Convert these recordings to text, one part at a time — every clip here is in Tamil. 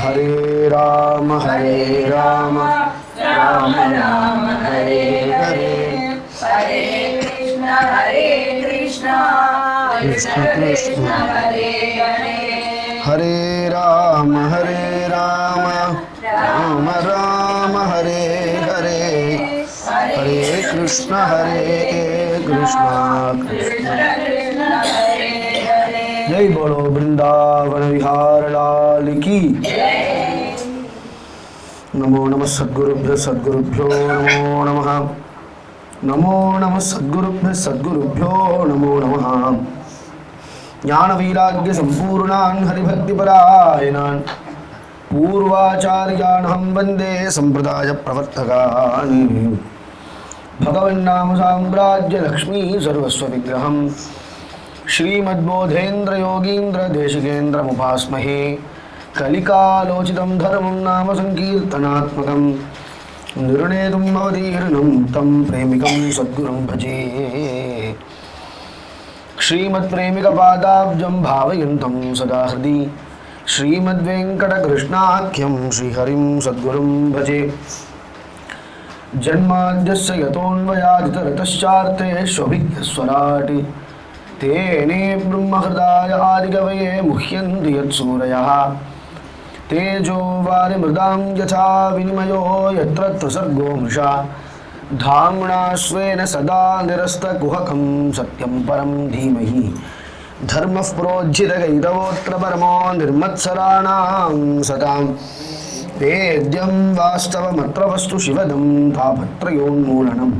हरे राम राम राम हरे हरे हरे कृष्ण कृष्ण कृष्ण हरे हरे हरे राम राम राम हरे हरे हरे कृष्ण कृष्ण कृष्ण हरे हरे। जय बोलो वृंदावन विहार लाल की। नमो नमः सद्गुरुभ्यो नमो नमः। नमो नमः सद्गुरुभ्यो नमो नमः। ज्ञान वैराग्य संपूर्णान् हरिभक्तिपरायणान् पूर्वाचार्याणहं वन्दे संप्रदाय प्रवर्तकान्। भगवन्नाम साम्राज्य लक्ष्मी सर्वस्व विग्रहं श्रीमद्बोधेन्द्र योगीन्द्र देशिकेन्द्रमुपास्महे। कलिकालोचितं धर्मं नाम संकीर्तनात्मकं निर्णेतुं भवतीर्णं तं प्रेमिकं सद्गुरुं भजे। श्रीमत्प्रेमिकपादाब्जं भावयन्तं सदा हृदि श्रीमद्वेङ्कटकृष्णाख्यं श्रीहरिं सद्गुरुं भजे। जन्माद्यस्य यतोऽन्वयादितरतश्चार्तेष्वभिज्ञस्वराट् तेने ब्रह्महृदाय आदिकवये मुह्यन्ति यत्सूरयः। तेजो वारिमृदां यथा विनिमयो यत्र त्रिसर्गो मृषा धाम्ना स्वेन सदा निरस्तकुहकं सत्यं परं धीमहि धर्मः प्रोज्झितकैतवोऽत्र परमो निर्मत्सराणां सतां वेद्यं वास्तवमत्र वस्तु शिवदं तापत्रयोन्मूलनम्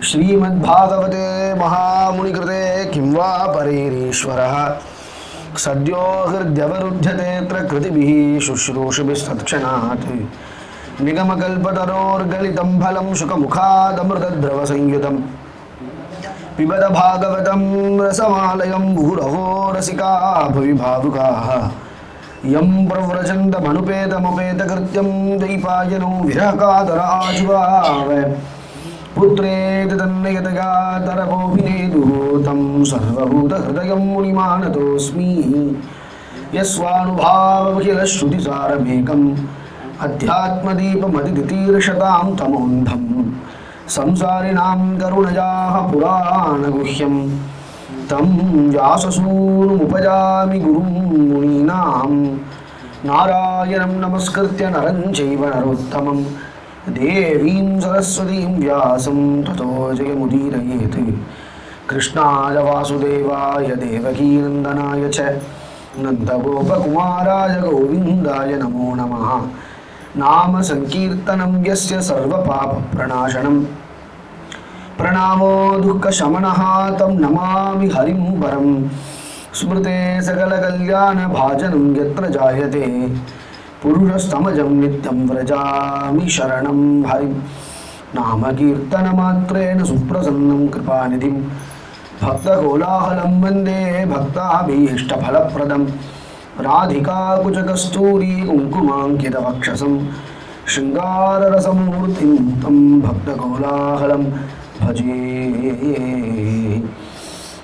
श्रीमद्भागवते महामुनिकृते किं वा परेरीश्वरः सद्यो हृद्यवरुध्यतेऽत्र कृतिभिः शुश्रूषुभिस्तत्क्षणात् निगमकल्पतरोर्गलितं फलं शुकमुखादमृतद्रवसंयुतं पिबत भागवतं रसमालयं मुहुरहो रसिका भुवि भावुकाः यं प्रव्रजन्तमनुपेतमुपेतकृत्यं दैपायनो विरहकातराजुवाव पुत्रेति तन्नयतया तरपोऽभिनेदुः तं सर्वभूतहृदयं मुनिमानतोऽस्मि। यस्वानुभावमखिलश्रुतिसारमेकम् अध्यात्मदीपमतितीर्षतां तमोन्धं संसारिणां करुणयाः पुराणगुह्यं तं व्याससूनुमुपयामि गुरुं मुनीनां। नारायणं नमस्कृत्य नरं चैव नरोत्तमं देवीं सरस्वतीं व्यासं ततो जयमुदीरयेत्। कृष्णाय वासुदेवाय देवकीनन्दनाय च नन्दगोपकुमाराय गोविन्दाय नमो नमः। नाम संकीर्तनं यस्य सर्वपापप्रणाशनं प्रणामो दुःखशमनः तं नमामि हरिं परं। स्मृते सकलकल्याणभाजनं यत्र जायते पुरुषस्तमजं नित्यं व्रजामि शरणं हरिं। नामकीर्तनमात्रेण सुप्रसन्नं कृपानिधिं भक्तकोलाहलं वन्दे भक्ताभीष्टफलप्रदं। राधिकाकुचकस्तूरी कुङ्कुमाङ्कितवक्षसं शृङ्गाररसमूर्तिं तं भक्तकोलाहलं भजे।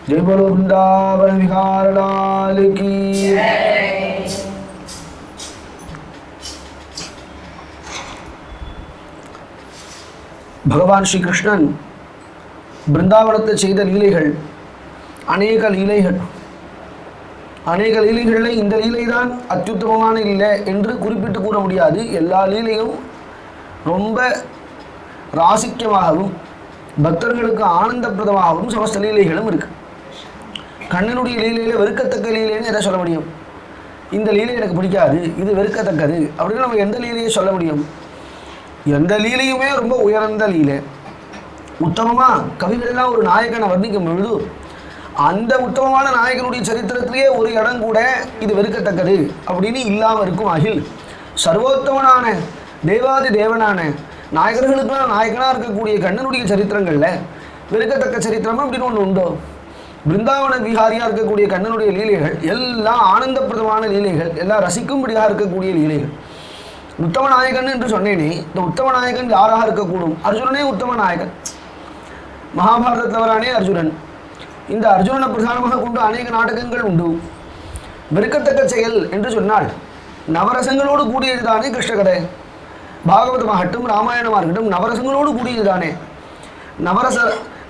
जय बोलो वृंदावन विहार लाल की। भगवान श्री कृष्णन பிருந்தாவனத்தை செய்த லீலைகள் அநேக லீலைகள். அநேக லீலைகளில் இந்த லீலை தான் அத்யுத்தமமான லீலை என்று குறிப்பிட்டு கூற முடியாது. எல்லா லீலையும் ரொம்ப ராசிக்கமாகவும் பக்தர்களுக்கு ஆனந்தப்பிரதமாகவும் சமஸ்த லீலைகளும் இருக்கு. கண்ணனுடைய லீலையில் வெறுக்கத்தக்க லீலைன்னு எதை சொல்ல முடியும்? இந்த லீலை எனக்கு பிடிக்காது, இது வெறுக்கத்தக்கது அப்படின்னு நம்ம எந்த லீலையை சொல்ல முடியும்? எந்த லீலையுமே ரொம்ப உயர்ந்த லீலை. உத்தமமாக கவிகளெல்லாம் ஒரு நாயகனை வர்ணிக்கும் பொழுது அந்த உத்தமமான நாயகனுடைய சரித்திரத்திலேயே ஒரு இடம் கூட இது வெறுக்கத்தக்கது அப்படின்னு இல்லாமல் இருக்கும். அகில் சர்வோத்தமனான தேவாதி தேவனான நாயகர்களுக்கெல்லாம் நாயகனாக இருக்கக்கூடிய கண்ணனுடைய சரித்திரங்களில் வெறுக்கத்தக்க சரித்திரம் அப்படின்னு ஒன்று உண்டோ? பிருந்தாவன விஹாரியாக இருக்கக்கூடிய கண்ணனுடைய லீலைகள் எல்லாம் ஆனந்தப்பிரதமான லீலைகள், எல்லாம் ரசிக்கும்படியாக இருக்கக்கூடிய லீலைகள். உத்தம நாயகன் என்று சொன்னேனே, இந்த உத்தம நாயகன் யாராக இருக்கக்கூடும்? அர்ஜுனனே உத்தம நாயகன். மகாபாரதத்தில் வரானே அர்ஜுனன். இந்த அர்ஜுனனை பிரதானமாக கொண்டு அநேக நாடகங்கள் உண்டு. வெறுக்கத்தக்க செயல் என்று சொன்னால் நவரசங்களோடு கூடியது தானே கிருஷ்ண கதை. பாகவதமாகட்டும் ராமாயணமாக இருக்கட்டும் நவரசங்களோடு கூடியது தானே.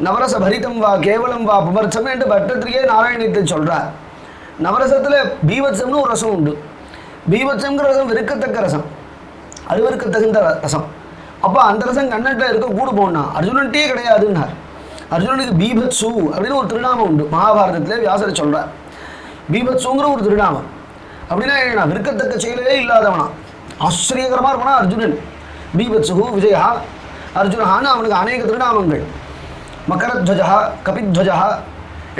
நவரச பரிதம் வா கேவலம் வா புமர்த்தம் என்று பட்டத்திரியே நாராயணத்தை சொல்கிறார். நவரசத்தில் பீவத்சம்னு ஒரு ரசம் உண்டு. பீவத்சங்கிற ரசம் வெறுக்கத்தக்க ரசம், அருவருக்க தகுந்த ரசம். அப்போ அந்த ரசம் கண்ணன்ட்ட இருக்க கூட போனா அர்ஜுனன்ட்டே கிடையாதுன்னார். அர்ஜுனனுக்கு பீபத்சு அப்படின்னு ஒரு திருநாமம் உண்டு. மகாபாரதத்தில் வியாசர் சொல்கிறார். பீபத்சுங்கிற ஒரு திருநாமம் அப்படின்னா என்ன, விற்கத்தக்க செயலே இல்லாதவனா, ஆச்சரியகரமாக இருப்பானா அர்ஜுனன். பீபத்சு விஜயா அர்ஜுனஹான்னு அவனுக்கு அநேக திருநாமங்கள். மக்கரத்வஜா கபித்வஜா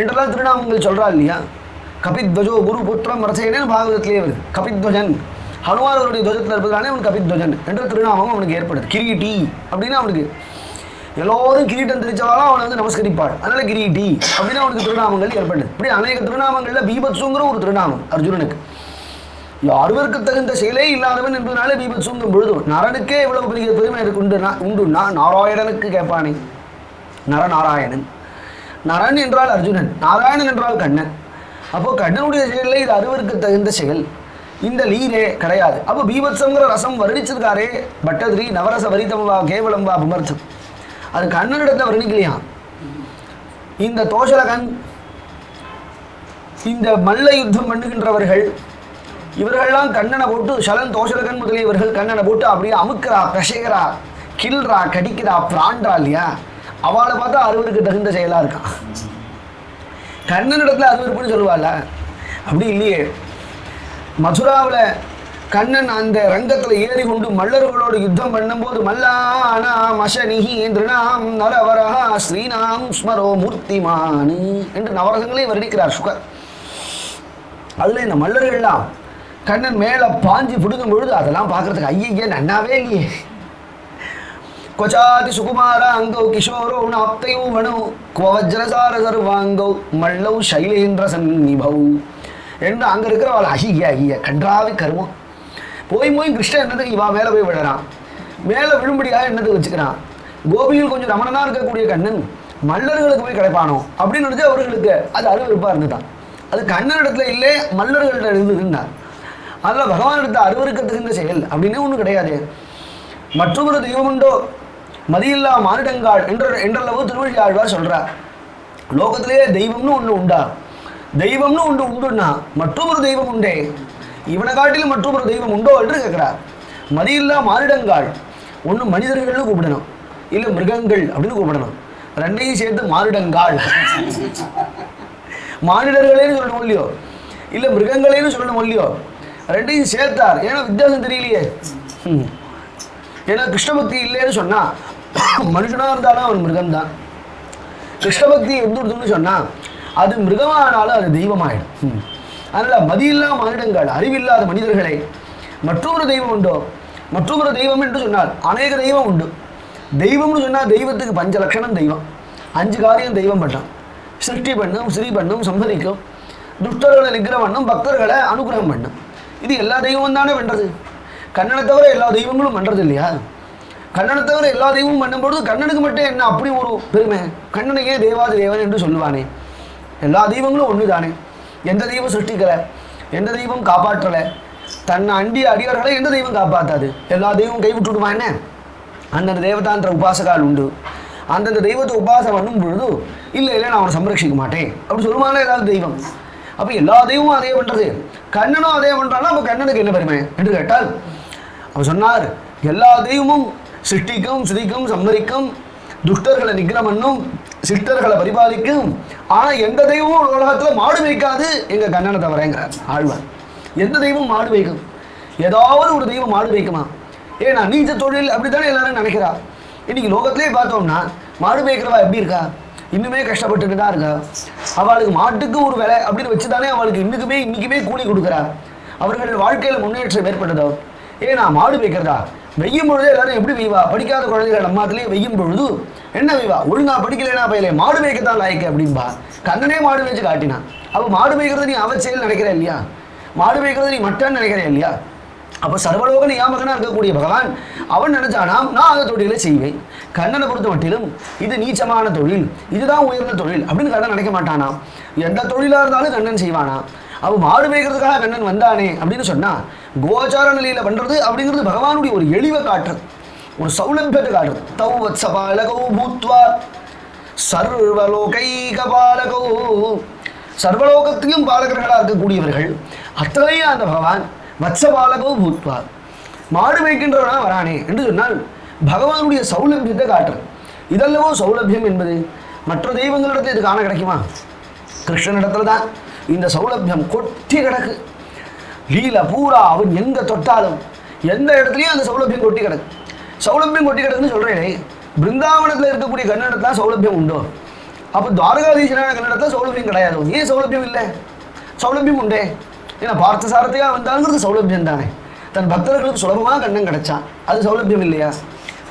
என்றெல்லாம் திருநாமங்கள் சொல்கிறா இல்லையா. கபித்வஜோ குரு புத்திரம் ரசேனேன்னு பாகவதத்திலே வருது. கபித்வஜன் ஹனுமான் அவருடைய துவஜத்தில் இருப்பதானே அவனுக்கு கபித்வஜன் என்ற திருநாமம் அவனுக்கு ஏற்படுது. கிரீட்டி அப்படின்னு அவனுக்கு எல்லோரும் கிரீட்டம் தெரிச்சவாலும் அவனை வந்து நமஸ்கரிப்பாள், அதனால கிரீட்டி அப்படின்னு அவனுக்கு திருநாமங்கள் ஏற்படுது. இப்படி அநேக திருநாமங்களில் பீபத்சுங்கிற ஒரு திருநாமம் அர்ஜுனனுக்கு. யாருவருக்கு தகுந்த செயலே இல்லாதவன் என்பதனால பீபத்சுங்கும் பொழுது நரனுக்கே இவ்வளவு பெரிய பெருமை எனக்கு உண்டுன்னா நாராயணனுக்கு கேட்பானே. நரநாராயணன், நரன் என்றால் அர்ஜுனன், நாராயணன் என்றால் கண்ணன். அப்போ கண்ணனுடைய செயலில் இது அருவருக்கு தகுந்த செயல், இந்த லீலே கிடையாது. அப்போ பீபத்சங்கிற ரசம் வர்ணிச்சிருக்காரே பட்டதிரி, நவரச வரிதம் வா கேவலம் வா புமர்த்தம், அது கண்ணனிடத்தில் வர்ணிக்கலையா. இந்த தோஷலகன், இந்த மல்ல யுத்தம் பண்ணுகின்றவர்கள் இவர்கள்லாம் கண்ணனை போட்டு, சலன் தோஷலகன் முதலியவர்கள் கண்ணனை போட்டு அப்படியே அமுக்கிறா, பிரசேகரா, கில்றா, கடிக்கிறா, பிராண்டா இல்லையா. அவளை பார்த்தா அருவருக்கு தகுந்த செயலாக இருக்கான். கண்ணனிடத்தில் அருவருப்புன்னு சொல்லுவாள், அப்படி இல்லையே. மதுராவில் கண்ணன் அந்த ரங்கத்தில் ஏறி கொண்டு மல்லர்களோடு யுத்தம் பண்ணும்போது மல்லானா மஷனிஹி திருணாம் நரவரஹா ஸ்ரீனாம் ஸ்மரோ மூர்த்திமானு என்று நவரசங்களே வர்ணிக்கிறார் சுகர். அதில் இந்த மல்லர்கள்லாம் கண்ணன் மேலே பாஞ்சி பிடுங்கும் பொழுது அதெல்லாம் பார்க்குறதுக்கு ஐயே நன்னாவே இல்லையே. கொச்சாதி சுகுமார அங்கோ கிஷோரோ நாப்தையோ வனோ குவஜ்ரசார சர்வாங்கோ மல்லௌ சைலேந்திர சன்னிபௌ என்று அங்கே இருக்கிறவள் ஐய கன்றாவே கருமம். போய் கிருஷ்ணன் என்னதுக்கு இவா மேலே போய் விழறான், மேலே விழும்படியாக என்னது வச்சுக்கிறான். கோபியில் கொஞ்சம் ரமணனாக இருக்கக்கூடிய கண்ணன் மல்லர்களுக்கு போய் கிடைப்பானோ அப்படின்னு நினச்சி அவர்களுக்கு அது அருவருப்பாக இருந்துதான். அது கண்ணனிடத்துல இல்லை, மல்லர்கள்ட்ட இருந்துருந்தார். அதில் பகவான் எடுத்த அருவருக்கத்துக்கு இந்த செயல் அப்படின்னு ஒன்றும் கிடையாது. மற்றொரு தெய்வம் உண்டோ மதியில்லா மானிடங்காள் என்றளவு திருவள்ளி ஆழ்வார் சொல்கிறார். லோகத்திலேயே தெய்வம்னு ஒன்று உண்டா, தெய்வம்னு ஒன்று உண்டுன்னா மற்றொரு தெய்வம் உண்டே, இவனை காட்டிலும் மற்றொரு தெய்வம் உண்டோ என்று கேட்குறார். மதியில்லா மானிடங்காள், ஒன்று மனிதர்கள்னு கூப்பிடணும், இல்லை மிருகங்கள் அப்படின்னு கூப்பிடணும். ரெண்டையும் சேர்த்து மானிடங்காள், மானிடர்களேன்னு சொல்லணும் இல்லையோ, இல்லை மிருகங்களேன்னு சொல்லணும் இல்லையோ, ரெண்டையும் சேர்த்தார். ஏன்னா வித்தியாசம் தெரியலையே. ஏன்னா கிருஷ்ணபக்தி இல்லைன்னு சொன்னால் மனுஷனாக இருந்தாலும் அவன் மிருகம்தான். கிருஷ்ணபக்தி எந்தொருத்துன்னு சொன்னால் அது மிருகமானாலும் அது தெய்வமாயிடும். அதனால் மதியில்லா மானிடங்கள், அறிவில்லாத மனிதர்களை மற்றொரு தெய்வம் உண்டோ, மற்றொரு தெய்வம் என்று சொன்னால் அநேக தெய்வம் உண்டு. தெய்வம்னு சொன்னால் தெய்வத்துக்கு 5 லட்சணம் தெய்வம், 5 காரியம் தெய்வம் பண்ணும். சிருஷ்டி பண்ணும், ஸ்ரீ பண்ணும், சம்பதிக்கும், துஷ்டர்களை நிகிரம் பண்ணும், பக்தர்களை அனுகிரகம் பண்ணும். இது எல்லா தெய்வமும் தானே பண்ணுறது. கண்ணனை தவிர எல்லா தெய்வங்களும் பண்ணுறது இல்லையா. கண்ணனை தவிர எல்லா தெய்வமும் பண்ணும்பொழுது கண்ணனுக்கு மட்டும் என்ன அப்படி ஒரு பெருமை? கண்ணனையே தேவாதி தேவன் என்று சொல்லுவானே. எல்லா தெய்வங்களும் ஒன்று தானே. எந்த தெய்வம் சிருஷ்டிக்கலை, எந்த தெய்வம் காப்பாற்றலை, தன்னை அண்டிய அடியார்களை எந்த தெய்வம் காப்பாற்றாது. எல்லா தெய்வம் கைவிட்டுடுமா என்ன? அந்தந்த தேவதாந்திர உபாசகால் உண்டு. அந்தந்த தெய்வத்தை உபாசம் பண்ணும் பொழுது இல்லை நான் அவனை சம்ரட்சிக்க மாட்டேன் அப்படி சொல்லுவானே ஏதாவது தெய்வம். அப்போ எல்லா தெய்வமும் அதே பண்ணுறது, கண்ணனும் அதே பண்ணுறான்னா அப்போ கண்ணனுக்கு என்ன பெருமை என்று கேட்டால் அவர் சொன்னார், எல்லா தெய்வமும் சிருஷ்டிக்கும், சிதிக்கும், சம்மரிக்கும், துஷ்டர்களை நிகிரமன்னும், சித்தர்களை பரிபாலிக்கும். ஆனால் எந்த தெய்வமும் உலகத்தில் மாடு வைக்காது எங்கள் கண்ணனை தவிரங்கிறார் ஆழ்வார். எந்த தெய்வம் மாடு வைக்கும்? ஏதாவது ஒரு தெய்வம் மாடு வைக்குமா? ஏன்னா நீச்ச தொழில் அப்படி தானே எல்லாரும் நினைக்கிறா. இன்றைக்கி லோகத்திலே பார்த்தோம்னா மாடு மேய்க்கிறவா எப்படி இருக்கா? இன்னுமே கஷ்டப்பட்டுட்டு தான் இருக்கா. அவளுக்கு மாட்டுக்கு ஒரு விலை அப்படின்னு வச்சு தானே அவளுக்கு இன்றைக்குமே கூலி கொடுக்குறா. அவர்கள் வாழ்க்கையில் முன்னேற்றம் ஏற்பட்டதோ ஏன்னா மாடு மேய்க்கிறதா. வெய்யும் பொழுது எல்லாரும் எப்படி வெய்வா? படிக்காத குழந்தைகள் நம்மாத்திலே வெய்யும் பொழுது என்ன வெய்வா? ஒழுங்கா படிக்கலைன்னா பையலே மாடு மேய்க்கத்தான் லாய்க்கு அப்படின்பா. கண்ணனே மாடு மேய்ச்சி காட்டினான். அப்போ மாடு மேய்க்கிறது நீ அவச்செயல் நினைக்கிற இல்லையா? மாடு மேய்க்கிறது நீ மட்டன்னு நினைக்கிற இல்லையா? அப்போ சர்வலோக நியாமகனாக இருக்கக்கூடிய பகவான் அவன் நினைச்சானாம் நான் அந்த தொழிலை செய்வேன். கண்ணனை பொறுத்த மட்டிலும் இது நீச்சமான தொழில், இதுதான் உயர்ந்த தொழில் அப்படின்னு கண்ணன் நினைக்க மாட்டானா. எந்த தொழிலாக இருந்தாலும் கண்ணன் செய்வானா. அவன் மாடு மேய்க்கிறதுக்காக கண்ணன் வந்தானே அப்படின்னு சொன்னா கோச்சார நிலையில பண்றது அப்படிங்கிறது பகவானுடைய ஒரு எளிவை காட்டுறது, ஒரு சௌலபியத்தை காட்டுறது. தௌ வத்சபாலகௌ பூத்வா சர்வலோகைகபாலகௌ, சர்வலோகத்தையும் பாலகர்களாக இருக்கக்கூடியவர்கள் அத்தனையும் அந்த பகவான் வத்சபாலகௌ பூத்வா மாடு மேய்க்கின்றவனா வரானே என்று சொன்னால் பகவானுடைய சௌலபியத்தை காட்டுறது. இதல்லவோ சௌலபியம் என்பது. மற்ற தெய்வங்களிடத்தில் இது காண கிடைக்குமா? கிருஷ்ணனிடத்துல தான் இந்த சௌலபியம் கொட்டி கிடக்கு. லீல பூரா அவன் எங்க தொட்டாலும் எந்த இடத்துலையும் அந்த சௌலபியம் கொட்டி கிடக்கு. சௌலபியம் கொட்டி கிடக்குன்னு சொல்றேனே, பிருந்தாவனத்தில் இருக்கக்கூடிய கன்னடத்தில் சௌலபியம் உண்டோ? அப்போ துவாரகாதீசனான கன்னடத்தில் சௌலபியம் கிடையாது. ஏன் சௌலபியம் இல்லை? சௌலபியம் உண்டே. ஏன்னா பார்த்த சாரத்தையா வந்தாங்கிறது சௌலபியம் தானே. தன் பக்தர்களுக்கு சுலபமாக கண்ணன் கிடைச்சான், அது சௌலபியம் இல்லையா?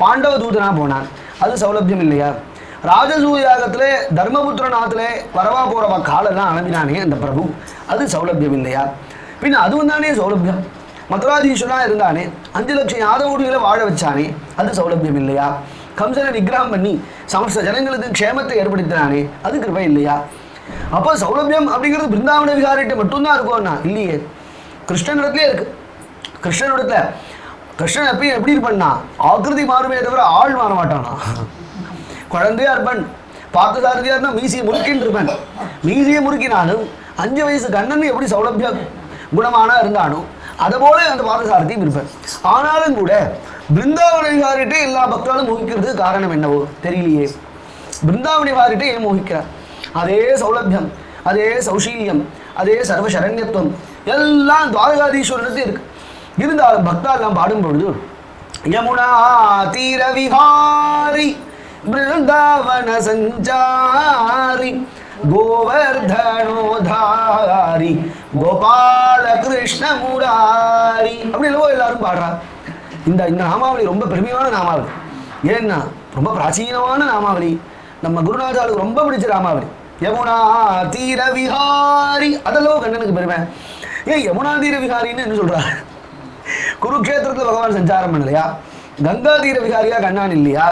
பாண்டவ தூதனா போனான், அது சௌலபியம் இல்லையா? ராஜசூயாகத்திலே தர்மபுத்திரநாத்திலே வரவா போறவா காலெல்லாம் அனுப்பினானே அந்த பிரபு, அது சௌலபியம் இல்லையா? பின்ன அதுவும் தானே சௌலபியம். மதுராதீஸ்வரனா இருந்தானே, 5 லட்சம் யாதவூர்களை வாழ வச்சானே, அது சௌலபியம் இல்லையா? கம்சனை நிகிரகம் பண்ணி சமஸ்த ஜனங்களுக்கு க்ஷேமத்தை ஏற்படுத்தினானே, அது கிருபை இல்லையா? அப்போ சௌலபியம் அப்படிங்கிறது பிருந்தாவன விகாரிட்ட மட்டும்தான் இருக்கும்னா இல்லையே, கிருஷ்ணனிடத்துலேயே இருக்கு. கிருஷ்ணனிடத்துல கிருஷ்ணன் எப்பயும் எப்படி இருப்பான்னா ஆக்கிருதி மாறுமே தவிர ஆள் மாற மாட்டானா. குழந்தையா இருப்பான், பார்த்த சாரதியா இருந்தால் மீசியை முறுக்கின்னு இருப்பான். மீசியை முறுக்கினாலும் 5 வயசு கண்ணன் எப்படி சௌலபிய குணமானா இருந்தானோ அதுபோல அந்த பார்த்தசாரதியும் இருப்பார். ஆனாலும் கூட பிருந்தாவன விகாரிட்டே எல்லா பக்தர்களும் மோகிக்கிறதுக்கு காரணம் என்னவோ தெரியலையே. பிருந்தாவன விகாரிட்டே ஏன் மோகிக்கிறார்? அதே சௌலபியம், அதே சௌஷீல்யம், அதே சர்வசரண்யத்துவம் எல்லாம் துவாரகாதீஸ்வரனுக்கு இருக்கு. இருந்தாலும் பக்தாலாம் பாடும் பொழுது யமுனா தீர விஹாரி பிருந்தாவன சஞ்சாரி கோவர்தனோதாரி கோபால கிருஷ்ண முராரி அப்படி எல்லாரும் பாடுறா. இந்த நாமாவளி ரொம்ப பெருமையான நாமாவளி. ஏன்னா ரொம்ப பிராச்சீனமான நாமாவளி, நம்ம குருநாதாளுக்கு ரொம்ப பிடிச்ச நாமாவளி. யமுனா தீர விஹாரி அதெல்லாம் கண்ணனுக்கு பெருமை. ஏன் யமுனா தீர விஹாரின்னு என்ன சொல்றாரு? குருக்ஷேத்திரத்தில் பகவான் சஞ்சாரம் பண்ணலையா? கங்கா தீர விகாரியா கண்ணான் இல்லையா?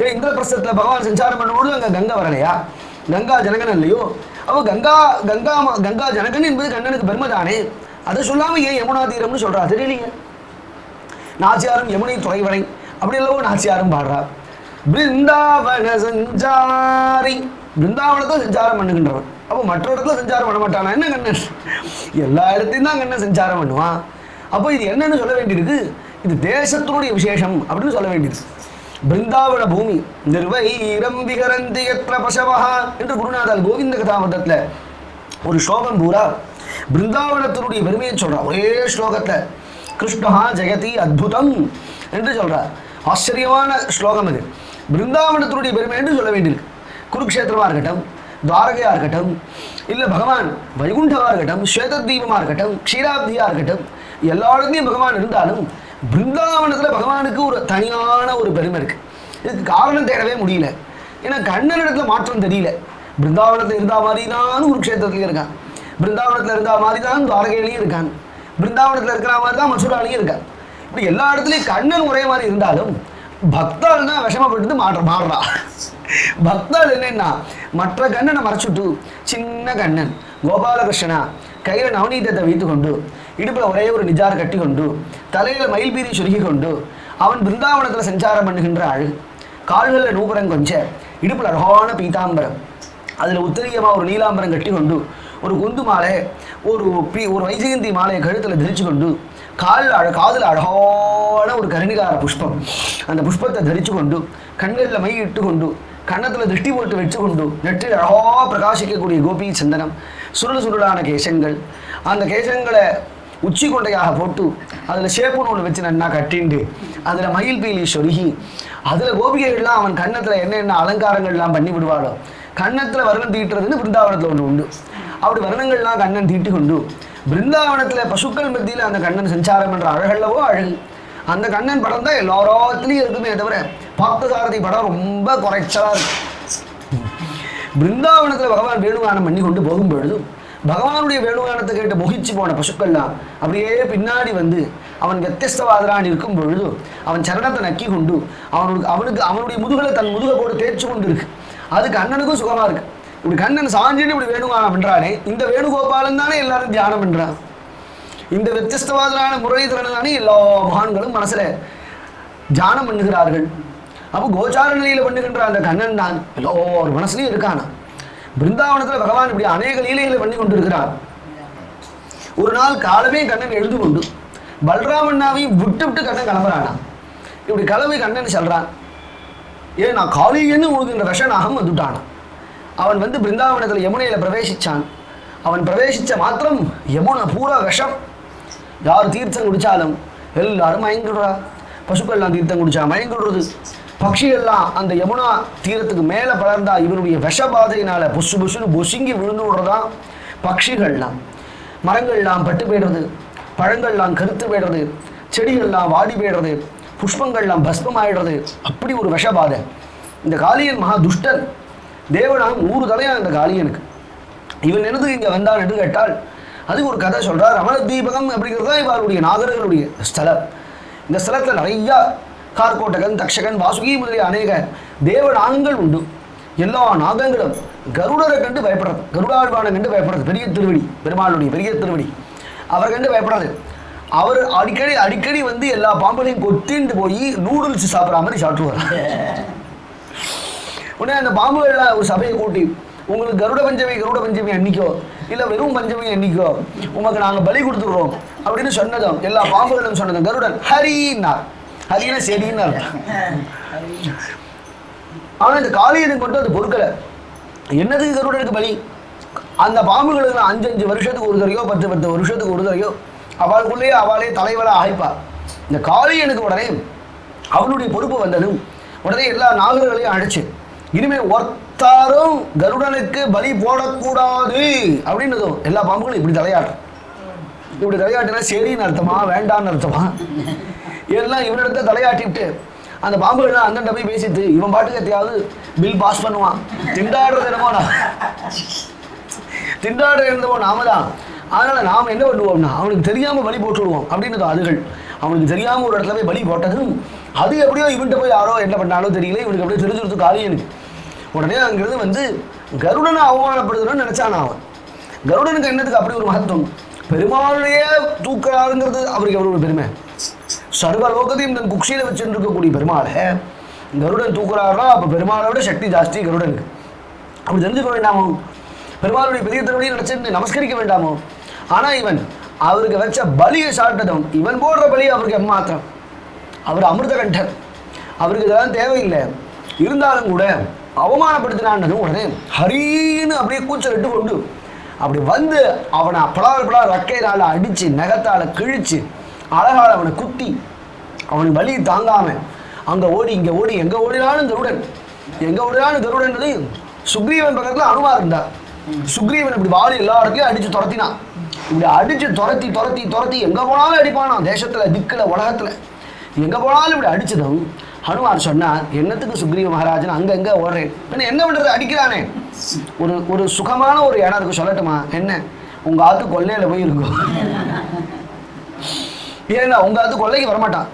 ஏன் இந்திரபிரஸ்தத்தில் பகவான் சஞ்சாரம் பண்ணும்போது அங்கே கங்கை வரலையா? கங்கா ஜனகன் இல்லையோ? அப்போ கங்கா கங்கா கங்கா ஜனகன் என்பது கண்ணனுக்கு பெருமை தானே. அதை சொல்லாமல் ஏன் யமுனா தீரம்னு சொல்றா தெரியலையே. நாச்சியாரும் யமுனை துறைவரை அப்படி இல்லவோ நாச்சியாரும் பாடுறா. பிருந்தாவன சஞ்சாரி, பிருந்தாவனத்தை சஞ்சாரம் பண்ணுகின்றவன். அப்போ மற்ற இடத்துல சஞ்சாரம் பண்ண மாட்டானா என்ன கண்ணன்? எல்லா இடத்தையும் தான் கண்ணன் சஞ்சாரம் பண்ணுவான். அப்போ இது என்னன்னு சொல்ல வேண்டியிருக்கு? இது தேசத்தினுடைய விசேஷம் அப்படின்னு சொல்ல வேண்டியது. பிருந்தாவன பூமி நிர்வைரம் விகரந்தி யத்ர பசவஹ என்று குருநாதால் கோவிந்த கதாமதத்தில் ஒரு ஸ்லோகம் பூரா பிருந்தாவனத்தினுடைய பெருமையை சொல்றார். ஒரே ஸ்லோகத்தில் கிருஷ்ணா ஜெகதி அத்புதம் என்று சொல்றார். ஆச்சரியமான ஸ்லோகம் அது. பிருந்தாவனத்தினுடைய பெருமை என்று சொல்ல வேண்டியிருக்கு. குருக்ஷேத்திரமாக இருக்கட்டும், துவாரகையாக இருக்கட்டும், இல்லை பகவான் வைகுண்டமாக இருக்கட்டும், ஸ்வேதத்வீபமாக இருக்கட்டும், க்ஷீராப்தியாக இருக்கட்டும், எல்லா இடத்துலையும் பகவான் இருந்தாலும் பிருந்தாவனத்தில் பகவானுக்கு ஒரு தனியான ஒரு பெருமை இருக்கு. இதுக்கு காரணம் தேடவே முடியல. ஏன்னா கண்ணனிடத்துல மாற்றம் தெரியல. பிருந்தாவனத்தில் இருந்தா மாதிரி தான் குருக்ஷேத்திரத்துலையும் இருக்கான், பிருந்தாவனத்தில் இருந்தா மாதிரி தான் துவாரகையிலையும் இருக்கான், பிருந்தாவனத்தில் இருக்கிற மாதிரி தான் மசூராலையும் இருக்கான். இப்படி எல்லா இடத்துலையும் கண்ணன் ஒரே மாதிரி இருந்தாலும் பக்தால் தான் விஷமப்பட்டு மாறுறா. பக்தால் என்னன்னா மற்ற கண்ணனை மறைச்சுட்டு சின்ன கண்ணன் கோபாலகிருஷ்ணனா கையில் நவநீதத்தை வைத்து கொண்டு இடுப்பில் ஒரே ஒரு நிஜார் கட்டி கொண்டு தலையில் மயில்பீரி சுருகி கொண்டு அவன் பிருந்தாவனத்தில் சஞ்சாரம் பண்ணுகின்ற அழகு. கால்களில் நூபுரம் கொஞ்சம், இடுப்பில் அழகான பீதாம்பரம், அதில் உத்தரியமாக ஒரு நீலாம்பரம் கட்டி கொண்டு ஒரு குந்து மாலை ஒரு வைஜெயந்தி மாலையை கழுத்தில் தரிச்சு கொண்டு காதில் அழகான ஒரு கருணிகார புஷ்பம், அந்த புஷ்பத்தை தரிச்சு கொண்டு கண்களில் மை இட்டு கொண்டு கன்னத்தில் திருஷ்டி போட்டு வச்சு கொண்டு நெற்றில் அழகாக பிரகாசிக்கக்கூடிய கோபி சந்தனம், சுருளான கேசங்கள், அந்த கேசங்களை உச்சி கொண்டையாக போட்டு அதில் சேப்புன்னு ஒன்று வச்சு நன்னா கட்டிண்டு அதில் மயில் பீலி சொருகி அதில் கோபிகைகள்லாம் அவன் கன்னத்தில் என்னென்ன அலங்காரங்கள்லாம் பண்ணி விடுவாளோ. கன்னத்தில் வர்ணம் தீட்டுறதுன்னு பிருந்தாவனத்தில் ஒன்று உண்டு. அப்படி வர்ணங்கள்லாம் கண்ணன் தீட்டி கொண்டு பிருந்தாவனத்தில் பசுக்கள் மத்தியில் அந்த கண்ணன் சஞ்சாரம் என்ற அழகல்லவோ அழகு. அந்த கண்ணன் படம் தான் எல்லாராத்துலேயும் இருக்குமே தவிர பார்த்தசாரதி படம் ரொம்ப குறைச்சலாக இருக்கு. பிருந்தாவனத்தில் பகவான் வேணுகானம் பண்ணி கொண்டு போகும்பொழுது பகவானுடைய வேணுகானத்தை கேட்டு மொகிச்சு போன பசுக்கள்லாம் அப்படியே பின்னாடி வந்து அவன் வியஸ்தவாதரான் இருக்கும் பொழுது அவன் சரணத்தை நக்கி கொண்டு அவனுடைய முதுகலை தன் முதுகை போட்டு தேய்ச்சி கொண்டு இருக்கு. அது கண்ணனுக்கும் சுகமாக இருக்கு. இப்படி கண்ணன் சாஞ்சின்னு இப்படி வேணுகானம் பண்றானே, இந்த வேணுகோபாலன் தானே எல்லாரும் தியானம் பண்றான். இந்த வித்தியஸ்தவாதனான முரளிதரன் தானே எல்லா மகான்களும் மனசுல தியானம் பண்ணுகிறார்கள். அப்போ கோச்சார நிலையில பண்ணுகின்ற அந்த கண்ணன் தான் எல்லோரும் மனசுலயும் இருக்கானா. பிருந்தாவனத்துல பகவான் இப்படி அநேக லீலைகளை பண்ணி கொண்டு இருக்கிறார். ஒரு நாள் காலமே கண்ணன் எழுந்து கொண்டு பல்ராமண்ணாவையும் விட்டு விட்டு கண்ணன் கிளம்புறானா. இப்படி கிளம்பி கண்ணன் சொல்றான், ஏன் நான் காளியன்னு உனக்கு இந்த விஷநாகம் வந்துட்டானா. அவன் வந்து பிருந்தாவனத்தில் யமுனையில் பிரவேசிச்சான். அவன் பிரவேசித்த மாத்திரம் யமுனை பூரா விஷம். யார் தீர்த்தம் குடித்தாலும் எல்லாரும் மயங்கிடுறா. பசுக்கள்லாம் தீர்த்தம் குடிச்சா மயங்கிடுறது. பட்சிகள்லாம் அந்த யமுனா தீரத்துக்கு மேலே பலர்ந்தா இவனுடைய விஷபாதையினால் புசு புசுன்னு பொசுங்கி விழுந்து விடுறதான். பட்சிகள்லாம் மரங்கள்லாம் பட்டு போய்டுறது, பழங்கள்லாம் கருத்து போய்டுறது, செடிகள்லாம் வாடி போய்டுறது, புஷ்பங்கள்லாம் பஸ்பம் ஆயிடுறது. அப்படி ஒரு விஷபாதை. இந்த காளியன் மகா துஷ்டன். தேவனாம் 100 தலையாக இந்த காளியனுக்கு. இவன் என்னது இங்கே வந்தான் என்று கேட்டால் அதுக்கு ஒரு கதை சொல்கிறார். ரமண தீபகம் அப்படிங்கிறது தான் இவருடைய நாகர்களுடைய ஸ்தலம். இந்த ஸ்தலத்தில் நிறையா கார்கோட்டகன், தக்ஷகன், வாசுகி முதலிய அநேக தேவநாகங்கள் உண்டு. எல்லா நாகங்களும் கருடரை கண்டு பயப்படுறது, கருடாழ்வானை கண்டு பயப்படுறது. பெரிய திருவடி, பெருமாளுடைய பெரிய திருவடி, அவர் கண்டு பயப்படுறது. அவர் அடிக்கடி வந்து எல்லா பாம்புகளையும் கொத்திண்டு போய் நூடுல்ஸ் சாப்பிட்ற மாதிரி சாப்பிட்டுவார். உடனே அந்த பாம்புகள்லாம் ஒரு சபையை கூட்டி, உங்களுக்கு கருட பஞ்சமி அன்னிக்கோ இல்லை வெறும் பஞ்சமி அன்னிக்கோ உங்களுக்கு நாங்கள் பலி கொடுத்துடுறோம் அப்படின்னு சொன்னதும் எல்லா பாம்புகளும் சொன்னதும் கருடன் ஹரின்னா, ஹரினா சரின்னு அர்த்தம். ஆனால் இந்த காளியனுக்கு மட்டும் அது பொறுக்கலை. என்னதுக்கு கருடனுக்கு பலி? அந்த பாம்புகளுக்கு 5 வருஷத்துக்கு ஒரு தரையோ 10 வருஷத்துக்கு ஒரு தரையோ அவளுக்குள்ளேயே அவளே தலைவராக ஆய்ப்பா. இந்த காளியனுக்கு உடனே அவனுடைய பொறுப்பு வந்ததும் உடனே எல்லா நாகர்களையும் அழைச்சு, இனிமேல் ஒருத்தாரும் கருடனுக்கு பலி போடக்கூடாது அப்படின்னதும் எல்லா பாம்புகளும் இப்படி தலையாடும். இப்படி தலையாட்டினா சரின்னு அர்த்தமா வேண்டான்னு அர்த்தமா? எல்லாம் இவனிடத்த தலையாட்டிவிட்டு அந்த பாம்புகள்லாம் அந்தண்ட போய் பேசிட்டு இவன் பாட்டுக்கு எத்தையாவது பில் பாஸ் பண்ணுவான். திண்டாடுறது என்னமோ நாம தான். அதனால நாம் என்ன பண்ணுவோம்னா அவனுக்கு தெரியாம பலி போட்டு விடுவோம் அப்படின்னு அதுகள். அவனுக்கு தெரியாம ஒரு இடத்துல போய் பலி போட்டதும் அது எப்படியோ இவன்கிட்ட போய் யாரோ என்ன பண்ணாலும் தெரியல, இவனுக்கு அப்படியே தெரிஞ்சுடுத்து காளியனுக்கு. உடனே அங்கிருந்து வந்து கருடனை அவமானப்படுத்தணும்னு நினைச்சான் அவன். கருடனுக்கு என்னதுக்கு அப்படி ஒரு மகத்துவம்? பெருமாளையே தூக்கிறாருங்கிறது அவருக்கு எவ்வளவு பெருமை. சர்வலோகத்தையும் தன் குக்ஷியில வச்சுட்டு இருக்கக்கூடிய பெருமாளை கருடன் தூக்குறாருன்னா அப்போ பெருமாளை விட சக்தி ஜாஸ்தி கருடனுக்கு. அப்படி தெரிஞ்சுக்க வேண்டாமோ? பெருமாளுடைய பெரிய திருவடியை நினைச்சிட்டு நமஸ்கரிக்க வேண்டாமோ? ஆனால் இவன் அவருக்கு வச்ச பலியை சாப்பிட்டதும் இவன் போடுற பலி அவருக்கு எம்மாத்திரம். அவர் அமிர்த கண்டர், அவருக்கு இதெல்லாம் தேவையில்லை. இருந்தாலும் கூட அவமானப்படுத்தினான்னதும் உடனே ஹரின்னு அப்படியே கூச்சலிட்டு கொண்டு அப்படி வந்து அவனை பலாறு ரக்கையினால் அடித்து நகத்தால் கிழிச்சு அழகால் அவனை குத்தி அவனுக்கு வலி தாங்காமல் அங்கே ஓடி இங்கே ஓடி எங்கே ஓடினாலும் கருடன்றது சுக்ரீவன் பக்கத்தில் அனுமார் இருந்தார். சுக்ரீவன் இப்படி வாழி எல்லா இடத்துலையும் அடித்து துரத்தினான். இப்படி அடித்து துரத்தி எங்கே போனாலும் அடிப்பானா. தேசத்தில் திக்கில் உலகத்தில் எங்கே போனாலும் இப்படி அடிச்சதும் ஹனுமார் சொன்னார், என்னத்துக்கு சுக்ரீவ மகாராஜன் அங்கங்கே ஓடுறேன், என்ன பண்ணுறது, அடிக்கிறானே. ஒரு சுகமான ஒரு இடம் இருக்கு, சொல்லட்டுமா? என்ன, உங்கள் ஆத்து கொள்ளையில் போய் இருக்கும். ஏன்னா உங்கள் ஆத்து கொள்ளைக்கு வரமாட்டான்.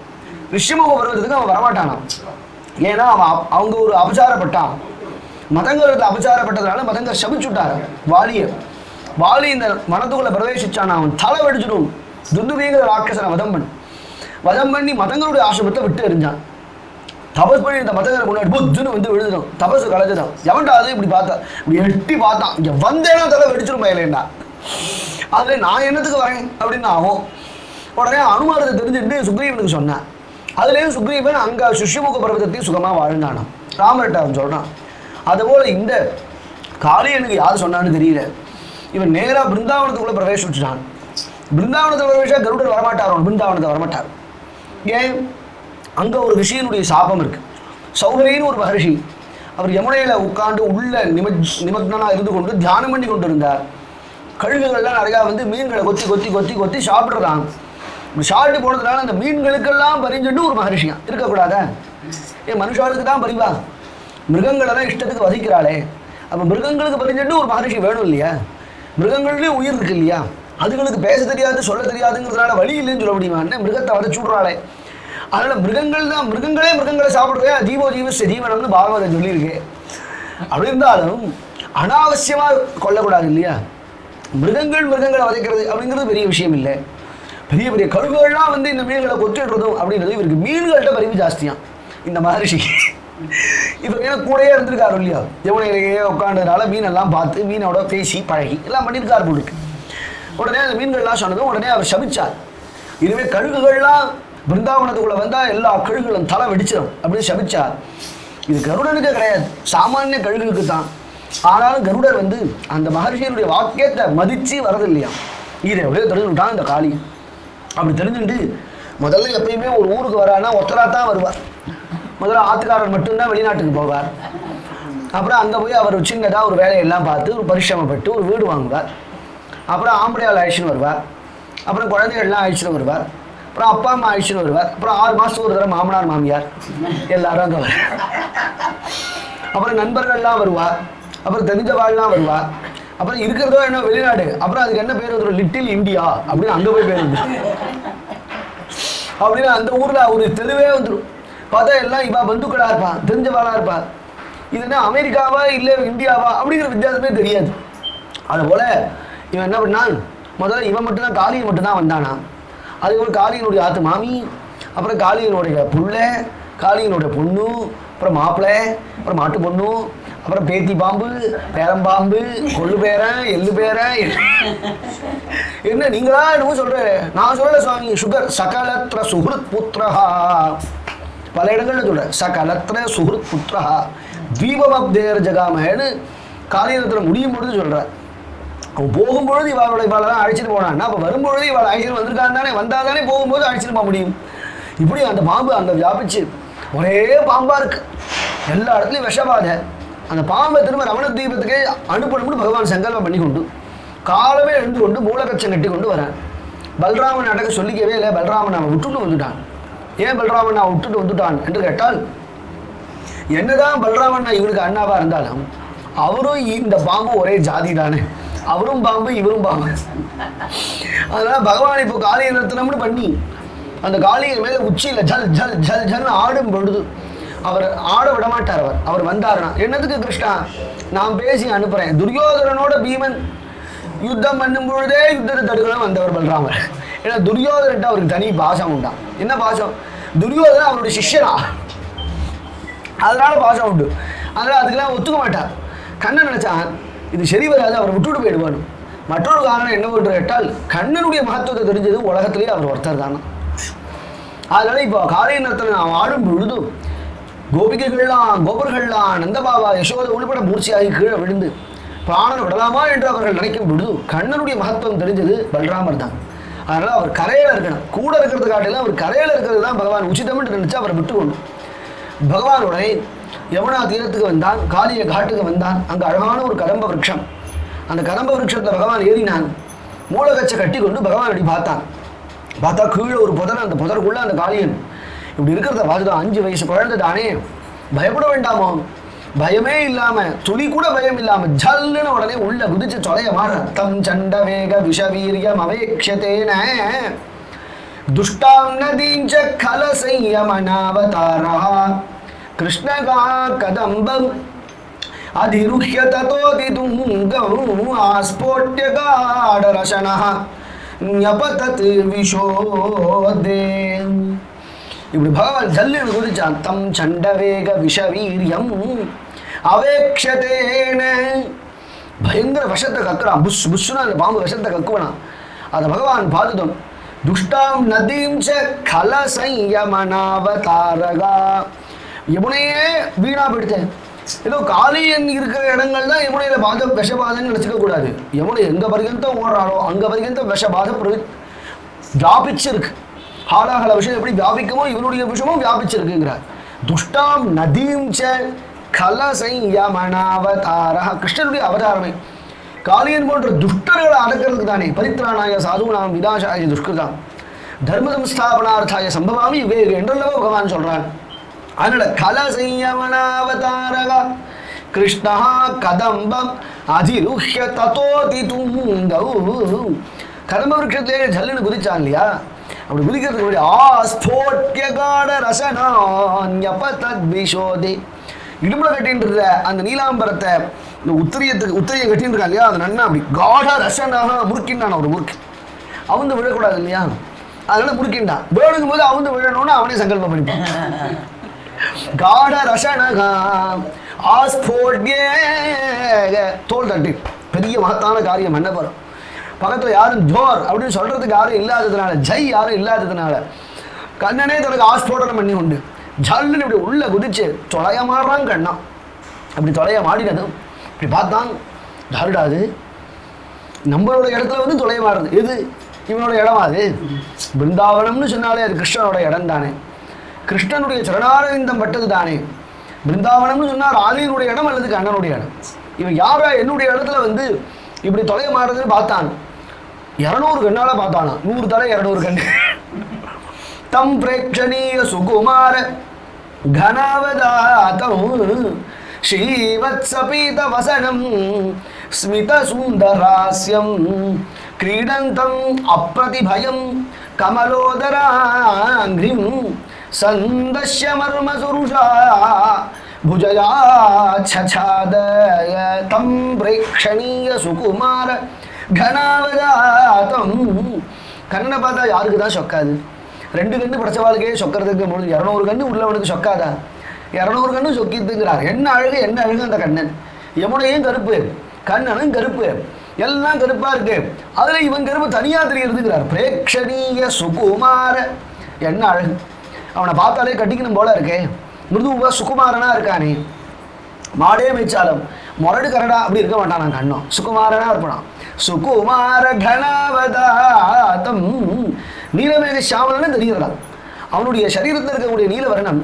ரிஷிமுக பருவத்துக்கு அவன் வரமாட்டானான். ஏன்னா அவங்க ஒரு அபச்சாரப்பட்டான். மதங்களுக்கு அபச்சாரப்பட்டதுனால மதங்கள் சபிச்சுட்டார் வாலி இந்த மனத்துக்குள்ள பிரவேசிச்சான். அவன் தலை வெடிச்சிடும். துந்துபிங்கிற ராட்சசனை வதம் பண்ணி மதங்களுடைய ஆசிரமத்தை விட்டு எறிஞ்சான். தபஸ் பண்ணி இந்த மதங்களை முன்னாடி புத்துன்னு வந்து விழுதுடும். தபஸ் கலைஞ்சுதான். எவன்டா அது இப்படி பார்த்தா, இப்படி எட்டி பார்த்தான். இங்கே வந்தேன்னா தலை வெடிச்சிடும் பயலேண்டா. அதில் நான் என்னத்துக்கு வரேன் அப்படின்னு ஆகும். உடனே அனுமானத்தை தெரிஞ்சுட்டு சுக்ரீவனுக்கு சொன்னான். அதுலேயும் சுக்ரீவன் அங்கே சுஷ்யமுக பர்வதத்தையும் சுகமாக வாழ்ந்தானான். ராமர்கிட்ட அவன் சொல்கிறான். அதுபோல் இந்த காளியனுக்கு யார் சொன்னான்னு தெரியல. இவன் நேராக பிருந்தாவனத்துக்குள்ளே பிரவேசிச்சுட்டான். பிருந்தாவனத்தில் பிரவேசிச்சா கருடர் வரமாட்டார். அவன் பிருந்தாவனத்தை வரமாட்டார். ஏன்? அங்கே ஒரு ரிஷியனுடைய சாபம் இருக்குது. சௌகரின்னு ஒரு மகர்ஷி, அவர் யமுனையில் உட்காந்து உள்ள நிமக்னாக இருந்து கொண்டு தியானம் பண்ணி கொண்டு இருந்தார். கழுகுகள்லாம் நிறையா வந்து மீன்களை கொத்தி சாப்பிட்றாங்க. இப்படி சாப்பிட்டு போனதுனால அந்த மீன்களுக்கெல்லாம் பறிஞ்சுட்டு ஒரு மகர்ஷியா இருக்கக்கூடாதா? ஏன் மனுஷாளுக்கு தான் பறிவா? மிருகங்களெல்லாம் இஷ்டத்துக்கு வசிக்கிறாளே, அப்போ மிருகங்களுக்கு பறிஞ்சுட்டு ஒரு மகர்ஷி வேணும் இல்லையா? மிருகங்கள்லேயும் உயிர் இருக்கு இல்லையா? அதுங்களுக்கு பேச தெரியாது, சொல்ல தெரியாதுங்கிறதுனால வழி இல்லைன்னு சொல்ல முடியுமா? என்ன மிருகத்தை வதச்சு விட்றாளே. அதனால் மிருகங்களே சாப்பிட்றதே ஜீவோ ஜீவஸ்ய ஜீவனம்னு பாகவதம் சொல்லியிருக்கு. அப்படி இருந்தாலும் அனாவசியமாக கொல்லக்கூடாது இல்லையா? மிருகங்களை வதைக்கிறது அப்படிங்கிறது பெரிய விஷயம் இல்லை. பெரிய பெரிய கழுகுகள்லாம் வந்து இந்த மீன்களை கொத்திடுறதும் அப்படின்றது இவருக்கு மீன்கள்கிட்ட பரிவு ஜாஸ்தியாம் இந்த மகரிஷி. இப்போ ஏன்னா கூடயே இருந்திருக்காரு இல்லையா? யமுனையிலேயே உட்காண்டதுனால மீனெல்லாம் பார்த்து மீனோட பேசி பழகி எல்லாம் பண்ணியிருக்காரு போட்டுருக்கு. உடனே அந்த மீன்கள்லாம் சொன்னதும் உடனே அவர் சபிச்சார். இதுவே கழுகுகள்லாம் பிருந்தாவனத்துக்குள்ள வந்தால் எல்லா கழுகுகளும் தலை வெடிச்சிடும் அப்படின்னு சபிச்சார். இது கருடனுக்கு கிடையாது, சாமானிய கழுகுக்கு தான். ஆனாலும் கருடர் வந்து அந்த மகர்ஷியனுடைய வாக்கியத்தை மதித்து வரது இல்லையா? இதை எப்படியோ தெரிஞ்சுட்டான் இந்த காளி. அப்படி தெரிஞ்சுட்டு முதல்ல எப்பயுமே ஒரு ஊருக்கு வரான்னா ஒத்தராக தான் வருவார். முதல்ல ஆத்துக்காரர் மட்டும்தான் வெளிநாட்டுக்கு போவார். அப்புறம் அங்கே போய் அவர் சின்னதாக ஒரு வேலையெல்லாம் பார்த்து ஒரு பரிசிரமப்பட்டு ஒரு வீடு வாங்குவார். அப்புறம் ஆம்படையால் அழிச்சுன்னு வருவார். அப்புறம் குழந்தைகள்லாம் அழிச்சுன்னு வருவார். அப்புறம் அப்பா அம்மா அழிச்சுன்னு வருவார். அப்புறம் 6 மாதத்துக்கு ஒரு தடவை மாமனார் மாமியார் எல்லாரும் அங்கே வர. அப்புறம் நண்பர்கள்லாம் வருவார். அப்புறம் தெரிஞ்சவாள்லாம் வருவார். அப்புறம் இருக்கிறதோ என்ன வெளிநாடு. அப்புறம் அதுக்கு என்ன பேர் வந்துடும்? லிட்டில் இந்தியா அப்படின்னு அங்கே போய் பேர் வந்துடும். அப்படின்னு அந்த ஊரில் ஒரு தெருவே வந்துடும். பார்த்தா எல்லாம் இவா பந்துக்களாக இருப்பான், தெரிஞ்சவாளாக இருப்பாள். இது என்ன அமெரிக்காவா இல்லை இந்தியாவா அப்படிங்கிற வித்தியாசமே தெரியாது. அதுபோல் இவன் என்ன பண்ணான்? முதல்ல இவன் மட்டும்தான் காளியை மட்டும்தான் வந்தானா. அதுக்கப்புறம் காளியனுடைய ஆத்து மாமி, அப்புறம் காளியனுடைய புள்ள, காளியனுடைய பொண்ணு, அப்புறம் மாப்பிள்ளை, அப்புறம் மாட்டு பொண்ணு, அப்புறம் பேத்தி பாம்பு, பேரம்பாம்பு, கொள்ளு பேரன், எள்ளு பேரன். என்ன நீங்களா என்னமோ சொல்கிறேன்? நான் சொல்லலை சுவாமி. சுகர் சகலத்ர சுஹ்ருத் புத்திரஹா பல இடங்கள்ல சொல்கிறேன். சகலத்ர சுஹ்ருத் புத்திரஹா தீபமப்தேர் ஜகாமன்னு காளியத்தில் முடியும் பொழுது சொல்கிறேன். அவன் போகும்பொழுது இவாளெல்லாம் அழைச்சிட்டு போனான்னா அப்போ வரும்பொழுது இவாளை அழைச்சிட்டு வந்திருக்கான் தானே, வந்தால் தானே போகும்போது அழைச்சிட்டு போக முடியும். இப்படி அந்த பாம்பு அங்கே வியாபிச்சு ஒரே பாம்பாக இருக்கு. எல்லா இடத்துலையும் விஷபாதை. அந்த பாம்பை திரும்ப ரமண தீபத்துக்கே அனுப்பணும்னு பகவான் சங்கல்பம் பண்ணி கொண்டு காலமே எழுந்து கொண்டு மூலகச்சம் கட்டி கொண்டு வரேன். பல்ராமன் அடக்க சொல்லிக்கவே இல்லை. பல்ராமன் அவன் விட்டுட்டு வந்துட்டான். ஏன் பல்ராமன் அவன் விட்டுட்டு வந்துட்டான் என்று கேட்டால், என்னதான் பல்ராமன் இவனுக்கு அண்ணாவா இருந்தாலும் அவரும் இந்த பாம்பு ஒரே ஜாதி தானே. அவரும் பாம்பு இவரும் பாம்பு. அதனால பகவான் இப்போ காளியை நிறுத்தணும்னு பண்ணி அந்த காளியின் மேலே உச்சியில் ஜல் ஜல் ஜல் ஜல்னு ஆடும் பொழுது அவர் ஆட விட மாட்டார். அவர் வந்தாருன்னா என்னதுக்கு கிருஷ்ணா நான் பேசி அனுப்புகிறேன். துரியோதனனோட பீமன் யுத்தம் பண்ணும் பொழுதே யுத்தத்தை தடுக்கணும் வந்தவர் பல்ராமர். ஏன்னா துரியோதன்ட்ட அவருக்கு தனி பாசம் உண்டான். என்ன பாசம்? துரியோதனன் அவருடைய சிஷ்யனா, அதனால பாசம் உண்டு. அதனால் அதுக்கெல்லாம் ஒத்துக்க மாட்டார். கண்ணன் நினைச்சான் இது சரி வராது, அவர் விட்டுவிட்டு போயிடுவான். மற்றொரு காரணம் என்னவென்று கேட்டால் கண்ணனுடைய மகத்துவத்தை தெரிஞ்சது உலகத்திலேயே அவர் ஒருத்தர் தானே. அதனால இப்போ காளிய நிறுத்தனை நான் ஆடும் பொழுது கோபிகைகள்லாம் கோபர்கள்லாம் நந்தபாபா யசோதை உள்பட மூர்ச்சியாகி கீழே விழுந்து பிராணனை விடலாமா என்று அவர்கள் நினைக்கும் பொழுது கண்ணனுடைய மகத்துவம் தெரிஞ்சது பல்ராமர் தான். அதனால அவர் கரையில் இருக்கணும். கூட இருக்கிறது காட்டிலும் அவர் கரையில் இருக்கிறது தான் பகவான் உச்சிதம் என்று நினைச்சு அவரை விட்டுக்கொண்டு பகவானுடைய யமுனா தீரத்துக்கு வந்தான். காளிய காட்டுக்கு வந்தான். அங்கே அழகான ஒரு கதம்ப விருட்சம். அந்த கதம்ப விருட்சத்தில் பகவான் ஏறினான். மூலகச்சை கட்டி கொண்டு பகவான் அப்படி பார்த்தான். பார்த்தா கீழே ஒரு புதர். அந்த புதருக்குள்ள அந்த காளியன் இப்படி இருக்கிறத பார்த்துதான் 5 வயசு குழந்தை தானே, பயப்பட வேண்டாமோ? பயமே இல்லாம துளி கூட பயம் இல்லாம ஜல்லுன்னு உடனே உள்ள குதிச்சு சொலைய மாற தம் சண்ட வேக விஷவீரியம் அவேக்ஷதேன துஷ்டாம் நதீஞ்ச கலசையமனாவதாரா கிருஷ்ணகா கதம்பம் அதிருஹ்ய ததோதி துங்கம் ஆஸ்போட்யகாடரசனஹ ஞபதத் விஷோதே. இப்படி பகவான் ஜல்லுன்னு குதிச்சான். தம் சண்டவேக விஷவீரியம் அவேக்ஷதேன பயங்கர விஷத்தை கக்குறான். புஷ் புஷ்னா அந்த பாம்பு விஷத்தை கக்குவனான். அதை பகவான் பார்த்துட்டோம். துஷ்டாம் நதீம் ச கலசையமனாவதாரகா யமுனையே வீணா போயிடுச்சேன். ஏதோ காளியன் இருக்கிற இடங்கள் தான் யமுனையில விஷபாதன்னு நினச்சிக்க கூடாது. யமுனை எங்க பரிகந்தம் ஓடுறாளோ அங்க பரிகந்தம் விஷபாத வியாபிச்சிருக்கு. ஹாலாகல விஷயம் எப்படி வியாபிக்குமோ இவனுடைய விஷயமும் வியாபிச்சிருக்குங்கிறார். துஷ்டாம் நதீம் ச கலசையமனாவதாரா கிருஷ்ணனுடைய அவதாரமே காளியன் போன்ற துஷ்டர்களை அடக்கிறதுக்கு தானே. பரித்ராணாய சாதுனாம் விநாசாய துஷ்கிருதாம் தர்ம சம்ஸ்தாபனார்த்தாய சம்பவாமி யுகே என்றல்லவோ பகவான் சொல்றான். அதனால கலசையமனாவதாரா கிருஷ்ணா கதம்பம் அதிருஹ்ய ததோதி துங்கௌ கதம்ப விருட்சத்திலே ஜல்லுன்னு குதிச்சான் இல்லையா? அப்படி குதிக்கிறதுக்கு முன்னாடி ஆஸ்போட்யகாட ரசனான்யபதத் விஷோதே இடும்புல கட்டின்ற அந்த நீலாம்பரத்தை இந்த உத்தரியை கட்டின்னு இருக்கா இல்லையா, அது நன்னா அப்படி காட ரசனாக முறுக்கின்றான். ஒரு முறுக்கு அவந்து விழக்கூடாது இல்லையா, அதனால முறுக்கின்றான். வேணுங்கும் போது அவந்து விழணும்னு அவனே சங்கல்பம் பண்ணிப்பான். காட ரசனகா ஆஸ்போட்ய தோல் தட்டு பெரிய மகத்தான காரியம் என்ன வரும். பக்கத்தில் யாரும் ஜோர் அப்படின்னு சொல்றதுக்கு யாரும் இல்லாததுனால, ஜெய் யாரும் இல்லாததுனால கண்ணனே தனக்கு ஆஸ்போடனம் பண்ணி உண்டு. ஜல்லுன்னு இப்படி உள்ள குதிச்சு தொலைய மாடுறான் கண்ணா. அப்படி தொலைய மாடினதும் இப்படி பார்த்தான், ஜாருடாது நம்மளோட இடத்துல வந்து தொலைய மாறுறது எது, இவனோட இடமா அது. பிருந்தாவனம்னு சொன்னாலே அது கிருஷ்ணனோட இடம் தானே, கிருஷ்ணனுடைய சரணாரவிந்தம் பட்டது தானே. பிருந்தாவனம்னு சொன்னால் ராதையினுடைய இடம் அல்லது கண்ணனுடைய இடம். இவன் யாரா என்னுடைய இடத்துல வந்து இப்படி தொலைய மாறுறதுன்னு பார்த்தான். 200 கண்ணால பார்த்தானா, 100 தலை 200 கண்ணு. தம் பிரேட்சணீய சுகுமார கனவதாதம் ஸ்ரீவத்ஸபீத வசனம் ஸ்மித சுந்தராஸ்யம் கிரீடந்தம் அப்ரதிபயம் கமலோதராங்கிரிம் சந்தஸ்ய மர்மசுருஷா புஜயா சச்சாதய தம் பிரேக்ஷணீய சுகுமார கனாவதாதம். கண்ணனை பார்த்தா யாருக்கு தான் சொக்காது, 2 கண்ணு படைச்சவாளுக்கே சொக்கிறதுக்கு பொழுது 200 கண்ணு உள்ளவனுக்கு சொக்காதா, 200 கண்ணு சொக்கித்துங்கிறார். என்ன அழகு என்ன அழகு அந்த கண்ணன். யமுனையும் கருப்பு, கண்ணனும் கருப்பு, எல்லாம் கருப்பா இருக்கு, அதுல இவன் கருப்பு தனியா தெரியுதுங்கிறார். பிரேக்ஷணீய சுகுமார என்ன அழகு, அவனை பார்த்தாலே கட்டிக்கணும் போல இருக்கே, மிருதுவா சுகுமாரனா இருக்கானே. மாடே மேய்ச்சாலும் மொரடு கரடா அப்படி இருக்க மாட்டான் நான் கண்ணம், சுகுமாரனா இருப்பான். சுகுமார கணவதாதம் நீலமேக சாமலன்னு தெரிகிறதா. அவனுடைய சரீரத்தில் இருக்கக்கூடிய நீலவர்ணம்,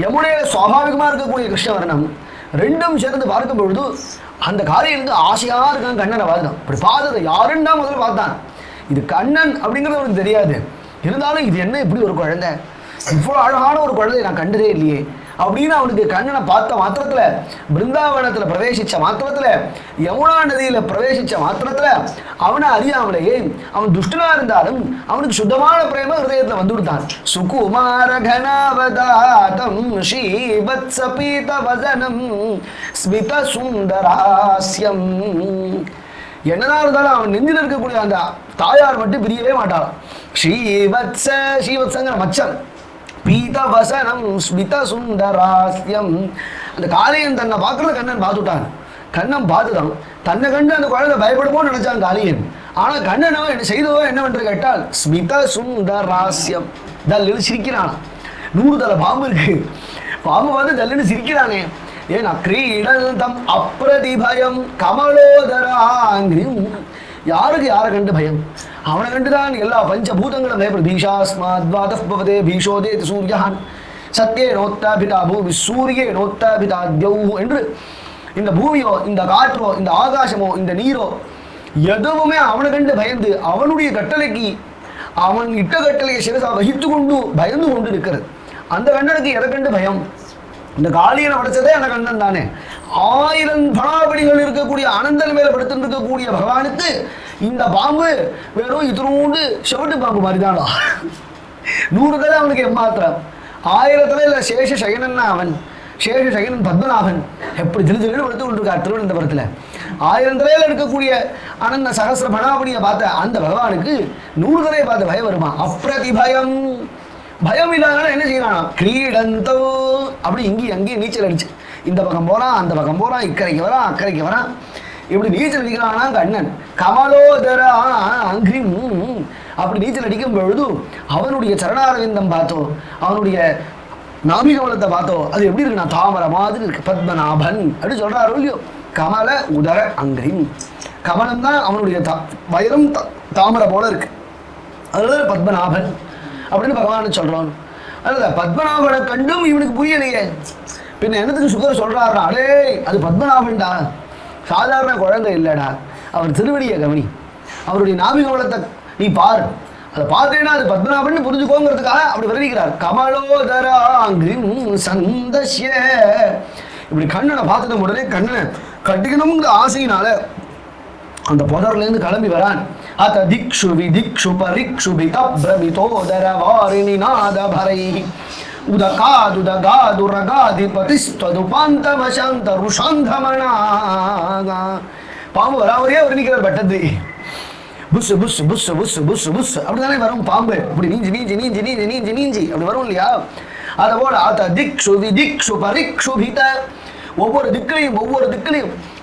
யமுனையில சுவாபாவிகமாக இருக்கக்கூடிய கிருஷ்ணவர்ணம், ரெண்டும் சேர்ந்து பார்க்கும் பொழுது அந்த காரியத்துக்கு ஆசையாக இருக்கான் கண்ணனை பார்த்தான். இப்படி பார்த்ததை யாருன்னு தான் முதல்ல பார்த்தான். இது கண்ணன் அப்படிங்கிறது அவனுக்கு தெரியாது. இருந்தாலும் இது என்ன இப்படி ஒரு குழந்தை, இவ்வளோ அழகான ஒரு குழந்தையை நான் கண்டதே இல்லையே அப்படின்னு அவனுக்கு கண்ணனை பார்த்த மாத்திரத்தில், பிருந்தாவனத்தில் பிரவேசித்த மாத்திரத்தில், யமுனா நதியில் பிரவேசித்த மாத்திரத்தில் அவனை அறியாமலேயே அவன் துஷ்டனா இருந்தாலும் அவனுக்கு சுத்தமான பிரேம ஹிருதயத்தில் வந்து விடுத்தான். சுகுமார கணவதாதம் ஸ்ரீவத்ஸபீத வசனம் ஸ்மித சுந்தராஸ்யம். என்னதான் இருந்தாலும் அவன் நெஞ்சில் இருக்கக்கூடிய அந்த தாயார் மட்டும் பிரியவே மாட்டாள். ஸ்ரீவத்ஸங்கிற மச்சம், பீத வசனம் ஸ்மித சுந்தராஸ்யம். அந்த காளியன் தன்னை பார்க்கறது கண்ணன் பார்த்துட்டான். கண்ணன் பார்த்துதான் தன்னை கண்டு அந்த குழந்தை பயப்படுமோன்னு நினைச்சான் காளியன். ஆனா கண்ணனோ என்ன செய்தவோ என்னவென்று கேட்டால் ஸ்மித சுந்தராஸ்யம். ஜல்லுன்னு சிரிக்கிறான். 100 தலை பாம்பு இருக்கு, பாம்பு பார்த்து ஜல்லுன்னு சிரிக்கிறானே. ஏன்னா கிரீடந்தம் அப்ரதிபயம் கமலோதராங்கிரிம். யாருக்கு யாரை கண்டு பயம், அவனை கண்டுதான் எல்லா பஞ்சபூதங்களும் பயப்படும். பீஷாஸ்மாத்வாதே பீஷோதே சூரியான் சத்தியே நோத்தாபிதா பூமி சூரியே நோத்தாபிதா தியௌ என்று இந்த பூமியோ இந்த காற்றோ இந்த ஆகாசமோ இந்த நீரோ எதுவுமே அவனை கண்டு பயந்து அவனுடைய கட்டளைக்கு அவன் இட்ட கட்டளையை சிறசா வகித்து கொண்டு பயந்து கொண்டு இருக்கிறது. அந்த கண்ணனுக்கு எதை கண்டு பயம், இந்த காளியனை படைச்சதே அந்த கண்ணன் தானே. 1000 பணாபடிகள் இருக்கக்கூடிய ஆனந்தன் மேல படுத்து இருக்கக்கூடிய பகவானுக்கு இந்த பாம்பு வெறும் இத்தினூண்டு செவட்டு பாம்பு மாதிரிதானா. 100 தலை அவனுக்கு எம்மாத்திரம், 1000 தலையில சேஷ சயனன்னா அவன், சேஷ சயனன் பத்மநாபன் எப்படி திரு திருடு படுத்து கொண்டிருக்கார் திருவனந்தபுரத்துல. 1000 தலையில இருக்கக்கூடிய ஆனந்த சகசிர பணாபடியை பார்த்த அந்த பகவானுக்கு 100 தலையை பார்த்த பயம் வருமா. அப்பிரதிபயம், பயம் இல்லாதனால என்ன செய்யறான், கிரீடந்தோ அப்படி இங்கேயும் அங்கேயும் நீச்சல் அடிச்சு இந்த பக்கம் போறான் அந்த பக்கம் போறான், இக்கரைக்கு வரான் அக்கறைக்கு வரான், இப்படி நீச்சல் அடிக்கிறானா கண்ணன். கமலோதரா அங்கிரிம் அப்படி நீச்சல் அடிக்கும் பொழுது அவனுடைய சரணாரவிந்தம் பார்த்தோ, அவனுடைய நாபிகமலத்தை பார்த்தோ அது எப்படி இருக்குன்னா தாமரை மாதிரி இருக்கு. பத்மநாபன் அப்படி சொல்றாரோ இல்லையோ. கமல உதர அங்கிரிம், கமலம் தான் அவனுடைய வயலும் தாமரை போல இருக்கு, அதனால பத்மநாபன் அப்படின்னு பகவான் சொல்றான். அதனால பத்மநாபனை கண்டும் இவனுக்கு புரியலையே, பின்ன என்னத்துக்கு சுகர் சொல்றாருனா, அடே அது பத்மநாபன்டா, சாதாரண குழந்தை இல்லைடா, அவர் திருவடியை கவனி, அவருடைய நாபிகோலத்தை நீ பாரு, அதை பார்த்தேன்னா அது பத்மநாபன் புரிஞ்சுக்கோங்கிறதுக்காக அப்படி வருகிறார். கமலோதராங்கிரிம் சந்தஸ்ய இப்படி கண்ணனை பார்த்துட்ட உடனே கண்ணனை கட்டிக்கணுங்கிற ஆசையினால அந்த புதர்லேருந்து கிளம்பி வரான். அத திக்ஷு விதிக்ஷு பரிக்ஷு பிரமிதோதர வாரிணி நாத பரை உதகாதுதகாதுரகாதிபதிஸ்ததுபாந்தமசாந்த ருஷாந்தமனாக. பாம்பு வராமலே வர்ணிக்கிறார் பட்டத்தை. புஷ் புஷ் புஷ் புஷ் புஷ் புஷ் அப்படிதானே வரும் பாம்பு. அப்படி நீஞ்சி நீஞ்சி நீஞ்சி நீஞ்சி நீஞ்சி நீஞ்சி அப்படி வரும் இல்லையா? அதை போல அத திக்ஷு விதிக்ஷு பரிக்ஷு பித, ஒவ்வொரு திக்கிலையும்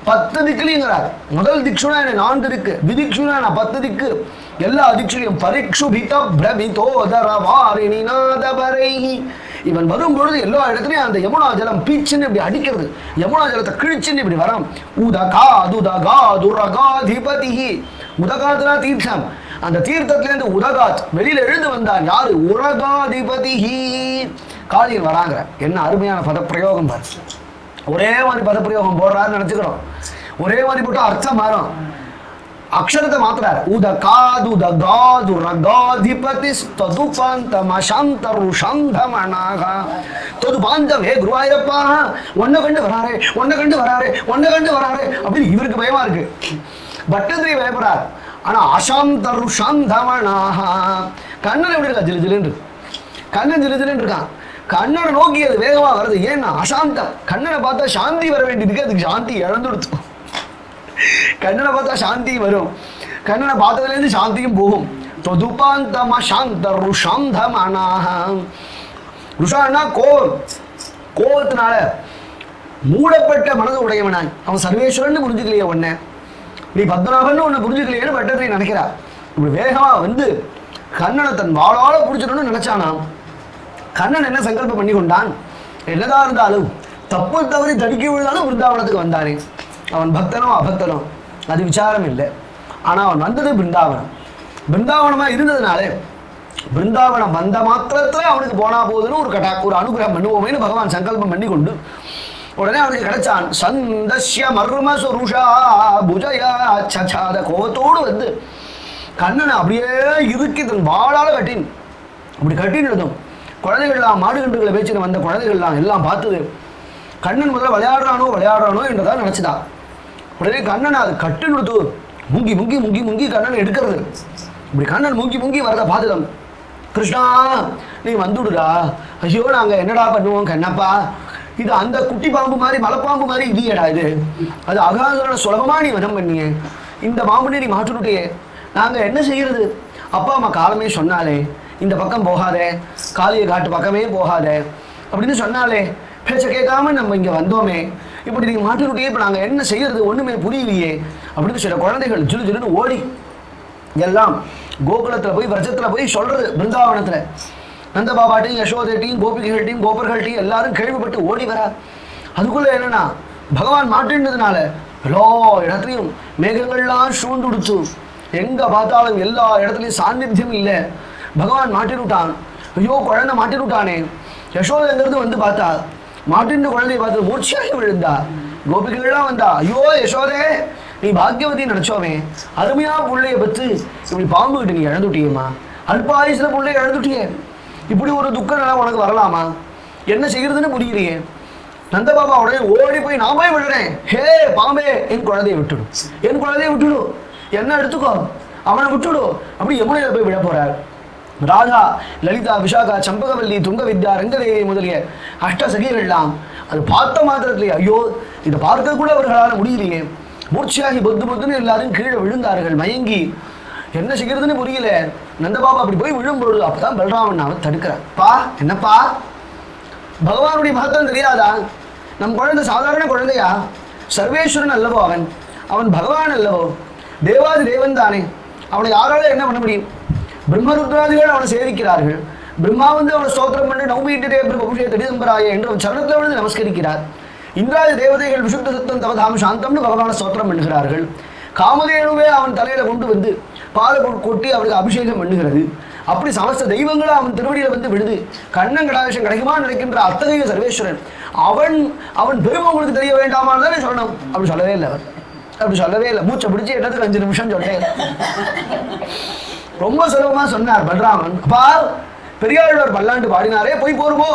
10 திக்கிலையுங்கிறார். முதல் திக்ஷுனா 4 திக்கு, விதிக்ஷுனா 10 திக்கு. எல்லா திக்ஷுலையும் பரிக்ஷு பித பிரமிதோதரவாரிணிநாதபரை. இவன் வரும்பொழுது எல்லா இடத்துலையும் அந்த யமுனா ஜலம் பீச்சுன்னு இப்படி அடிக்கிறது, யமுனா ஜலத்தை கிழிச்சுன்னு இப்படி வரும். உதகாதுதகாதுரகாதிபதி, உதகாதுனா தீர்த்தம், அந்த தீர்த்தத்திலேருந்து உதகாத் வெளியில எழுந்து வந்தான். யாரு? உரகாதிபதி. காளியன் வராங்க. என்ன அருமையான பதப்பிரயோகம் பாரு. ஒரே மாதிரி பதப்பிரயோகம் போடுறாருன்னு நினைச்சுக்கிறோம். ஒரே மாதிரி போட்டா அர்த்தம் மாறும், அக்ஷரத்தை மாத்துறாரு. உதகாதுதகாதுரகாதிபதி ததுபாந்தமசாந்தருஷாந்தமனாக. ததுபாந்தம், ஹே குருவாயூரப்பா, ஒன்ன கண்டு வராரே ஒன்ன கண்டு வராரே ஒன்ன கண்டு வராரே அப்படின்னு இவருக்கு பயமா இருக்கு. பட்டத்திரி பயப்படுறார். ஆனா அசாந்தருஷாந்தமனாக. கண்ணன் எப்படி இருக்கா? ஜிலு ஜிலுன்னு. கண்ணன் ஜிலு ஜிலுன்னு இருக்கான். கண்ணனை நோக்கி அது வேகமா வருது. ஏன்னா அசாந்தம். கண்ணனை பார்த்தா சாந்தி வர வேண்டியதுக்கு அதுக்கு சாந்தி இழந்துடுத்து. கண்ணனை பார்த்தா சாந்தி வரும், கண்ணனை பார்த்ததுலேருந்து சாந்தியும் போகும். தொதுபாந்தம சாந்த ருஷாந்தமனாக. ருஷான்னா கோவத்தினால மூடப்பட்ட மனது உடையவனான். அவன் சர்வேஸ்வரன் புரிஞ்சுக்கலையே ஒன்ன, நீ பத்மநாபன் ஒன்னு புரிஞ்சுக்கலையேன்னு பட்டத்தை நினைக்கிறா. இப்படி வேகமா வந்து கண்ணனை தன் வாழால புடிச்சிடணும்னு நினைச்சானா. கண்ணன் என்ன சங்கல்பம் பண்ணி கொண்டான்? என்னதான் இருந்தாலும் தப்பு தவறி தடுக்கி விழுந்தாலும் பிருந்தாவனத்துக்கு வந்தானே. அவன் பக்தனோ அபக்தனோ அது விசாரம் இல்லை. ஆனா அவன் வந்தது பிருந்தாவனம். பிருந்தாவனமா இருந்ததுனாலே பிருந்தாவனம் வந்த மாத்திரத்துல அவனுக்கு போனா போதுன்னு ஒரு அனுகிரகம் பண்ணுவோமேனு பகவான் சங்கல்பம் பண்ணி கொண்டு உடனே அவனுக்கு கிடைச்சான். சந்தஸ்ய மர்ம சுருஷா புஜயா சச்சாத, கோபத்தோடு வந்து கண்ணனை அப்படியே இறுக்கி தன் வாழால கட்டின். அப்படி கட்டினதும் குழந்தைகள்லாம், மாடு கன்றுகளை பேச்சுன்னு வந்த குழந்தைகள்லாம் எல்லாம் பார்த்தது. கண்ணன் முதல்ல விளையாடுறானோ என்றதான் நினைச்சுதான். உடனே கண்ணனை அது கட்டு நிறுத்து முங்கி முங்கி முங்கி முங்கி கண்ணனை எடுக்கிறது. இப்படி கண்ணன் முங்கி முங்கி வரத பார்த்துடும். கிருஷ்ணா நீ வந்துடுடா, ஐயோ நாங்க என்னடா பண்ணுவோம் கண்ணப்பா, இது அந்த குட்டி பாம்பு மாதிரி மலைப்பாம்பு மாதிரி இல்லையடா, இது அது அகாதோட சுலபமா நீ வதம் பண்ணிய, இந்த பாம்புனே நீ மாட்டுட்டே, நாங்க என்ன செய்யறது? அப்பா அம்மா காலமே சொன்னாலே இந்த பக்கம் போகாதே, காளிய காட்டு பக்கமே போகாதே அப்படின்னு சொன்னாலே, பேச்ச கேட்காம நம்ம இங்க வந்தோமே, இப்படி நீங்க மாட்டுட்டே இப்ப நாங்க என்ன செய்யறது ஒண்ணுமே புரியலையே அப்படின்னு சில குழந்தைகள் ஜிலு ஜிலுன்னு ஓடி எல்லாம் கோகுலத்துல போய் விரஜத்துல போய் சொல்றது. பிருந்தாவனத்துல நந்த பாபாட்டையும் யசோதைட்டையும் கோபிகைகள்ட்டையும் கோபர்கள்ட்டையும் எல்லாரும் கேள்விப்பட்டு ஓடி வரா. அதுக்குள்ள என்னன்னா பகவான் மாட்டின்றதுனால எல்லா இடத்துலையும் மேகங்கள்லாம் சூழ்ந்துடுச்சு. எங்க பார்த்தாலும் எல்லா இடத்துலையும் சாநித்தியம் இல்லை. பகவான் மாட்டினுட்டான். ஐயோ குழந்தை மாட்டினுட்டானே. யசோதைங்கிறது வந்து பார்த்தா மாட்டின்ற குழந்தைய பார்த்து மூர்ச்சியாகி விழுந்தா. கோபிகைகள்லாம் வந்தா, ஐயோ யசோதே நீ பாக்கியவதி நினைச்சோமே, அருமையா புள்ளைய பத்து இப்படி பாம்பு கிட்ட நீ இழந்துட்டியேம்மா, அல்பாயுசுல புள்ளைய இழந்துட்டியே, இப்படி ஒரு துக்கம் நிலை உனக்கு வரலாமா, என்ன செய்யறதுன்னு புரியலையே. நந்த பாபா உடனே ஓடி போய் நான் போய் விடுறேன், ஹே பாம்பே என் குழந்தைய விட்டுடும், என் குழந்தைய விட்டுடும், என்ன எடுத்துக்கோ, அவனை விட்டுடும். அப்படி யமுனையில போய் விட போறார். ராதா, லலிதா, விஷாகா, சம்பகவல்லி, துங்கவித்யா, ரங்கதேவி முதலிய அஷ்ட சகிகள்லாம் அது பார்த்த மாத்திரத்திலே ஐயோ இதை பார்க்க கூட அவர்களால் முடியலையே, மூர்ச்சியாகி பொத்து பொத்துன்னு எல்லாரும் கீழே விழுந்தார்கள் மயங்கி. என்ன செய்யறதுன்னு புரியல. நந்தபாபா அப்படி போய் விழும்பொழுது அப்பதான் பலராமன் அவன் தடுக்கிறான். பா என்னப்பா, பகவானுடைய மகத்துவம் தெரியாதா? நம் குழந்தை சாதாரண குழந்தையா? சர்வேஸ்வரன் அல்லவோ அவன், அவன் பகவான் அல்லவோ, தேவாதி தேவன் தானே, அவனை யாரால என்ன பண்ண முடியும்? பிரம்மருத்ராதிகள் அவனை சேவிக்கிறார்கள். பிரம்மா வந்து அவனை ஸ்தோத்திரம் பண்ணி நௌமீட்டே பிரபுஷே தடிதம்பராய என்று அவன் சரணத்தில் விழுந்து நமஸ்கரிக்கிறார். இந்திராதி தேவதைகள் விசுத்த சத்தம் தவதாம் சாந்தம்னு பகவான ஸ்தோத்திரம் பண்ணுகிறார்கள். காமதேனுவே அவன் தலையில கொண்டு வந்து பாலை கொட்டி அவனுக்கு அபிஷேகம் பண்ணுகிறது. அப்படி சமஸ்த தெய்வங்களும் அவன் திருவடியில வந்து விடுது. கண்ணன் கடாட்சம் கிடைக்குமா நினைக்கின்ற அத்தகைய சர்வேஸ்வரன் அவன் அவன் பெருமை உங்களுக்கு தெரிய வேண்டாமான்னு தானே சொல்லணும். அப்படி சொல்லவே இல்லை. அவர் அப்படி சொல்லவே இல்லை. மூச்சை பிடிச்சி என்னத்துக்கு 5 நிமிஷம் சொன்னேன். ரொம்ப சுலபமா சொன்னார் பலராமன். அப்பா பெரியாழ்வார் பல்லாண்டு பாடினாரே போய் போருமோ,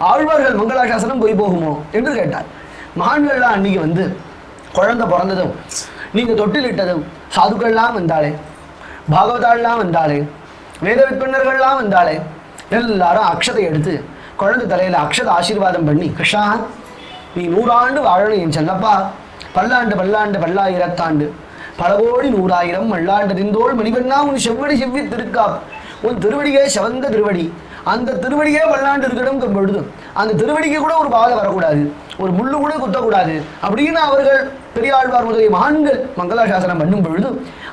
ஆழ்வார்கள் மங்களாசாசனம் போய் போகுமோ என்று கேட்டார். மகான்கள்லாம் அன்னைக்கு வந்து குழந்தை பிறந்ததும் நீங்க தொட்டிலிட்டதும் சாதுக்கள்லாம் வந்தாளே, பாகவதாள்லாம் வந்தாளே, வேத விற்பனர்கள்லாம் வந்தாளே, எல்லாரும் அக்ஷதை எடுத்து குழந்தை தலையில அக்ஷத ஆசீர்வாதம் பண்ணி, கிருஷ்ணா நீ 100 ஆண்டு வாழணும் என் செல்லப்பா, பல்லாண்டு பல்லாண்டு பல்லாயிரத்தாண்டு பல கோடி 100,000 மல்லாண்டு திந்தோள் மணிவண்ணா உன் செவ்வடி செவ்வி திருக்கா, உன் திருவடியே செவந்த திருவடி, அந்த திருவடியே பல்லாண்டு இருக்கணும் பொழுது அந்த திருவடிக்கு கூட ஒரு பாதை வரக்கூடாது, ஒரு முள்ளு கூட குத்தக்கூடாது அப்படின்னு அவர்கள் பெரியாழ்வார் முதலிய மகான்கள் மங்களாசாசனம் பண்ணும் பொழுது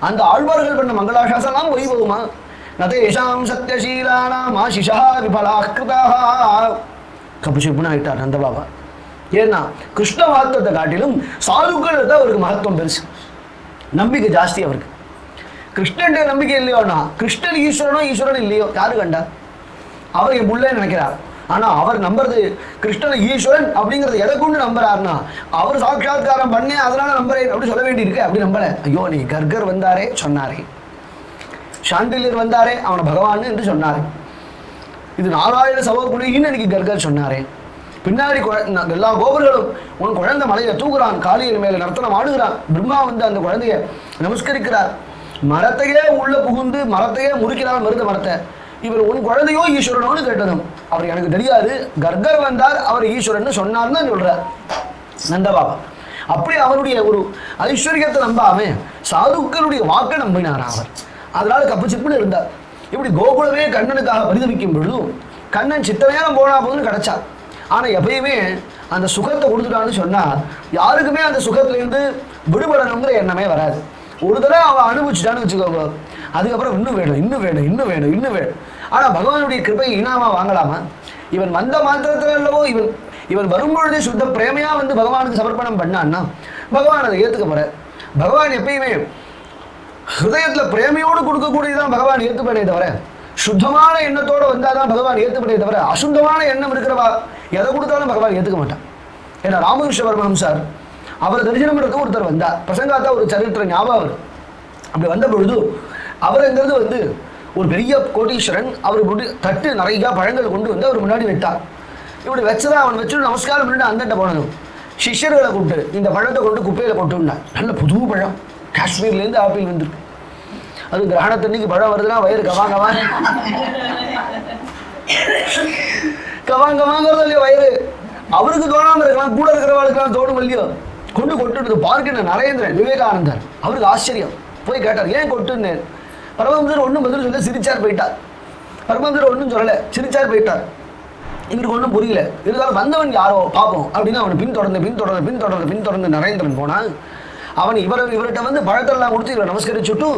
அந்த ஆழ்வார்கள் பண்ண மங்களாசாசனம் வைபவமா நதேஷாம் சத்யசீலானாம் ஆசிஷா விபலாக்கிருதாக கபிஷிப்புன்னு ஆயிட்டார் நந்த பாபா. ஏன்னா கிருஷ்ண மகத்துவத்தை காட்டிலும் சாதுக்கள் தான் அவருக்கு மகத்துவம் பெருசு, நம்பிக்கை ஜாஸ்தி அவருக்கு. கிருஷ்ணன் நம்பிக்கை இல்லையோன்னா கிருஷ்ணன் ஈஸ்வரனோ ஈஸ்வரன் இல்லையோ யாரு கண்டா, அவர் என் புள்ளன்னு நினைக்கிறார். ஆனா அவர் நம்புறது கிருஷ்ணன் ஈஸ்வரன் அப்படிங்கறது எதை கொண்டு நம்புறாருன்னா அவர் சாட்சாத்காரம் பண்ணே அதனால நம்புறேன் அப்படி சொல்ல வேண்டி இருக்கு. அப்படி நம்பல. ஐயோ நீ கர்கர் வந்தாரே சொன்னாரே, சாண்டிலியர் வந்தாரே அவனை பகவான் என்று சொன்னாரே, இது நாராயண சவகுணின்னு எனக்கு கர்கர் சொன்னாரே, பின்னாடி எல்லா கோபர்களும் உன் குழந்தை மலையை தூக்குறான், காளியின் மேல நர்த்தனம் ஆடுகிறான், பிரம்மா வந்து அந்த குழந்தைய நமஸ்கரிக்கிறார், மரத்தையே உள்ள புகுந்து மரத்தையே முறிக்கிறான் மருத மரத்தை, இவர் உன் குழந்தையோ ஈஸ்வரனோன்னு கேட்டதும் அவர் எனக்கு தெரியாது கர்கர் வந்தார் அவர் ஈஸ்வரன் சொன்னார்னு தான் சொல்றார் நந்தபாபா. அப்படி அவருடைய ஒரு ஐஸ்வர்யத்தை நம்பாம சாதுக்களுடைய வாக்கை நம்பினார் அவர். அதனால கப்பு சிப்புன்னு இருந்தார். இப்படி கோகுலமே கண்ணனுக்காக பரிதவிக்கும் பொழுதும் கண்ணன் சித்த நேரம் போனா போதுன்னு கிடைச்சார். ஆனா எப்பயுமே அந்த சுகத்தை கொடுத்துட்டான்னு சொன்னா யாருக்குமே அந்த சுகத்திலேருந்து விடுபடணுங்கிற எண்ணமே வராது. ஒரு தடவை அவன் அனுபவிச்சுட்டான்னு வச்சுக்கோங்க, அதுக்கப்புறம் இன்னும் வேணும் இன்னும் வேணும் இன்னும் வேணும் இன்னும் வேணும். ஆனா பகவானுடைய கிருபை இனாமா வாங்கலாமா? இவன் வந்த மாத்திரத்துல இல்லவோ இவன் வரும்பொழுதே சுத்த பிரேமையா வந்து பகவானுக்கு சமர்ப்பணம் பண்ணான்னா பகவான் அதை ஏத்துக்க போற. பகவான் எப்பயுமே ஹிருதயத்துல பிரேமையோடு கொடுக்கக்கூடியதான் பகவான் ஏத்துப்பனே தவிர, சுத்தமான எண்ணத்தோடு வந்தாதான் பகவான் ஏத்துப்பனே தவிர அசுத்தமான எண்ணம் இருக்கிறவா எதை கொடுத்தாலும் பகவான் ஏத்துக்க மாட்டான். ஏன்னா ராமகிருஷ்ண பரமஹம்சர் அவர் தரிசனம் பண்ணுறதுக்கு ஒருத்தர் வந்தார். பிரசங்காத்தா ஒரு சரித்திர ஞாபகம் அவர். அப்படி வந்த பொழுது அவருங்கிறது வந்து ஒரு பெரிய கோட்டீஸ்வரன். அவர் தட்டு நிறைய பழங்கள் கொண்டு வந்து அவர் முன்னாடி வைத்தார். இப்படி வச்சதா அவன் வச்சுட்டு நமஸ்காரம் பண்ணிட்டு அந்தட்ட போனதும் சிஷ்யர்களை கூப்பிட்டு இந்த பழத்தை கொண்டு குப்பையில் போட்டுனார். நல்ல புது பழம், காஷ்மீர்லேருந்து ஆப்பிள் வந்துருக்கு. அது கிரகணத்தன்னைக்கு பழம் வருதுன்னா வயிறு கவாங்கவாங்க கவாங்கவாங்கிறது இல்லையோ வயிறு. அவருக்கு தோணாமல் இருக்கலாம், கூட இருக்கிறவர்களுக்கெல்லாம் தோணும் இல்லையோ. கொண்டு கொட்டுறது பார்க்கின்ற நரேந்திரன் விவேகானந்தர் அவருக்கு ஆச்சரியம். போய் கேட்டார் ஏன் கொட்டுன்னு. பரமஹம்சர் ஒன்றும் பதில் சொல்ல சிரிச்சார் போயிட்டார். பரமஹம்சர் ஒன்றும் சொல்லலை, சிரிச்சார் போயிட்டார். இவருக்கு ஒன்றும் புரியல. இருந்தாலும் வந்தவன் யாரோ பார்ப்போம் அப்படின்னு அவனை பின்தொடர்ந்து நரேந்திரன் போனான். அவன் இவர்கிட்ட வந்து பழத்தெல்லாம் கொடுத்து இவரை நமஸ்கரிச்சுட்டு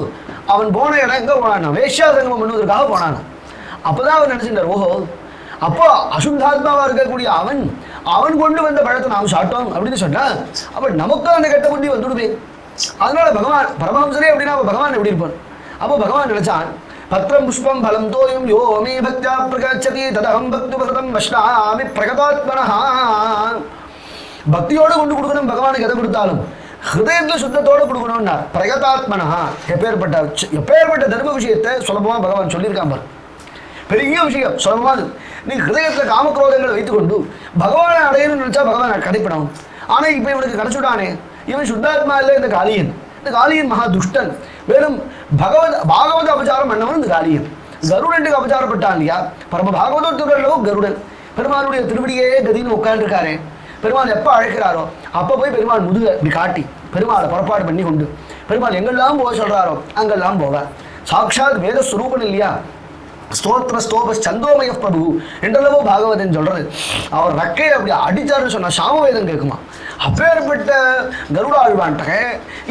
அவன் போன இடம் எங்கே போனான், வேஷ்யாசங்கமம் பண்ணுவதற்காக போனான். அப்போதான் அவன் நினைச்சிட்டார், ஓஹோ அப்போ அசுத்தாத்மாவா இருக்கக்கூடிய அவன் கொண்டு வந்த பழத்தை நாம் சாப்பிட்டோம் அப்படின்னு சொன்னா அப்ப நமக்கும் அந்த கெட்ட புத்தி வந்துடுமே. அதனால பகவான் பரமஹம்சரே அப்படின்னா பகவான் எப்படி இருப்பான்? அப்போ பகவான் நினைச்சான், பத்திரம் புஷ்பம் பலம் தோயம் யோ மே பக்தியா பிரகச்சதி ததஹம் பக்தி பகதம் வஷ்ணாமி பிரகதாத்மனஹா. பக்தியோடு கொண்டு கொடுக்கணும். பகவானுக்கு எதை கொடுத்தாலும் ஹிருதயத்துல சுத்தத்தோடு கொடுக்கணும்னா பிரகதாத்மனஹா. எப்பேற்பட்ட தர்ம விஷயத்தை சுலபமா பகவான் சொல்லியிருக்கான் பாரு. பெரிய விஷயம் சுலபமானது. நீ ஹிருதயத்துல காமக்ரோதங்களை வைத்துக்கொண்டு பகவானை அடையணும்னு நினைச்சா பகவான் கடைப்பிடணும். ஆனா இப்ப இவனுக்கு கிடைச்சுட்டானே, இவன் சுத்தாத்மா இல்லை. இந்த காளியன் மகா துஷ்டன். வெறும் பாகவத அபச்சாரம் பண்ணவன் இந்த காளியன். கருடனுக்கு அபச்சாரப்பட்டான் இல்லையா? பரம பாகவதத்துள்ளவோ கருடன். பெருமாளுடைய திருவடியே கதின்னு உட்காந்துருக்காரு. பெருமாள் எப்போ அழைக்கிறாரோ அப்போ போய் பெருமாள் முதுக இப்படி காட்டி பெருமாளை புறப்பாடு பண்ணி கொண்டு பெருமாள் எங்கெல்லாம் போக சொல்றாரோ அங்கெல்லாம் போவார். சாட்சாத் வேத ஸ்வரூபன் இல்லையா? ஸ்தோத்திர ஸ்தோப சந்தோமய பிரபு என்றளவோ பாகவதன் சொல்றது. அவர் ரக்கையை அப்படி அடிச்சாருன்னு சொன்னா சாமவேதம் கேட்குமா? அப்பேற்பட்ட கருடாழ்வான்ட்ட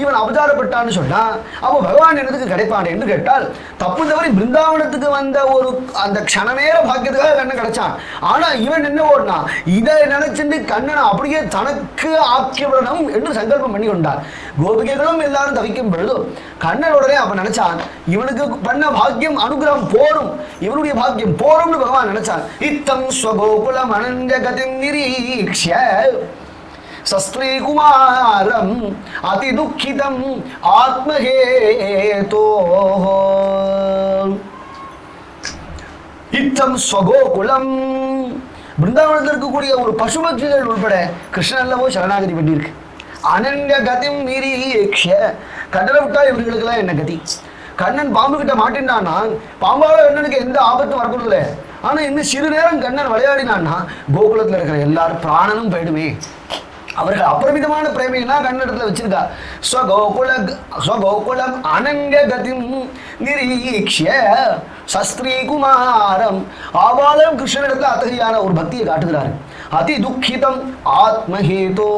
இவன் அபச்சாரப்பட்டான்னு சொன்னா அப்போ பகவான் என்னதுக்கு கிடைப்பான் என்று கேட்டால் தப்பு தவறி பிருந்தாவனத்துக்கு வந்த ஒரு அந்த க்ஷணநேர பாக்கியத்துக்காக கண்ணன் கிடைச்சான். ஆனா இவன் என்ன ஓடனா இதை நினைச்சுட்டு கண்ணனை அப்படியே தனக்கு ஆக்கிவிடணும் என்று சங்கல்பம் பண்ணி கொண்டார். கோபிகைகளும் எல்லாரும் தவிக்கும் பொழுது கண்ணன் உடனே அப்ப நினைச்சான் இவனுக்கு பண்ண பாக்கியம் அனுகிரகம் போரும், இவனுடைய பாக்கியம் போரும்னு பகவான் நினைச்சான். இத்தம் ஸ்வகோகுலம் அனந்த கதிம் நிரீக்ஷ்ய சஸ்திரீ குமாரம் அதி துக்கிதம் ஆத்மஹேதோ. இத்தம் ஸ்வகோகுலம் பிருந்தாவனத்தில் இருக்கக்கூடிய ஒரு பசுபட்சிகள் உட்பட கிருஷ்ணல்லவோ சரணாகதி பண்ணியிருக்கு. அனந்த கதிம் நிரீக்ஷ்ய கடலை விட்டா இவர்களுக்கெல்லாம் என்ன கதி? கண்ணன் பாம்பு கிட்ட மாட்டின்டான்னா பாம்பால கண்ணனுக்கு எந்த ஆபத்தும் வரக்கூடாது. ஆனால் இன்னும் சிறு நேரம் கண்ணன் விளையாடினான்னா கோகுலத்தில் இருக்கிற எல்லாரும் பிராணனும் போயிடுமே. அவர்கள் அபரிமிதமான பிரேமையெல்லாம் கண்ணடத்துல வச்சிருக்கா. ஸ்வகோகுலம் அனங்க கதிம் நிரீக்ஷ சஸ்திரீ குமாரம் ஆவாலம் கிருஷ்ணனிடத்துல அத்தகையான ஒரு பக்தியை காட்டுகிறாரு. அதி துக்கிதம் ஆத்மஹேதோ.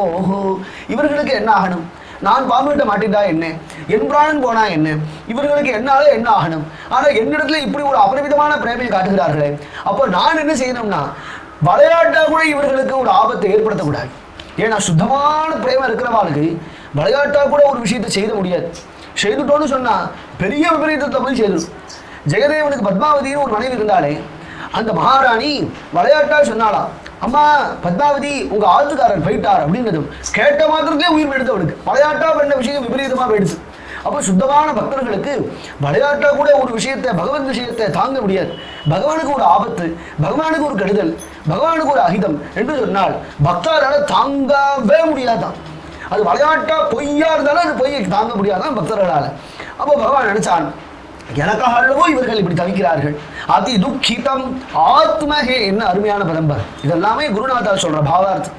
இவர்களுக்கு என்ன ஆகணும்? நான் பாம்புகிட்ட மாட்டிட்டா என்ன, என் பிராணன் போனா என்ன, இவர்களுக்கு என்னால என்ன ஆகணும்? ஆனா என்னிடத்துல இப்படி ஒரு அபரிமிதமான பிரேமையை காட்டுகிறார்களே, அப்போ நான் என்ன செய்யணும்னா விளையாட்டா கூட இவர்களுக்கு ஒரு ஆபத்தை ஏற்படுத்தக்கூடாது. ஏன்னா சுத்தமான பிரேமம் இருக்கிறவாளுக்கு விளையாட்டா கூட ஒரு விஷயத்தை செய்ய முடியாது. செய்துட்டோன்னு சொன்னா பெரிய விபரீதத்தை போய் செய்துடும். ஜெகதேவனுக்கு பத்மாவதினு ஒரு மனைவி இருந்தாலே, அந்த மகாராணி விளையாட்டா சொன்னாலாம், அம்மா பத்மாவதி உங்க ஆத்துக்காரர் போயிட்டார் அப்படின்னதும் கேட்ட மாத்திரத்திலே உயிர் எடுத்து அவளுக்கு விளையாட்டா பண்ண விஷயம் விபரீதமா போயிடுச்சு. அப்போ சுத்தமான பக்தர்களுக்கு விளையாட்டா கூட ஒரு விஷயத்தை, பகவத் விஷயத்தை தாங்க முடியாது. பகவானுக்கு ஒரு ஆபத்து, பகவானுக்கு ஒரு கெடுதல், பகவானுக்கு ஒரு அகிதம் என்று சொன்னால் பக்தரால தாங்கவே முடியாதான். அது விளையாட்டா பொய்யா இருந்தாலும் அது பொய்யை தாங்க முடியாதான் பக்தர்களால். அப்போ பகவான் நினைச்சான், எனக்காக அல்லவோ இவர்கள் இப்படி தவிக்கிறார்கள். அதி துக்கிதம் ஆத்மஹே. என்ன அருமையான பரம்பரை! இதெல்லாமே குருநாதால் சொல்ற பாவார்த்தம்.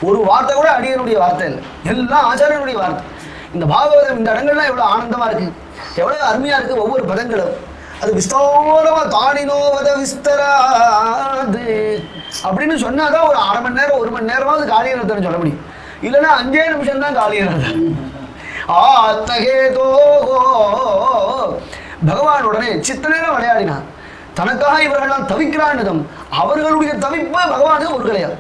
ஒரு வார்த்தை கூட அடியனுடைய வார்த்தை இல்லை, எல்லாம் ஆச்சாரியனுடைய வார்த்தை. இந்த பாகவதம் இந்த இடங்கள்லாம் எவ்வளவு ஆனந்தமா இருக்கு, எவ்வளவு அருமையா இருக்கு ஒவ்வொரு பதங்களும். அது விஸ்தாரமா தானினோவத விஸ்தராது அப்படின்னு சொன்னாதான் ஒரு அரை மணி நேரம் 1 மணி நேரமாவது காளியனத்தை சொல்ல முடியும். இல்லைன்னா 5 நிமிஷம் தான் காளியனத்தை. ஆத்மஹேதோ. பகவான் உடனே சித்த நேரம் விளையாடினான். தனக்காக இவர்கள்லாம் தவிக்கிறான்னதும் அவர்களுடைய தவிப்பு பகவானுக்கு ஒரு கிடையாது.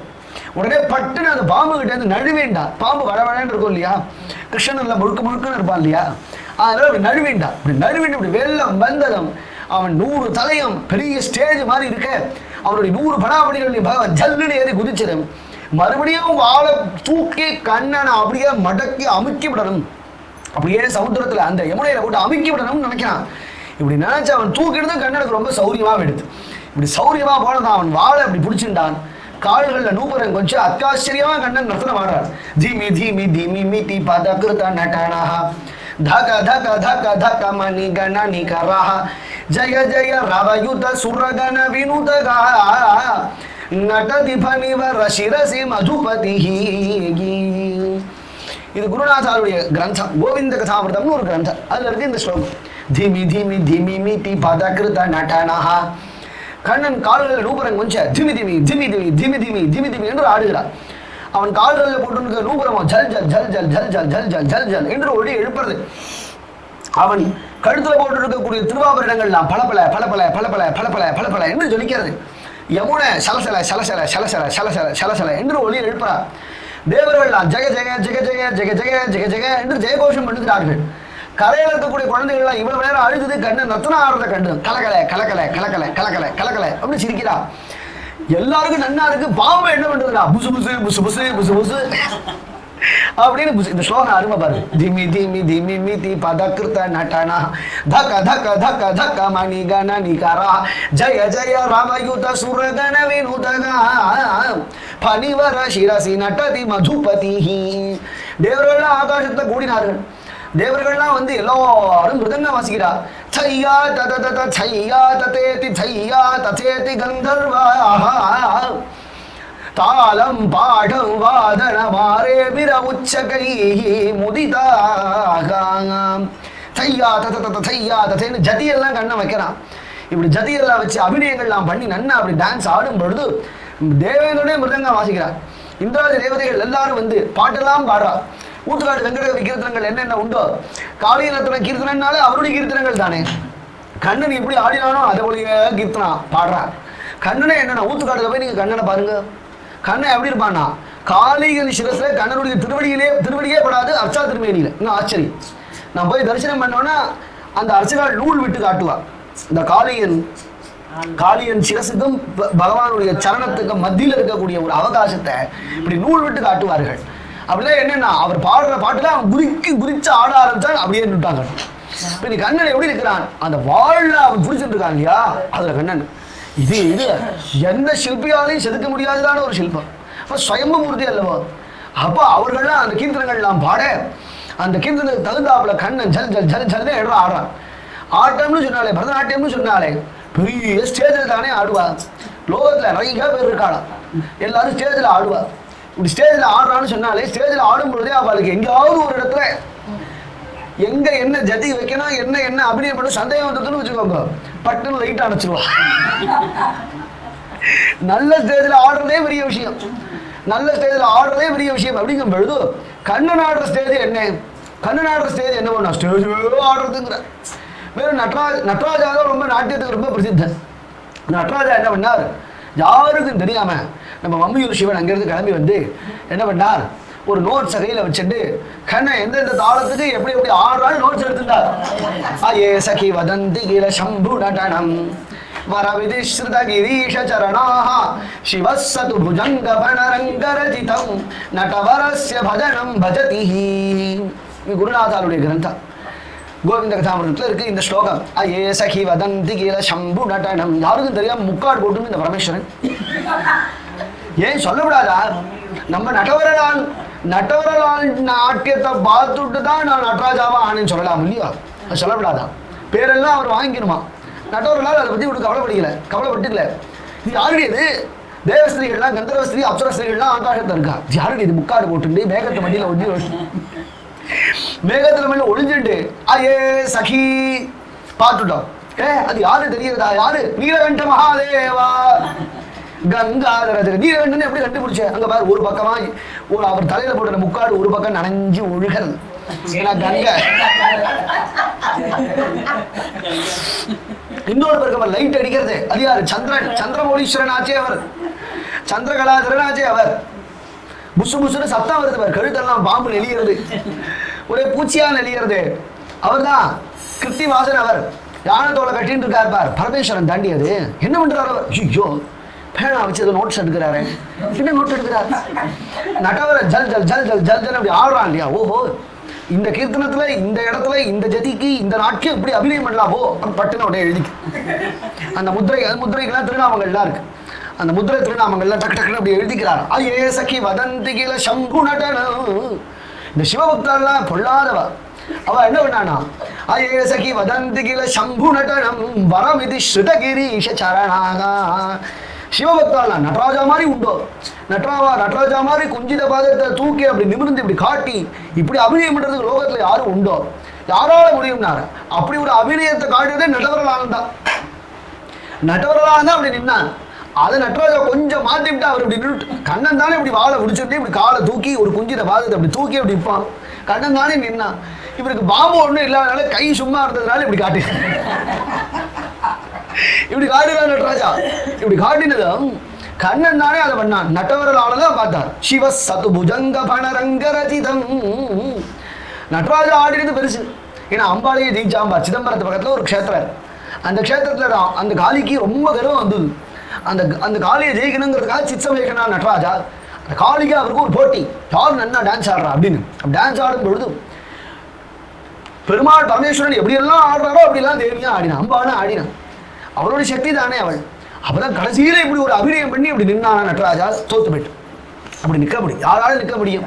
உடனே பட்டுன்னு அந்த பாம்பு கிட்ட இருந்து நழுவேண்டா. பாம்பு வளவழன்னு இருக்கும் இல்லையா, கிருஷ்ணன் எல்லாம் முழுக்க இருப்பான் இல்லையா, அதனால அப்படி நழுவேண்டா. இப்படி நழுவேண்டு இப்படி வெள்ளம் வந்ததும் அவன் 100 தலையும் பெரிய ஸ்டேஜ் மாதிரி இருக்க அவனுடைய 100 படாபடிகள் பகவான் ஜல்லுன்னு ஏறி குதிச்சிடும். மறுபடியும் வாழை தூக்கி கண்ணனை அப்படியே மடக்கி அமுக்கி விடணும். அப்படியே சமுத்திரத்துல அந்த யமுனையில போட்டு அமுக்கி விடணும்னு நினைக்கிறான். இப்படி நினைச்சு அவன் தூக்கிட்டு கண்ணனுக்கு ரொம்ப சௌரியமா எடுத்து இப்படி சௌரியமா போனதான் அவன் வாழை அப்படி பிடிச்சிட்டான். கால்கள்ல நூபுரம் கொஞ்சம் அத்தாச்சரியமா கண்ணன் நர்த்தனம் ஆடுறார். தீமி தீமி தீமி மீதி பதகிருத நட்டனஹ தக தக தக தக மணி கணனி கரஹ ஜய ஜய ரவயுத சுரகண வினுதகா நட்டதி பனிவர சிரசி மதுபதிஹி. இது குருநாதாருடைய கிரந்தம், கோவிந்த கதாமிருதம்னு ஒரு கிரந்தம். அதுல இருக்கு இந்த ஸ்லோகம். தீமி தீமி தீமி மீதி பதகிருத நட்டனஹ. கண்ணன் கால்களில் நூபுரம் கொஞ்சம் திமி திமி திமி திமி திமி திமி திமி திமி என்று ஆடுகிறார். அவன் கால்களில் போட்டு நூபுரமோ ஜல் ஜல் ஜல் ஜல் ஜல் ஜல் ஜல் ஜல் ஜல் ஜல் என்று ஒளி எழுப்புறது. அவன் கழுத்துல போட்டு இருக்கக்கூடிய திருவாபரணங்கள்லாம் பளபள பளபள பளபள பளபள பளபள என்று ஜொலிக்கிறது. யமுனை சலசல சலசல சலசல சலசல சலசல என்று ஒளி எழுப்புறார். தேவர்கள்லாம் ஜெக ஜெக ஜெக ஜெக ஜெக ஜெக ஜெக ஜெக என்று ஜெயகோஷம் பண்ணுகிறார்கள். கரையில் இருக்கக்கூடிய குழந்தைகள்லாம் இவ்வளவு நேரம் அழுது கண்ணன் ரத்னம் ஆடுறத கண்டு கலக்கலை கலக்கலை கலக்கலை கலக்கலை கலக்கலை அப்படின்னு சிரிக்கிறா. எல்லாருக்கும் நன்னா இருக்கு. பாம்பு என்ன பண்றதுடா, புசு புசு புசு புசு புசு புசு அப்படின்னு இந்த ஸ்லோகம் அருமை பாரு. திமி திமி திமி மிதி பதகிருத நட்டனா தக தக தக தக மணி கணனி கரா ஜய ஜய ராமயுத சுரகண வினுதகா பனிவர சிரசி நட்டதி மதுபதிஹி. தேவர்கள்லாம் ஆகாசத்துல கூடினார்கள். தேவர்கள்லாம் வந்து எல்லாரும் மிருதங்கம் வாசிக்கிறார். சையா தத தத சையா ததேதி சையா ததேதி கந்தர்வா தாளம் பாடம் வாதன மாரே விர உச்சகை முதிதாகாம். சையா தத தத சையா ததேன்னு ஜதியெல்லாம் கண்ணை வைக்கிறான். இப்படி ஜதியெல்லாம் வச்சு அபிநயங்கள்லாம் பண்ணி நன்னா அப்படி டான்ஸ் ஆடும் பொழுது தேவேந்திரனே மிருதங்கம் வாசிக்கிறார். இந்திராதி தேவதைகள் எல்லாரும் வந்து பாட்டெல்லாம் பாடுறார். ஊத்துக்காடு வெங்கடகவி கீர்த்தனங்கள் என்னென்ன உண்டோ, காளியரத்ன கீர்த்தனன்னாலே அவருடைய கீர்த்தனங்கள் தானே. கண்ணன் எப்படி ஆடினானோ அதை போலயே கீர்த்தனா பாடுறார். கண்ணனை என்னன்னா ஊத்துக்காடுல போய் நீங்க கண்ணனை பாருங்க. கண்ணன் எப்படி இருப்பான்னா காளியின் சிரஸ்ல கண்ணனுடைய திருவடியே படாது, அர்ச்சா திருமேனியில. இன்னும் ஆச்சரியம், நான் போய் தரிசனம் பண்ணோன்னா அந்த அர்ச்சகால் நூல் விட்டு காட்டுவார். இந்த காளியன் சிரசுக்கும் பகவானுடைய சரணத்துக்கும் மத்தியில் இருக்கக்கூடிய ஒரு அவகாசத்தை இப்படி நூல் விட்டு காட்டுவார்கள். அப்படிலாம் என்னன்னா அவர் பாடுற பாட்டுல அவன் குறிச்சு ஆட ஆரம்பிச்சா அப்படியே நின்றுட்டாங்க. இப்ப நீ கண்ணன் எப்படி இருக்கிறான், அந்த வாழ்ல அவன் பிடிச்சிட்டு இருக்கான் இல்லையா, அதுல கண்ணன் இது எந்த சிற்பியாலையும் செதுக்க முடியாததான ஒரு சிற்பம். அப்ப சுயம்பு மூர்த்தி அல்லவா. அப்ப அவர்கள்லாம் அந்த கீர்த்தனங்கள்லாம் பாட அந்த கீர்த்தனத்துக்கு தகுந்தாப்புல கண்ணன் ஜல் ஜல் ஜல் ஜல் இடம் ஆடுறான். ஆட்டம்னு சொன்னாலே, பரதநாட்டியம்னு சொன்னாலே பெரிய ஸ்டேஜில் தானே ஆடுவா. லோகத்துல நிறைய பேர் இருக்காளா, எல்லாரும் ஸ்டேஜில் ஆடுவா. இப்படி ஸ்டேஜில் ஆடுறான்னு சொன்னாலே ஸ்டேஜில் ஆடும் பொழுதே அவளுக்கு எங்கேயாவது ஒரு இடத்துல எங்க என்ன ஜதி வைக்கணும், என்ன அபிநயம் பண்ண சந்தேகம் வந்ததுன்னு வச்சுக்கோங்க, பட்டுன்னு லைட் அணைச்சிருவா. நல்ல ஸ்டேஜில் ஆடுறதே பெரிய விஷயம், நல்ல ஸ்டேஜில் ஆடுறதே பெரிய விஷயம். அப்படிங்கும் பொழுது கண்ணன் ஆடுற ஸ்டேஜ் என்ன, கண்ணன் ஆடுற ஸ்டேஜ் என்ன பண்ணா, ஸ்டேஜ் ஆடுறதுங்கிற வெறும் நட்ராஜா தான் ரொம்ப நாட்டியத்துக்கு ரொம்ப பிரசித்தன். நட்ராஜா என்ன பண்ணார், யாருக்கும் தெரியாம நம்ம மம்மியூர் சிவன் அங்கிருந்து கிளம்பி வந்து என்ன பண்ணார், ஒரு நோட்ஸ் கையில வச்சுட்டு கண்ணன் எந்தெந்த தாளத்துக்கு எப்படி எப்படி ஆடுறான்னு நோட்ஸ் எடுத்துட்டார். அயே சகி வதந்தி கில சம்பு நடனம் வரவிதிஸ்ருத கிரீஷ சரணாஹ சிவஸ்ஸது புஜங்க பணரங்கரஜிதம் நடவரஸ்ய பஜனம் பஜதிஹி. இது குருநாதாருடைய கிரந்தம், கோவிந்த கதாமிரதத்தில் இருக்கு இந்த ஸ்லோகம். அயே சகி வதந்தி கில சம்பு நடனம். யாருக்கும் தெரியாம முக்காடு போட்டு இந்த பரமேஸ்வரன் ஏன் சொல்லக்கூடாதா, நம்ம நட்டவரலால் நாட்டியத்தை பார்த்துட்டு தான் நான் நடராஜாவா ஆனேன்னு சொல்லலாம் இல்லையா, அது சொல்லக்கூடாதா, பேரெல்லாம் அவர் வாங்கிக்கணுமா. நட்டவரலால் அதை பற்றி இவனுக்கு கவலைப்பட்டுக்கல. இது யாருடையது, தேவஸ்திரீகள்லாம் கந்தர்வஸ்திரீ அப்சரஸ்திரீகள்லாம் ஆகாசத்தில் இருக்கா, யாருடைய இது முக்காடு போட்டு மேகத்தை மண்டியில் மேகத்துல மேல ஒளிஞ்சுட்டு அயே சகி பார்த்துட்டோம். அது யாரு தெரியுதா, யாரு, நீலகண்ட மகாதேவா கங்காதர. நீலகண்டன் எப்படி கண்டுபிடிச்ச, அங்க பாரு ஒரு பக்கமா ஒரு அவர் தலையில போட்ட முக்காடு ஒரு பக்கம் நனைஞ்சு ஒழுகிறது, ஏன்னா கங்கை. இன்னொரு பக்கம் லைட் அடிக்கிறது, அது யாரு, சந்திரன், சந்திரமௌலீஸ்வரன் ஆச்சே அவர், சந்திரகலாதரன் ஆச்சே அவர். புசு புசுன்னு சத்தம் வருது பாரு, கழுத்தெல்லாம் பாம்பு நெளிகிறது, ஒரே பூச்சியா நெளிகிறது. அவர் தான் கிருத்திவாசன். அவர் யானை தோலை கட்டின்னு இருக்கார் பார், பரமேஸ்வரன் தாண்டி. அது என்ன பண்றாரு அவர், ஐயோ பேனா வச்சு நோட்ஸ் எடுக்கிறாரு, என்ன நோட் எடுக்கிறார், நட்டவர ஜல் ஜல் ஜல் ஜல் ஜல் ஜல் அப்படி ஆடுறான் இல்லையா. ஓஹோ, இந்த கீர்த்தனத்துல இந்த இடத்துல இந்த ஜதிக்கு இந்த நாட்கள் இப்படி அபிநயம் பண்ணலாமோ பட்டுன்னு உடனே எழுதி. அந்த முத்திரைக்கெல்லாம் திருநாமங்கள்லாம் இருக்கு, அந்த முத்திரை திருநாமங்கள்லாம் டக்கு டக்குன்னு அப்படி எழுதிக்கிறார். அயே சகி வதந்தி கில சம்பு நடனம். இந்த சிவபக்தர்லாம் பொல்லாதவா, அவ என்ன பண்ணானா, அயே சகி வதந்தி கில சம்பு நடனம் வரமிதி ஸ்ருதகிரீஷ சரணாக. சிவபக்தாலாம் நடராஜா மாதிரி உண்டோ, நடராஜா மாதிரி குஞ்சித பாதத்தை தூக்கி அப்படி நிமிர்ந்து இப்படி காட்டி இப்படி அபிநயம் பண்றதுக்கு லோகத்துல யாரும் உண்டோ, யாரால முடியும்னாரு. அப்படி ஒரு அபிநயத்தை காட்டுறதே நட்டவரலான் தான். நட்டவரலான் தான் அப்படி நின்னான். அதை நட்டராஜா கொஞ்சம் மாத்திவிட்டு அவர் இப்படி நின்று, கண்ணன் தானே இப்படி வாழை முடிச்சுட்டு இப்படி காலை தூக்கி ஒரு குஞ்சித பாதத்தை அப்படி தூக்கி அப்படி நிற்பான். கண்ணன் தானே நின்னான். இவருக்கு பாம்பு ஒன்றும் இல்லாதனால கை சும்மா இருந்ததுனால இப்படி காட்டி இப்படி காட்டுறான் நட்டராஜா. இப்படி காட்டினதும் கண்ணன் தானே அதை பண்ணான், நட்டவரலாலதான் பார்த்தார். சிவ சது புஜங்க பணரங்க ரஜிதம். நட்டராஜா ஆடினது பெருசு, ஏன்னா அம்பாளையே ஜெயிச்சாம்பா. சிதம்பரத்து பக்கத்துல ஒரு க்ஷேத்திரம், அந்த க்ஷேத்திரத்துல அந்த காளிக்கு ரொம்ப கர்வம் வந்தது. அந்த காளியை ஜெயிக்கணுங்கிறதுக்காக சித்சமேகனா நட்டராஜா. அந்த காளிக்கு அவருக்கு ஒரு போட்டி, யார் நன்னா டான்ஸ் ஆடுறா அப்படின்னு. டான்ஸ் ஆடும் பொழுது பெருமாள் பரமேஸ்வரன் எப்படியெல்லாம் ஆடுறாரோ அப்படிலாம் தேவியா ஆடினான், அம்பானா ஆடினான். அவளுடைய சக்தி தானே அவள். அப்பதான் கடைசியில இப்படி ஒரு அபிநயம் பண்ணி அப்படி நின்னானா நட்டராஜா. தோத்து போயிட்டு அப்படி நிற்க முடியும், யாராலும் நிற்க முடியும்,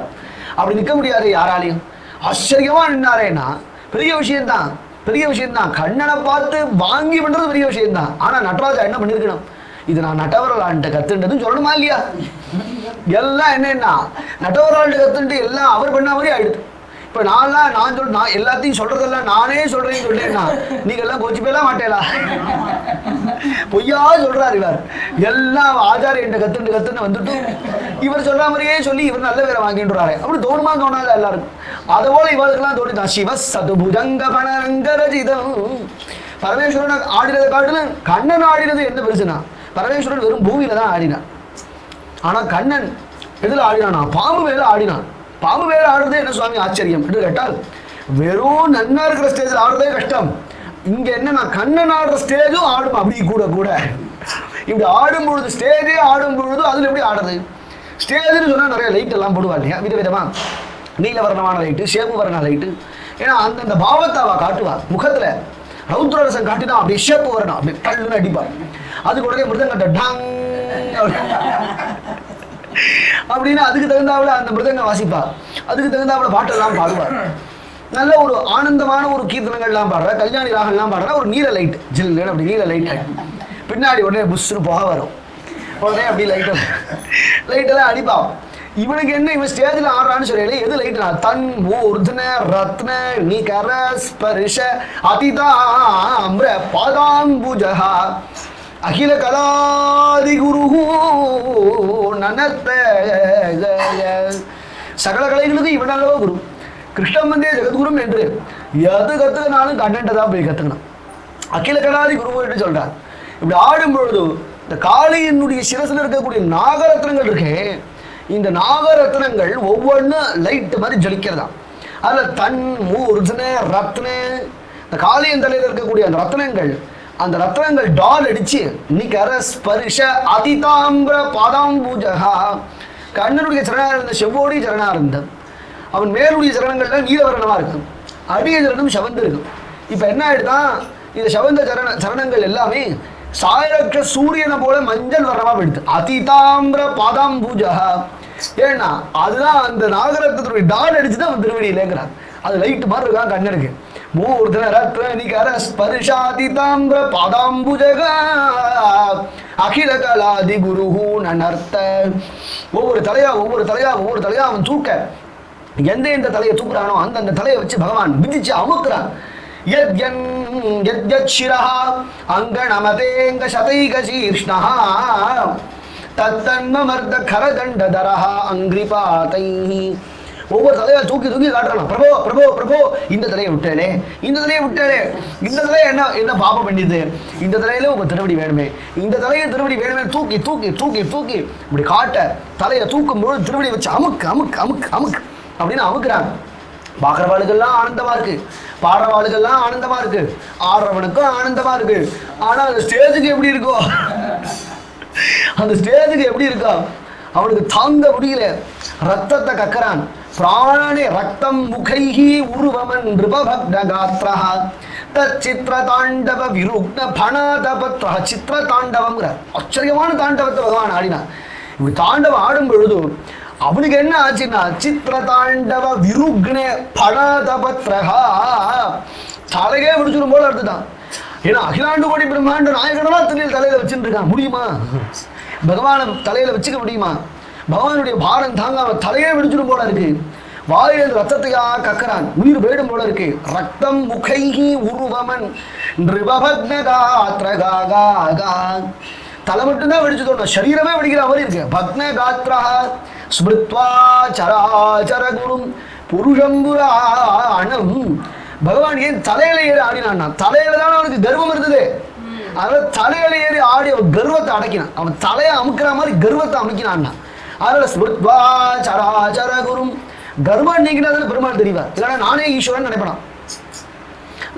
அப்படி நிற்க முடியாது யாராலையும். ஆச்சரியமா நின்னாரேன்னா பெரிய விஷயம்தான், பெரிய விஷயம்தான். கண்ணனை பார்த்து வாங்கி பண்றது பெரிய விஷயம்தான். ஆனா நட்டராஜா என்ன பண்ணிருக்கணும், இது நான் நட்டவரலான்ட்ட கத்துன்றதுன்னு சொல்லணுமா இல்லையா. எல்லாம் என்னன்னா நட்டவரலான்ட்ட கத்துட்டு எல்லாம் அவர் பண்ண மாதிரி ஆயிடுது. இப்போ நான் எல்லாத்தையும் சொல்றதெல்லாம் நானே சொல்றேன்னு சொல்லிட்டேன்னா நீங்க எல்லாம் கோச்சு போயலாம் மாட்டேலா, பொய்யா சொல்றாரு இவர். எல்லாம் ஆச்சாரியன் கத்துன்னு வந்துட்டு இவர் சொல்ற மாதிரியே சொல்லி இவர் நல்ல பேரை வாங்கின்றாரு. அப்படி தோணுமா தோணாத எல்லாருக்கும். அதை போல இவருக்கெல்லாம் தோணிதான். சிவ சதுபுஜங்க பணரங்க ரஜிதம். பரமேஸ்வரன் ஆடினதை காட்டிலும் கண்ணன் ஆடினது என்ன பெருசுனா, பரமேஸ்வரன் வெறும் பூமியில தான் ஆடினான். ஆனா கண்ணன் எதுல ஆடினானா, பாம்பு மேல ஆடினான். பாம்பு மேல ஆடுறதே என்ன சுவாமி ஆச்சரியம் என்று கேட்டால், வெறும் நன்னா இருக்கிற ஸ்டேஜில் ஆடுறதே கஷ்டம். இங்க என்ன, கண்ணன் ஆடுற ஸ்டேஜும் ஆடும். அப்படி கூட கூட இப்படி ஆடும் பொழுது, ஸ்டேஜே ஆடும் பொழுது அதுல எப்படி ஆடுறது. ஸ்டேஜ்னு சொன்னா நிறைய லைட் எல்லாம் போடுவா இல்லையா, விதவிதமா நீலவர்ணமான லைட்டு, சேப்பு வர்ண லைட்டு. ஏன்னா அந்தந்த பாவத்தை அவ காட்டுவா. முகத்துல ரௌத்ரரசம் காட்டினா அப்படி ஷேப்பு வரணும், அப்படி பல்லுன்னு அடிப்பார். அதுக்கு உடனே மிருதங்கட்ட டங் அப்படின்னு அதுக்கு தகுந்தாப்புல அந்த மிருதங்க வாசிப்பா, அதுக்கு தகுந்தாப்புல பாட்டெல்லாம் பாடுவார். நல்ல ஒரு ஆனந்தமான ஒரு கீர்த்தனங்கள்லாம் பாடுற, கல்யாணி ராகம்லாம் பாடுற ஒரு நீல லைட் ஜில் அப்படி நீல லைட் பின்னாடி உடனே புஷ்னு புகை வரும். உடனே அப்படி லைட்டெல்லாம் அடிப்பான். இவனுக்கு என்ன, இவன் ஸ்டேஜில் ஆடுறான்னு சொல்லல, எது லைட்னா தன் ஊர்தன ரத்ன நிகர ஸ்பர்ஷ அதிதாம்ர பாதாம்புஜஹ அகில கலாதி குரு நனத்த சகல கலைகளுக்கு இவன் அல்லவா குரு. கிருஷ்ணன் வந்தே ஜெகத்குரும் என்று எது கற்றுக்கினாலும் கண்ணன்ட்ட தான் போய் கற்றுக்கணும். அகில கலாதி குரு என்று சொல்றார். இப்படி ஆடும் பொழுது இந்த காளியினுடைய சிரசில் இருக்கக்கூடிய நாகரத்னங்கள் இருக்கே, இந்த நாகரத்னங்கள் ஒவ்வொன்றும் லைட்டு மாதிரி ஜொலிக்கிறதா. அதில் தன் மூர்தன ரத்ன, இந்த காளியின் தலையில் இருக்கக்கூடிய அந்த ரத்னங்கள் டால் அடிச்சு நிகர ஸ்பர்ஷ அதிதாம்பிர பாதாம்பூஜகா. கண்ணனுடைய சரணானந்த செவ்வோடி சரணானந்தம், அவன் மேலுடைய சரணங்கள்ல நீலவரணமா இருக்கும், அடிய சரணம் செவந்து இருக்கும். இப்போ என்ன ஆயிடுதான், இந்த செவந்த சரணங்கள் எல்லாமே சாயரக்ஷ சூரியனை போல மஞ்சள் வர்ணமா போயிடுது. அதிதாம்பிர பாதாம்பூஜகா. ஏன்னா அதுதான் அந்த நாகரத்னத்துடைய டால் அடிச்சுதான் அவன் திருவடியிலேங்கிறான். அது லைட்டு மாதிரி இருக்கான் கண்ணனுக்கு. மூர்தன ரத்ன நிகர ஸ்பர்ஷாதிதாம்பிர பாதாம்புஜகா அகில கலாதி குரு நனர்த்த. ஒவ்வொரு தலையா அவன் தூக்க, எந்த தலையை தூக்குறானோ அந்த தலையை வச்சு பகவான் விதிச்சு அமுக்குறான். அங்கணமதேங்க சதைக சீர்ஷ்ணஹ தத்தன்மர்த கரதண்டதரஹ அங்கிரிபாதைஹி. ஒவ்வொரு தலையை தூக்கி காட்டுறான். பிரபோ பிரபோ பிரபோ, இந்த தலையை விட்டேனே, இந்த தலையை என்ன பாபம் பண்ணிது, இந்த தலையில உங்க திருவடி வேணுமே, இந்த தலையை திருவடி வேணுமே, தூக்கி தூக்கி தூக்கி தூக்கி இப்படி காட்ட, தலையை தூக்கும் பொழுது திருவடியை வச்சு அமுக்கு அமுக்கு அமுக்கு அமுக்கு அப்படின்னு அமுக்குறாங்க. பார்க்குறவாளுகள்லாம் ஆனந்தமா இருக்கு, பாடுறவாளுகள்லாம் ஆனந்தமா இருக்கு, ஆடுறவனுக்கும் ஆனந்தமா இருக்கு. ஆனா அந்த ஸ்டேஜுக்கு எப்படி இருக்கோ, அவனுக்கு தாங்க முடியல, ரத்தத்தை கக்கறான். பிராணனே ரக்தம் முகைஹி உருவமன் நிருபபக்னகாத்ரஹ தச்சித்ர தாண்டவ விருக்ன பணதபத்ரஹ. சித்திர தாண்டவம்ங்கிற ஆச்சரியமான தாண்டவத்தை பகவான் ஆடினான். இப்படி தாண்டவம் ஆடும் பொழுது அவனுக்கு என்ன ஆச்சுன்னா சித்திர தாண்டவ விருக்ன பணதபத்ரஹா, தலையே விடுச்சிடும் போல எடுத்துட்டான். ஏன்னா அகிலாண்டு கோடி பிரம்மாண்ட நாயகனெல்லாம் தலையில வச்சுட்டு இருக்கான். முடியுமா பகவான தலையில வச்சுக்க முடியுமா? பகவானுடைய பாரம் தாங்காம தலையே விடுச்சிடும் போல இருக்கு. வாயில் ரத்தத்தையா கக்கறான், உயிர் போயிடும் போல இருக்கு. ரத்தம் முகைஹி உருவமன் நிருபபக்னகாத்ரகாகா. தலை மட்டும்தான் வெடிச்சு தோணும், சரீரமே வெடிக்கிற மாதிரி இருக்கு. பக்னகாத்ரா ஸ்மிருத்வா சராச்சர குரும் புருஷம்புராணம். பகவான் ஏன் தலையில ஏறி ஆடினான்னா, தலையில தானே அவனுக்கு கர்வம் இருந்தது. அதனால தலையில ஏறி ஆடி அவன் கர்வத்தை அடக்கினான். அவன் தலையை அமுக்கிற மாதிரி கர்வத்தை அமுக்கினான்னா, அதனால ஸ்மிருத்வா சராச்சர குரும். கர்வம் நீங்கினதுல பெருமாள் தெரிவார். இல்லைன்னா நானே ஈஸ்வரன் நினைப்படான்,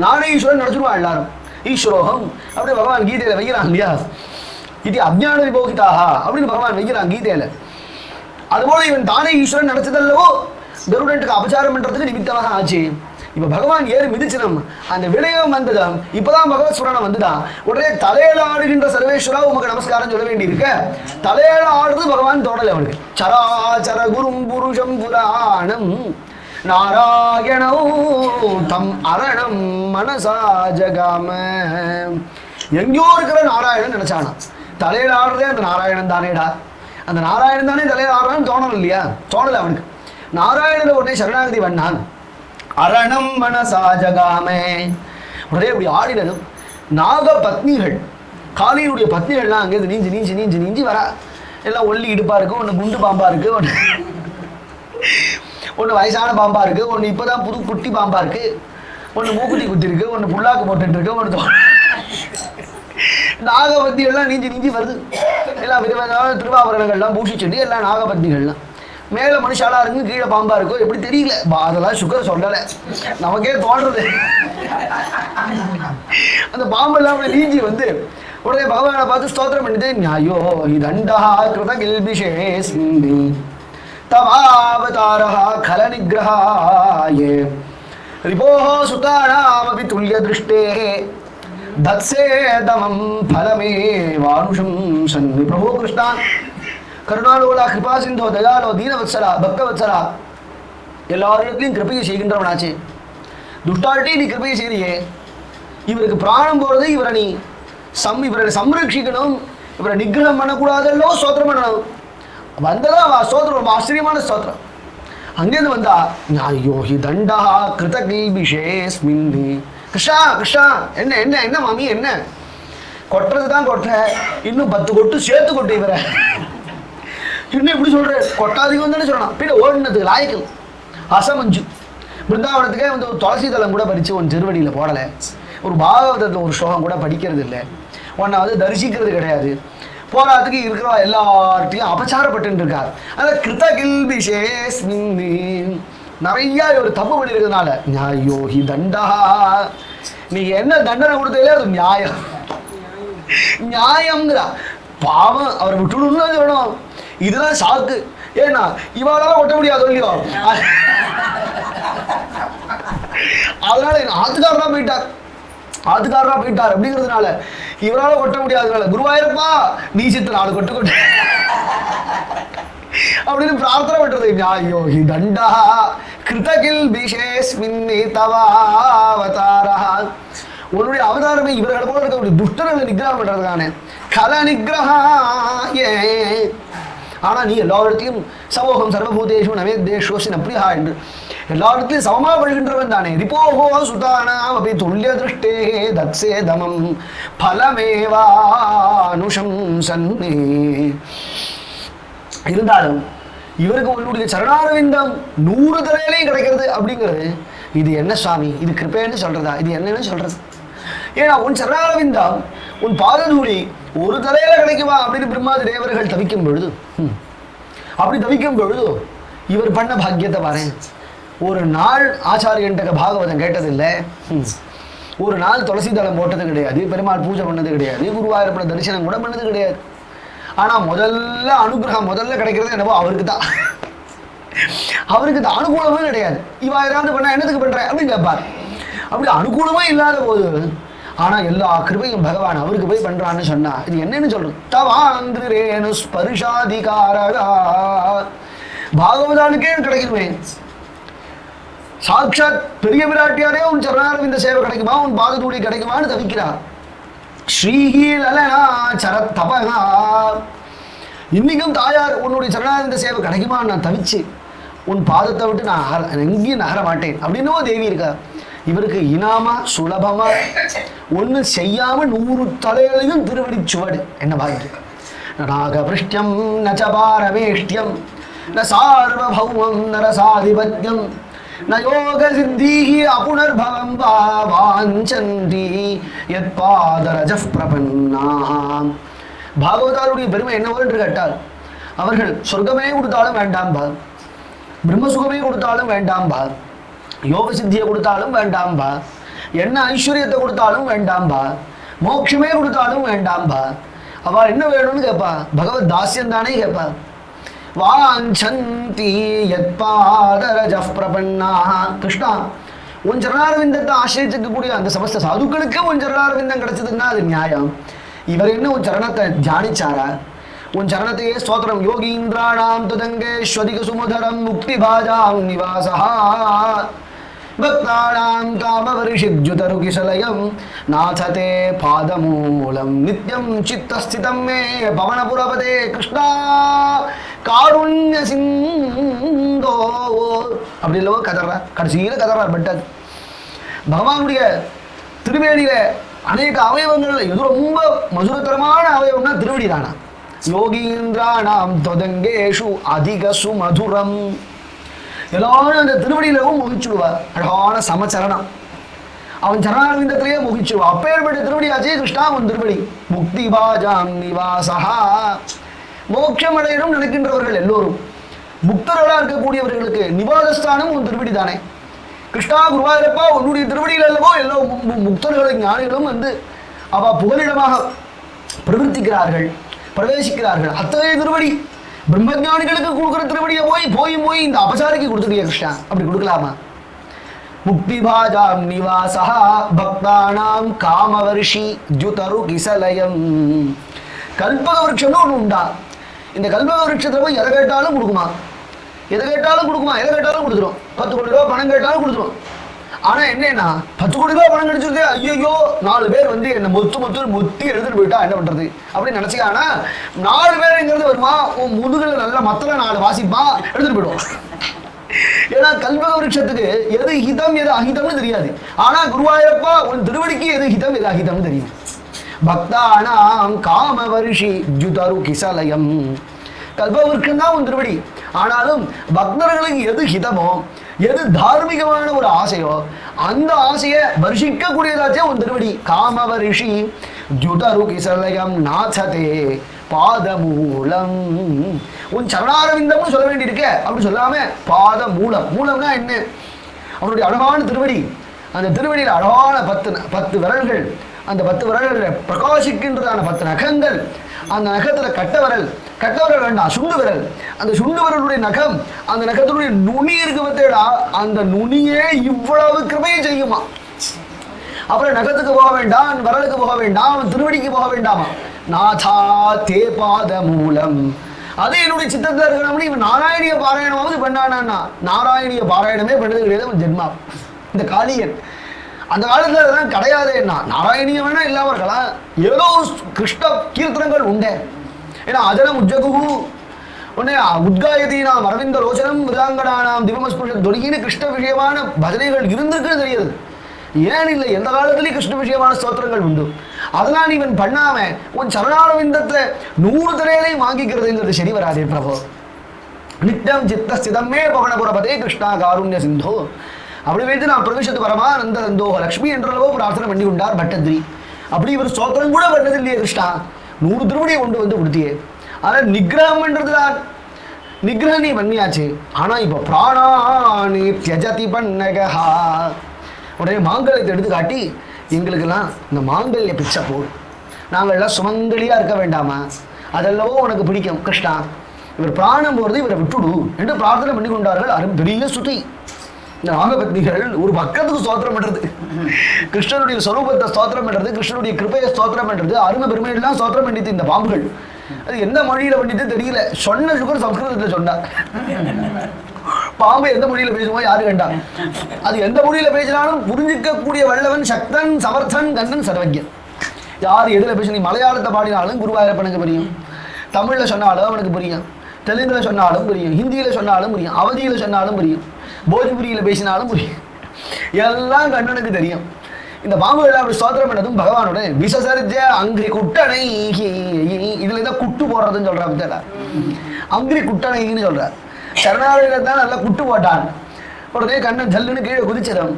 நானே ஈஸ்வரன் நினைச்சிருவான் எல்லாரும். ஈஸ்வரோகம் அப்படி பகவான் கீதையில வைக்கிறான் இல்லையா, இது அஜ்ஞான விபோகிதாக அப்படின்னு பகவான் வைக்கிறான் கீதையில. அதுபோல இவன் தானே ஈஸ்வரன் நினைச்சதல்லவோ கருடனுக்கு அபச்சாரம் பண்றதுக்கு நிமித்தமாக ஆச்சு. இப்ப பகவான் ஏறி மிதிச்சினம், அந்த விடயம் வந்ததாம். இப்பதான் பகவத் சுரணம் வந்துதான். உடனே தலையில ஆடுகின்ற சர்வேஸ்வரா உமக்கு நமஸ்காரம் சொல்ல வேண்டி இருக்க. தலையில ஆடுறது பகவான் தோடல அவனுக்கு. சராச்சர குரும் புருஷம் புராணம் நாராயணோ தம் அரணம் மனசா ஜகாம. எங்கேயோ இருக்கிற நாராயணன் நினைச்சானா. தலையில ஆடுறதே அந்த நாராயணன் தானேடா, அந்த நாராயணன் தானே தலையில ஆடுறான்னு தோணணும் இல்லையா? தோணல அவனுக்கு. நாராயணன் உடனே சரணாகதி பண்ணான். அரணம் மனசா ஜகாமே. உடனே அப்படி ஆடினதும் நாக பத்னிகள், காளியுடைய பத்னிகள்லாம் அங்கேருந்து நீஞ்சி நீஞ்சி நீஞ்சி நீஞ்சி வரா. எல்லாம் ஒல்லி இடுப்பா இருக்கு, ஒன்று குண்டு பாம்பா இருக்கு, ஒன்று வயசான பாம்பா இருக்கு, ஒன்று இப்போதான் புது குட்டி பாம்பா இருக்கு, ஒன்று மூக்குத்தி குத்தி இருக்கு, ஒன்று புல்லாக்கு போட்டுட்டு இருக்கு, ஒன்று நாகபத்திகள்லாம் நீஞ்சி நீஞ்சி வருது. எல்லாம் விதவிதமான திருவாபரணங்கள்லாம் பூஷிச்சுட்டு எல்லாம் நாகபத்திகள்லாம். மேலே மனுஷாலா இருக்கு, கீழே பாம்பா இருக்கும், எப்படி தெரியல. அதெல்லாம் சுகர் சொல்லலை, நமக்கே தோன்றது. அந்த பாம்பெல்லாம் அப்படி நீஞ்சி வந்து உடனே பகவானை பார்த்து ஸ்தோத்திரம் பண்ணிட்டு, நியாயோ இதண்டா கிருத கில்பிஷே சிந்தி தவாவதாரஹ கல நிகிரஹாயே ரிபோஹ சுதானாமபி துல்ய திருஷ்டேஹ தத்சேதமம் ஃபலமே வானுஷம் சன்னி. பிரபு கிருஷ்ணா கருணாலோலா கிருபா சிந்தோ தயாலோ தீனவத்சலா பக்தவத்சலா, எல்லாரிடத்திலையும் கிருப்பையை செய்கின்றவனாச்சே. துஷ்டாள்கிட்டையும் நீ கிருப்பையை செய்யறியே. இவருக்கு பிராணம் போகிறது, இவரை சம்ரட்சிக்கணும், இவரை நிகிரகம் பண்ணக்கூடாதல்லோ ஸ்தோத்திரம் பண்ணணும். வந்ததா ஸ்தோத்திரம் ரொம்ப ஆச்சரியமான ஸ்தோத்திரம். அங்கேருந்து வந்தா யோகி தண்டா கிருதகில்பிஷேஸ்மின். கிருஷ்ணா கிருஷ்ணா என்ன என்ன என்ன மாமி என்ன கொட்டுறது தான் கொட்ட, இன்னும் 10 கொட்டு சேர்த்து கொட்டு இவரை. இன்னும் இப்படி சொல்ற கொட்டாதீங்க தானே சொல்லணும். பின்ன ஓடினதுக்கு லாய்க்கல் அசமஞ்சு பிருந்தாவனத்துக்கே வந்து ஒரு துளசி தளம் கூட பறித்து உன் திருவடியில் போடலை, ஒரு பாகவதத்தில் ஒரு ஸ்லோகம் கூட படிக்கிறது இல்லை, உன்னை வந்து தரிசிக்கிறது கிடையாது, போராட்டத்துக்கு இருக்கிற எல்லார்ட்டையும் அபச்சாரப்பட்டு இருக்கார். அதான் கிருதகில்பிஷேஸ்மின் நிறைய ஒரு தப்பு பண்ணியிருக்கிறதுனால நியாயோகி தண்டா. நீங்க என்ன தண்டனை கொடுத்தீங்களே அது நியாயம், நியாயம்ங்கிறா. பாவம் அவரை விட்டுணும்னு சொல்லணும். இதுதான் சாக்கு. ஏன்னா இவாளால ஒட்ட முடியாது இல்லையோ, அதனால ஆத்துக்காரனா போயிட்டார் அப்படிங்கிறதுனால இவரால் கொட்ட முடியாதனால குருவாயிருப்பா நீ சித்த 4 கொட்டு அப்படின்னு பிரார்த்தனை பண்றது. யோகி தண்டா கிருதகில்பிஷேஸ்மின் தவாவதாரா. உன்னுடைய அவதாரமே இவர்களை போல இருக்கக்கூடிய துஷ்டர்களை நிகிரகம் பண்றதுக்கான கல நிகிரஹாய. ஆனா நீ எல்லா இடத்தையும் சமூகம் சர்வபூதேஷு நவேத்தேஷோசி நப்ரியா என்று எல்லா இடத்துலையும் சமமா பழுகின்றவன் தானே. ரிபோகோ சுதானாம் அப்படி துல்லிய திருஷ்டே தத்சே தமம் பலமேவானுஷம் சன்னே. இருந்தாலும் இவருக்கு உன்னுடைய சரணாரவிந்தம் 100 தலையிலையும் கிடைக்கிறது அப்படிங்கிறது இது என்ன சுவாமி, இது கிருப்பேன்னு சொல்றதா, இது என்னன்னு சொல்றது? ஏன்னா உன் சரணாரவிந்தம் உன் பாததூளி ஒரு தலையில கிடைக்குமா அப்படின்னு பிரம்மாதி தேவர்கள் தவிக்கும் பொழுது, அப்படி தவிக்கும் பொழுது இவர் பண்ண பாக்கியத்தை பாரு. ஒரு நாள் ஆச்சாரியன்ட்ட பாகவதம் கேட்டதில்லை, ஒரு நாள் துளசி தளம் போட்டது கிடையாது, பெருமாள் பூஜை பண்ணது கிடையாது, குருவாயூரப்பட தரிசனம் கூட பண்ணது கிடையாது. ஆனா முதல்ல அனுகிரகம் முதல்ல கிடைக்கிறது என்னவோ அவருக்கு தான். அவருக்கு தான் அனுகூலமே கிடையாது. இவா ஏதாவது பண்ண என்னத்துக்கு பண்ற அப்படின்னு கேட்பார். அப்படி அனுகூலமே இல்லாத போது ஆனா எல்லா கிருபையும் பகவான் அவருக்கு போய் பண்றான்னு சொன்னா இது என்னன்னு சொல்றது? தவாந்திரேனு ஸ்பர்ஷாதிகாரகா. பாகவதானுக்கே கிடைக்குமே, சாட்சாத் பெரிய விராட்டியாரே உன் சரணாரவிந்த சேவை கிடைக்குமா, உன் பாததூளி கிடைக்குமான்னு தவிக்கிறார். ஸ்ரீஹீலனா சரத்தபகா. இன்னைக்கும் தாயார் உன்னுடைய சரணாரவிந்த சேவை கிடைக்குமான்னு நான் தவிச்சு உன் பாதத்தை விட்டு நான் எங்கேயும் நகர மாட்டேன் அப்படின்னோ தேவி இருக்கா. இவருக்கு இனாமா சுலபமா ஒண்ணு செய்யாம 100 தலைகளையும் திருவடி சுவடு. என்ன பாக்கியம்! நாகபிருஷ்டம் நச்சபாரவேஷ்டியம் ந சார்வபௌமம் நரசாதிபத்யம் ந யோக சித்தீஹி அபுனர்பவம் வாஞ்சந்தி யத் பாதரஜஃப் பிரபன்னாம். பாகவதாருடைய பெருமை என்னவோ என்று கேட்டால் அவர்கள் சொர்க்கமே கொடுத்தாலும் வேண்டாம் பார், பிரம்மசுகமே கொடுத்தாலும் வேண்டாம் பார், யோக சித்தியை கொடுத்தாலும் வேண்டாம் பா, என்ன ஐஸ்வர்யத்தை கொடுத்தாலும் வேண்டாம் பா, மோட்சமே கொடுத்தாலும் வேண்டாம் பா. அவ என்ன வேணும்னு கேட்பா, பகவத் தாஸ்யம் தானே கேட்பா. வாஞ்சந்தி யத் பாதரஜஃப் பிரபன்னாஹ. கிருஷ்ணா உன் சரணாரவிந்தத்தை ஆசிரியத்துக்கக்கூடிய அந்த சமஸ்த சாதுக்களுக்கு உன் சரணாரவிந்தம் கிடைச்சதுன்னா அது நியாயம். இவர் என்ன உன் சரணத்தை தியானிச்சாரா? உன் சரணத்தையே ஸ்தோத்திரம். யோகீந்திராணாம் துதங்கேஸ்வதிக சுமதரம் முக்தி பாஜாம் நிவாசா பக்தானாம் காமவரிஷித்யுதருகிசலயம் நாததே பாதமூலம் நித்யம் சித்தஸ்திதம் மே பவனபுரபதே கிருஷ்ணா காருண்ய சிந்தோ. அப்படி இல்லவோ கதறார், கடைசியில் கதறார். பட் அது பகவானுடைய திருவேணியில அநேக அவயவங்கள் எது ரொம்ப மதுரத்தரமான அவயவம்னா திருவடி தானா. யோகீந்திராணாம் தொதங்கேஷு அதிகசு மதுரம். எல்லாரும் அந்த திருவடியிலவும் முகிச்சுடுவார். அழகான சமச்சரணம், அவன் சரணாரவிந்தத்திலேயே முகிச்சுடுவா. அப்பேற்பட்ட திருவடியாச்சே கிருஷ்ணா உன் திருவடி. முக்தி பாஜாம் நிவாசா. மோட்சம் அடையணும் நினைக்கின்றவர்கள் எல்லோரும் முக்தர்களாக இருக்கக்கூடியவர்களுக்கு நிவாதஸ்தானம் உன் திருவடி தானே. கிருஷ்ணா குருவாயூரப்பா உன்னுடைய திருவடியில் அல்லவோ எல்லா முக்தர்களும் ஞானிகளும் வந்து அவ புகலிடமாக பிரவர்த்திக்கிறார்கள், பிரவேசிக்கிறார்கள். அத்தகைய திருவடி பிரம்மஞானிகளுக்கு கொடுக்குற திருவடியை போய் இந்த அபசாரிக்கு கொடுத்துட்டிய கிருஷ்ணா. அப்படி கொடுக்கலாமா? முக்தி பாஜாம் நிவாசா பக்தானாம் காமவர்ஷி ஜுதரு கிசலயம். கல்பக விருட்சம்னு ஒன்று உண்டா? இந்த கல்பக விருட்சத்தில் போய் எதை கேட்டாலும் கொடுக்குமா? எதை கேட்டாலும் கொடுக்குமா? எதை கேட்டாலும் கொடுத்துரும். 10 கோடி ரூபா பணம் கேட்டாலும் கொடுத்துரும். ஆனா என்னன்னா 10 கோடி ரூபாய் பணம் கிடைச்சிருது, ஐயோ 4 பேர் வந்து என்ன மொத்தி எடுத்துட்டு போயிட்டா என்ன பண்றது அப்படின்னு நினைச்சுக்கானா 4 பேருங்கிறது வருமா, உன் முதுகுல நல்லா மத்தல 4 வாசிப்பா எடுத்துட்டு போயிடுவான். ஏன்னா கல்பக விருட்சத்துக்கு எது ஹிதம் எது அஹிதம்னு தெரியாது. ஆனா குருவாயூரப்பா உன் திருவடிக்கு எது ஹிதம் எது அஹிதம்னு தெரியும். பக்தானாம் காம வருஷி ஜுதரு கிசலயம். கல்பவருக்கும் தான் உன் திருவடி. ஆனாலும் பக்தர்களுக்கு எது ஹிதமோ எது தார்மீகமான ஒரு ஆசையோ அந்த ஆசையை வருஷிக்கக்கூடியதாச்சே உன் திருவடி. காம வருஷி ஜுதரு கிசலயம் நாச்சதே பாதமூலம். உன் சரணாரவிந்தம்னு சொல்ல வேண்டியிருக்க, அப்படி சொல்லாம பாத மூலம். மூலம்னா என்ன? அவனுடைய அழகான திருவடி. அந்த திருவடியில் அழகான 10 விரல்கள், அந்த 10 விரல்களில் பிரகாசிக்கின்றதான 10 நகங்கள். அந்த நகத்துல கட்டவரல் வேண்டாம், சுண்டு விரல். அந்த சுண்டு விரலுடைய நகம், அந்த நகத்தினுடைய நுனி இருக்கு பத்தேடா, அந்த நுனியே இவ்வளவு கிருபையை செய்யுமா. அப்புறம் நகத்துக்கு போக வேண்டாம், விரலுக்கு போக வேண்டாம், திருவடிக்கு போக வேண்டாமா. நாதா தே பாத மூலம். அது என்னுடைய சித்தத்தில் இருக்கணும்னு இவன் நாராயணிய பாராயணமாவது பண்ணானா. நாராயணிய பாராயணமே பண்ணது கிடையாது அவன் ஜென்மா. இந்த காளியன் அந்த காலத்துல அதெல்லாம் கிடையாது. என்ன நாராயணிய வேணா இல்லாம இருக்கலாம், ஏதோ கிருஷ்ண கீர்த்தனங்கள் உண்டே. ஏன்னா அதனம் உஜ்ஜகு உடனே உத்காயதீனாம் அரவிந்த லோச்சனம் மிருதாங்கடானாம் திவமஸ்புஷ தொடிகின்னு கிருஷ்ண விஷயமான பஜனைகள் இருந்திருக்குன்னு தெரியுது. ஏன் இல்லை, எந்த காலத்திலேயும் கிருஷ்ண விஷயமான ஸ்தோத்திரங்கள் உண்டு. அதெல்லாம் இவன் பண்ணாம உன் சரணாரவிந்தத்தை 100 தடையிலையும் வாங்கிக்கிறதுங்கிறது சரி வராதே பிரபு. நித்தம் சித்த ஸ்திதமே பவனபுரபதே கிருஷ்ணா காருண்ய சிந்தோ. அப்படி வைத்து நான் பிரவிஷத்து பரமானந்த சந்தோக லக்ஷ்மி என்றளவோ பிரார்த்தனை பண்ணி கொண்டார் பட்டத்ரி. அப்படி இவர் ஸ்தோத்திரம் கூட பண்ணது இல்லையே கிருஷ்ணா, 100 திருவடியை கொண்டு வந்து கொடுத்தியே. ஆனால் நிகிரகம் என்றதுதான் நிகிரகம் நீ பண்ணியாச்சு. ஆனா இப்ப பிராணானி தியஜதி பண்ணகா. உடனே மாங்கல்யத்தை எடுத்து காட்டி எங்களுக்கெல்லாம் இந்த மாங்கல்ய பிச்சை போடு, நாங்கள்லாம் சுமங்கலியா இருக்க வேண்டாமா, அதெல்லவோ உனக்கு பிடிக்கும் கிருஷ்ணா, இவர் பிராணம் போறது இவரை விட்டுடு என்று பிரார்த்தனை பண்ணி கொண்டார்கள். பெரிய சுத்தி. இந்த நாகபத்னிகள் ஒரு பக்கத்துக்கு ஸ்தோத்திரம் பண்றது, கிருஷ்ணனுடைய சொரூபத்தை ஸ்தோத்திரம் பண்றது, கிருஷ்ணனுடைய கிருப்பையை ஸ்தோத்திரம் பண்றது, அருமை பெருமையெல்லாம் ஸ்தோத்திரம் பண்ணிட்டு இந்த பாம்புகள். அது எந்த மொழியில பண்ணிட்டு தெரியல. சொன்ன சுகர் சம்ஸ்கிருதத்துல சொன்னார். பாம்பு எந்த மொழியில பேசுமோ யாரு கண்டா. அது எந்த மொழியில பேசினாலும் புரிஞ்சிக்கக்கூடிய வல்லவன் சக்தன் சமர்த்தன் கண்ணன் சர்வஜன். யார் எதுல பேச, நீ மலையாளத்தை பாடினாலும் குருவாயூரப்பனுக்கு புரியும், தமிழ்ல சொன்னாலும் அவனுக்கு புரியும், தெலுங்குல சொன்னாலும் புரியும், ஹிந்தியில சொன்னாலும் புரியும், அவதியில சொன்னாலும் புரியும், போஜ்புரியில பேசினாலும் புரியும். எல்லாம் கண்ணனுக்கு தெரியும். இந்த பாம்புகள் அப்படி ஸ்தோத்திரம் பண்ணதும் பகவானோட விசசர்ஜ அங்கிரி குட்டணை. இதுல தான் குட்டு போடுறதுன்னு சொல்றாங்க. அங்கிரி குட்டணைன்னு சொல்றார். சரணாலயத்தான் நல்லா குட்டு போட்டான். உடனே கண்ணன் ஜல்லுன்னு கீழே குதிச்சிடும்.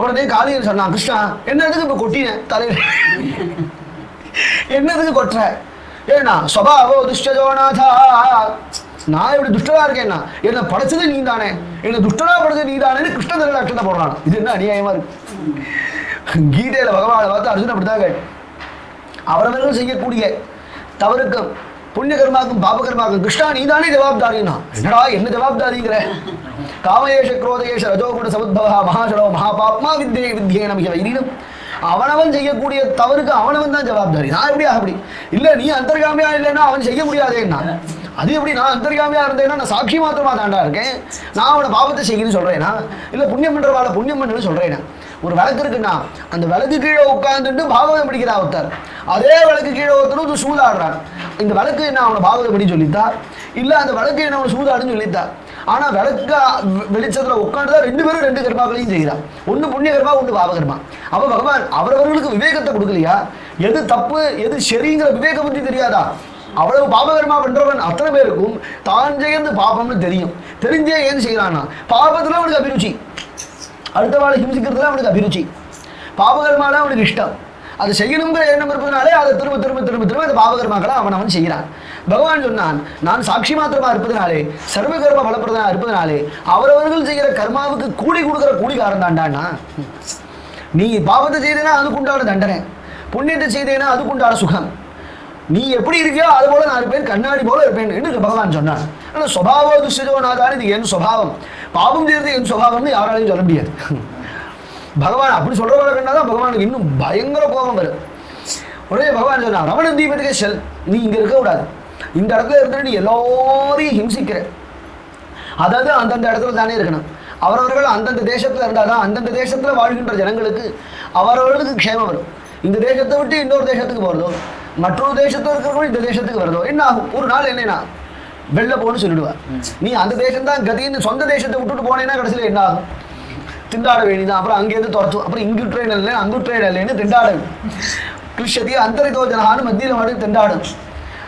உடனே காளியன் சொன்னான், கிருஷ்ணா என்னதுக்கு இப்ப கொட்டினேன் தலையில, என்னதுக்கு கொட்டுற? ஏன்னா ஸ்வபாவோ துஷ்டஜோநாதா, நான் இப்படி துஷ்டனா இருக்கேன்னா என்ன படைச்சது நீ தானே, என்ன துஷ்டனா படைச்சது நீ தானே கிருஷ்ண தலையில அர்த்தத்தை போடுறான். இது என்ன அநியாயமா இருக்கு. கீதையில பகவானை பார்த்து அர்ஜுன் அப்படிதான் கேட்டு, அவரவர்கள் செய்யக்கூடிய தவறுக்கும் புண்ணிய கர்மாக்கும் பாப கர்மாக்கும் கிருஷ்ணா நீ தானே ஜவாப்தாரினா. என்னடா என்ன ஜவாப்தாரிங்கிற? காமயேஷ குரோதயேஷ ரஜோகுண சமுத்பவா மகாசரோ மகாபாப்மா வித்யே வித்யே நமிக வைரீனம். அவனவன் செய்யக்கூடிய தவறுக்கு அவனவன் தான் ஜவாப்தாரி. நான் எப்படி அப்படி இல்லை, நீ அந்தர்காமியா இல்லைன்னா அவன் செய்ய முடியாதேன்னா. அது எப்படி நான் அந்தர்காமியா இருந்தேன்னா நான் சாட்சி மாத்திரமா தாண்டா இருக்கேன், நான் அவனை பாவத்தை செய்யணும்னு சொல்றேனா, இல்லை புண்ணியம் பண்றவாள புண்ணியம் பண்ணுன்னு சொல்றேனா. ஒரு விளக்கு இருக்குன்னா அந்த விளக்கு கீழே உட்காந்துட்டு பாகவதம் படிக்கிறா ஒருத்தர், அதே விளக்கு கீழே ஒருத்தரும் சூதாடுறான். இந்த விளக்கு என்ன அவனை பாகவதம் படி சொல்லித்தா, இல்லை அந்த விளக்கு என்ன அவனை சூதாடுன்னு சொல்லித்தா. ஆனா விளக்க வெளிச்சத்துல உட்காந்துதான் 2 பேரும் 2 கர்மாக்களையும் செய்கிறான். ஒண்ணு புண்ணிய கர்மா, ஒண்ணு பாவகர்மா. அப்ப பகவான் அவரவர்களுக்கு விவேகத்தை கொடுக்கலையா? எது தப்பு எது சரிங்கிற விவேக புத்தி தெரியாதா? அவ்வளவு பாபகர்மா பண்றவன் அத்தனை பேருக்கும் தான் செய்யறது பாபம்னு தெரியும். தெரிஞ்சே ஏன் செய்யறான்னா பாபத்துல அவனுக்கு அபிருச்சி, அடுத்த வாழை ஹிம்சிக்கிறதுல அவனுக்கு அபிருச்சி, பாபகர்மால அவனுக்கு இஷ்டம். அது செய்யணுங்கிற எண்ணம் இருப்பதனாலே அதை திரும்ப திரும்ப திரும்ப திரும்ப அந்த பாவகர்மாக்களை அவன் செய்கிறான். பகவான் சொன்னான், நான் சாட்சி மாத்திரமா இருப்பதனாலே சர்வகர்ம பலப்பிரதனா இருப்பதனாலே அவரவர்கள் செய்கிற கர்மாவுக்கு கூலி கொடுக்குற கூலிக்காரன் தாண்டானா. நீ பாவத்தை செய்தேனா அதுக்குண்டான தண்டனை, புண்ணியத்தை செய்தேனா அதுக்குண்டான சுகம். நீ எப்படி இருக்கியோ அது போல நான் இருப்பேன், கண்ணாடி போல இருப்பேன் என்று பகவான் சொன்னான். ஆனால் சுபாவோ துஷ்டஜோ நாதான், இது என் சுபாவம், பாவம் செய்யறது என் சுபாவம்னு யாராலையும் சொல்ல முடியாது. பகவான் அப்படி சொல்றவரை கண்டாதான் பகவானுக்கு இன்னும் பயங்கர கோபம் வரும். உடனே பகவான் சொன்னான், ரமண தீபத்துக்கே செல், நீ இங்க இருக்க கூடாது, இந்த இடத்துல இருந்துட்டு நீ எல்லாரையும் ஹிம்சிக்கிற, அதாவது அந்தந்த இடத்துல தானே இருக்கணும். அவரவர்கள் அந்தந்த தேசத்தில் இருந்தால் தான் அந்தந்த தேசத்தில் வாழ்கின்ற ஜனங்களுக்கு அவரவர்களுக்கு க்ஷேமம் வரும். இந்த தேசத்தை விட்டு இன்னொரு தேசத்துக்கு போகிறதோ, மற்றொரு தேசத்தில் இருக்கிறவங்க இந்த தேசத்துக்கு வருதோ என்ன ஆகும்? ஒரு நாள் என்னன்னா வெளில போன்னு சொல்லிடுவார். நீ அந்த தேசம் தான் கதின்னு சொந்த தேசத்தை விட்டுட்டு போனேன்னா கடைசியில் என்ன ஆகும்? திண்டாட வேண்டிதான். அப்புறம் அங்கேருந்து துரத்தும். அப்புறம் இங்கு ட்ரெயின் இல்லை அங்கு ட்ரெயின் இல்லைன்னு திண்டாடும். கிருஷ்ணத்தையும் அந்தரிதோஜனான்னு மத்தியில் மாடி திண்டாடும்.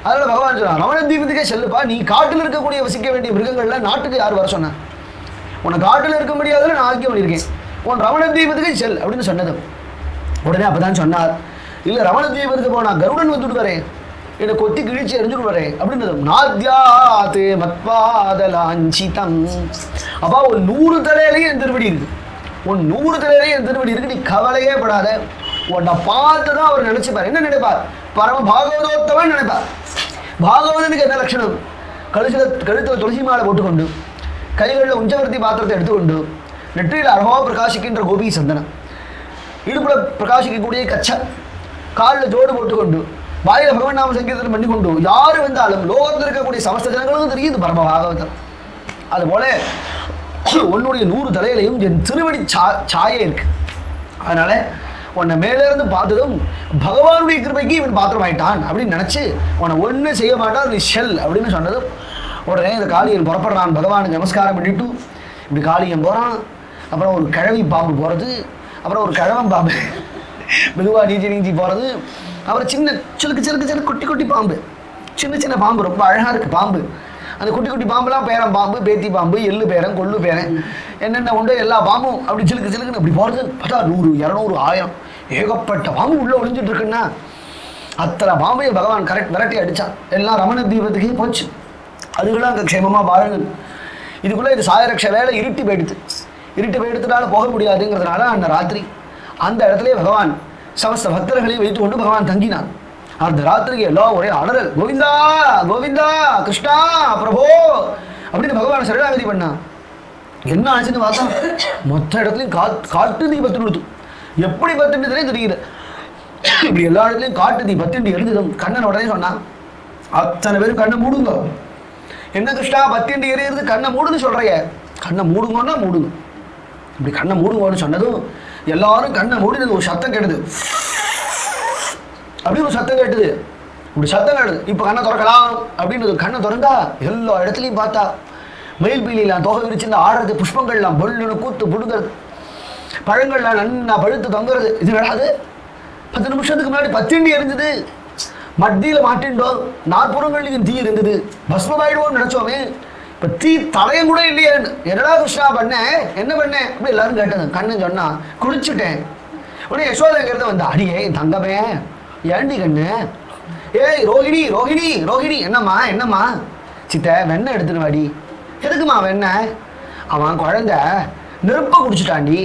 அதனால பகவான் சொன்னான், ரமண தீபத்துக்கே செல்லுப்பா. நீ காட்டில் இருக்கக்கூடிய வசிக்க வேண்டிய மிருகங்கள்ல நாட்டுக்கு யார் வர சொன்ன? உன்னை காட்டில் இருக்க முடியாதுன்னு நான் ஆக்கியம் பண்ணியிருக்கேன். உன் ரமண தீபத்துக்கே செல் அப்படின்னு சொன்னது. உடனே அப்பதான் சொன்னார், இல்லை ரமண தீபத்துக்கு போனா கருடன் வந்துட்டு வரேன், என்னை கொத்தி கிழிச்சு எரிஞ்சுட்டு வரேன் அப்படின்றது. நாத்யாத்து மத்பாதலாஞ்சிதம். அப்பா ஒரு 100 தலையிலையும் என் திருவடி இருக்கு, உன் 100 தலையிலையும் என் திருவடி இருக்கு, நீ கவலையே படாத. உன்னை பார்த்து தான் அவர் நினைச்சுப்பார். என்ன நினைப்பார்? பரம பாகவதோத்தவன் நினைப்பார். பாகவதனுக்கு என்ன லட்சணம்? கழுத்தில் துளசி மாலை போட்டுக்கொண்டு, கைகளில் உஞ்சவர்த்தி பாத்திரத்தை எடுத்துக்கொண்டு, நெற்றியில் அழகா பிரகாசிக்கின்ற கோபி சந்தனம், இடுப்புல பிரகாசிக்கக்கூடிய கச்ச, காலில் ஜோடு போட்டுக்கொண்டு, வாயில பகவன் நாம சங்கீர்த்தனம் பண்ணி கொண்டு யாரு வந்தாலும் லோகத்தில் இருக்கக்கூடிய சமஸ்த ஜனங்களுக்கும் தெரியுது பரம பாகவதம். அதுபோல உன்னுடைய 100 தலையிலையும் என் திருவடி சாயே இருக்கு. அதனால உன்னை மேலேருந்து பார்த்ததும் பகவானுடைய கிருபைக்கு இவன் பாத்திரம் ஆயிட்டான் அப்படின்னு நினச்சி உன்னை ஒன்றும் செய்ய மாட்டான், நீ ஷெல் அப்படின்னு சொன்னதும் உடனே இந்த காளியன் புறப்படுறான். பகவானுக்கு நமஸ்காரம் பண்ணிட்டு இப்படி காளியன் போகிறான். அப்புறம் ஒரு கிழவி பாம்பு போகிறது, அப்புறம் ஒரு கிழவன் பாம்பு மெதுவாக நீஞ்சி போகிறது, அப்புறம் சின்ன சிலுக்கு குட்டி குட்டி பாம்பு, சின்ன பாம்பு, ரொம்ப அழகாக இருக்குது பாம்பு. அந்த குட்டி குட்டி பாம்புலாம் பேரன் பாம்பு, பேத்தி பாம்பு, எள்ளு பேரன், கொள்ளு பேரன், என்னென்ன உண்டோ எல்லா பாம்பும் அப்படி சிலுக்குன்னு அப்படி போகிறது. பார்த்தா 100, 200, 1000 ஏகப்பட்ட பாம்பு உள்ளே ஒளிஞ்சிட்டு இருக்குன்னா அத்தனை பாம்பையை பகவான் கரெக்ட் விரட்டி அடித்தான். எல்லாம் ரமண தீபத்துக்கே போச்சு. அதுக்கெல்லாம் அங்கே க்ஷேமமாக பாருங்கள். இதுக்குள்ளே இது சாயரக்ஷ வேலை இருட்டி போயிடுத்துனால போக முடியாதுங்கிறதுனால அந்த ராத்திரி அந்த இடத்துல பகவான் சமஸ்த பக்தர்களையும் வைத்து கொண்டு பகவான் தங்கினான். அந்த ராத்திரிக்கு எல்லாம் ஒரே அடரல், கோவிந்தா கோவிந்தா கிருஷ்ணா பிரபோ அப்படின்னு பகவான் சரணாகதி பண்ணான். என்ன ஆச்சுன்னு பார்த்தா மொத்த இடத்துலையும் காட்டு தீ பத்து எப்படி பத்துன்றதே தெரியல. இப்படி எல்லா இடத்துலையும் காட்டு தீ பத்துண்டு எழுதுதும். கண்ணன் உடனே சொன்னான், அத்தனை பேரும் கண்ணை மூடுங்க. என்ன கிருஷ்ணா பத்திண்டு எறியறது, கண்ணை மூடுன்னு சொல்றைய, கண்ணை மூடுங்கன்னா மூடுங்க. இப்படி கண்ணை மூடுங்கன்னு சொன்னதும் எல்லாரும் கண்ணை மூடினது. ஒரு சத்தம் கேட்டது, அப்படின்னு ஒரு சத்தம் கேட்டது. இப்படி சத்தம் கேட்டது, இப்போ கண்ணை திறக்கலாம் அப்படின்றது. கண்ணை திறந்தா எல்லா இடத்துலையும் பார்த்தா மயில் பீலிலாம் தொகை விரிச்சிருந்த ஆடுறது, புஷ்பங்கள்லாம் பொல்லுன்னு கூத்து புடுங்கிறது, பழங்கள்லாம் நன்னா பழுத்து தொங்குறது. இது நடாது 10 நிமிஷத்துக்கு முன்னாடி பத்திண்டி எரிஞ்சது, மத்தியில் மாட்டின்றோம், 4 புறங்கள்லையும் தீ இருந்தது, பஸ்மமாயிடுவோம்னு நினைச்சோமே, இப்போ தீ தலையும் கூட இல்லையே. என்னடா கிருஷ்ணா பண்ண, என்ன பண்ணேன் அப்படி எல்லாரும் கேட்டது. கண்ணன் சொன்னா, குளிச்சுட்டேன். உடனே யசோதைங்கிறத வந்து, அடியே தங்கமே ஏண்டி கண்ணு, ஏய் ரோஹிணி ரோஹிணி ரோஹிணி, என்னம்மா சித்த வெண்ணெய் எடுத்துன்னு வாடி. எதுக்குமா வெண்ணெய்? அவன் குழந்தை நெருப்பை குடிச்சுட்டாண்டி,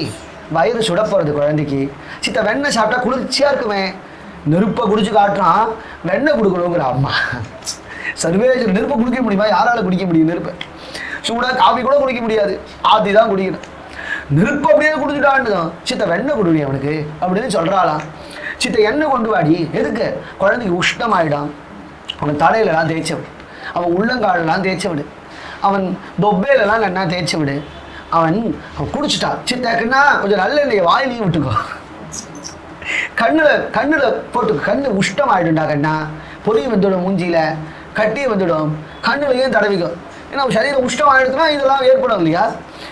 வயிறு சுட போகிறது குழந்தைக்கு. சித்த வெண்ணெய் சாப்பிட்டா குளிர்ச்சியாக இருக்குமே. நெருப்பை குடிச்சு காட்டுறான், வெண்ணெய் கொடுக்கணுங்கிற அம்மா. சர்வேஜர் நெருப்பை குடிக்க முடியுமா? யாரால குடிக்க முடியும் நெருப்பை? சூடாக காஃபி கூட குடிக்க முடியாது, ஆத்தி தான் குடிக்கணும். நெருப்பு அப்படியே குடிச்சுட்டான்னு தான். சித்த வெண்ணெய் கொடுங்க அவனுக்கு அப்படின்னு சொல்கிறாளாம். சித்த எண்ணெய் கொண்டு வாடி. எதுக்கு? குழந்தைக்கு உஷ்ணமாயிடான். அவன் தலையிலலாம் தேய்ச்சி விடு, அவன் உள்ளங்காலெல்லாம் தேய்ச்சி விடு, அவன் தொப்பையிலலாம் என்ன தேய்ச்சி விடு. அவன் குடிச்சிட்டான். சித்தாக்குன்னா கொஞ்சம் நல்ல எண்ணெயை வாயிலையும் விட்டுக்கோ, கண்ணில் போட்டு, கண்ணு உஷ்டம் ஆகிடும்டா கண்ணா. பொறி வந்துடும், மூஞ்சியில் கட்டி வந்துடும், கண்ணுலையும் தடவிக்கும். ஏன்னா சரீரம் உஷ்டம் ஆகிடுச்சுன்னா இதெல்லாம் ஏற்படும் இல்லையா?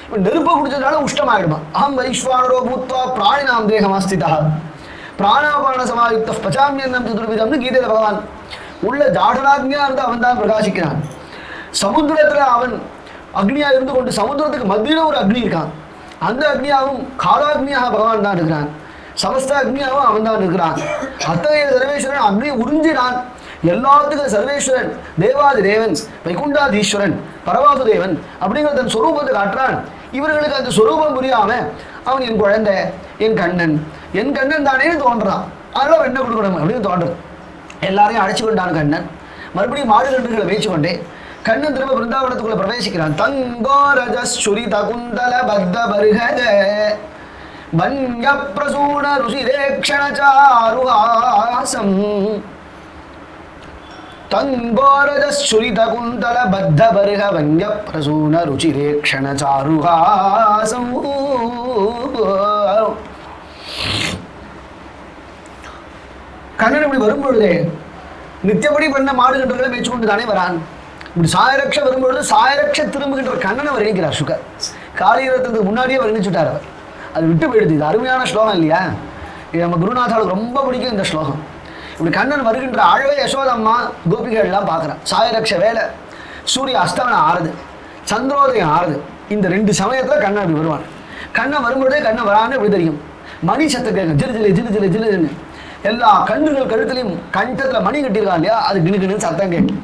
இப்போ நெருப்பை குடிச்சதுனால உஷ்டம் ஆகிடுமா. அஹம் வைஸ்வானரோ பூத்வா பிராணினாம் தேகம் அஸ்திதா பிராணாபான சமாயுக்த பச்சாமியம் சதுர்விதம்னு கீதையில பகவான் உள்ள ஜாடராக்னியா இருந்து அவன் தான் பிரகாசிக்கிறான். சமுத்திரத்துல அவன் அக்னியா இருந்து கொண்டு சமுத்திரத்துக்கு மத்தியில ஒரு அக்னி இருக்கான். அந்த அக்னியாவும் காலாக்னியாக பகவான் தான் இருக்கிறான். சமஸ்த அக்னியாவும் அவன் தான் இருக்கிறான். அத்தகைய சர்வேஸ்வரன் அக்னியை உறிஞ்சினான். எல்லாத்துக்கும் சர்வேஸ்வரன், தேவாதி தேவன், வைகுண்டாதீஸ்வரன், பரவாசுதேவன் அப்படிங்கிற தன் சொரூபத்தை காட்டுறான். இவர்களுக்கு அந்த சொரூபம் புரியாம அவன் என் குழந்தை, என் கண்ணன் தானே தோன்றான். அதனால என்ன கொடுக்கணும் அப்படின்னு தோன்றது. எல்லாரையும் அழைச்சு கொண்டான் கண்ணன். மறுபடியும் மாடு கன்றுகளை மேய்ச்சி கொண்டே கண்ணன் திரும்ப பிருந்தாவனத்துக்குள்ள பிரவேசிக்கிறான். தங்கோரஜஸ்சுரி தகுந்தல பத்த பருகஜ வன்ய பிரசூன ருசிரேக்ஷண சாருஹாசம். தங்கோரஜுரித குந்தல பத்த பருக வங்க பிரசூன ருச்சிரேக்ஷண சாருஹாசம். கண்ணன் இப்படி வரும்பொழுதே நித்தியப்படி பண்ண மாடுகின்றவர்களை மேய்ச்சி கொண்டு தானே வரான். இப்படி சாயரக்ஷ வரும்பொழுது சாயரக்ஷ திரும்புகின்ற கண்ணனை வர்ணிக்கிறார் சுகர். காளியரத்துக்கு முன்னாடியே வர்ணிச்சுட்டார் அவர். அது விட்டு போயிடுது. இது அருமையான ஸ்லோகம் இல்லையா? இது நம்ம குருநாதாவுக்கு ரொம்ப பிடிக்கும் இந்த ஸ்லோகம். இப்படி கண்ணன் வருகின்ற அழகை யசோதம்மா கோபிகள் எல்லாம் பார்க்குறான். சாயரக்ஷ வேலை, சூரிய அஸ்தமனம் ஆறுது, சந்திரோதயம் ஆறுது. இந்த 2 சமயத்தில் கண்ணன் அப்படி வருவான். கண்ணன் வரும்பொழுதே கண்ணன் வரான்னு எப்படி தெரியும்? மணி சத்தம் கேட்கும். ஜிலு ஜிலு ஜிலு ஜிலு ஜிலுன்னு எல்லா கண்ணுகள் கழுத்துலையும் கண்டத்தில் மணி கட்டியிருக்கான் இல்லையா? அது கிணுகிணுன்னு சத்தம் கேட்கும்.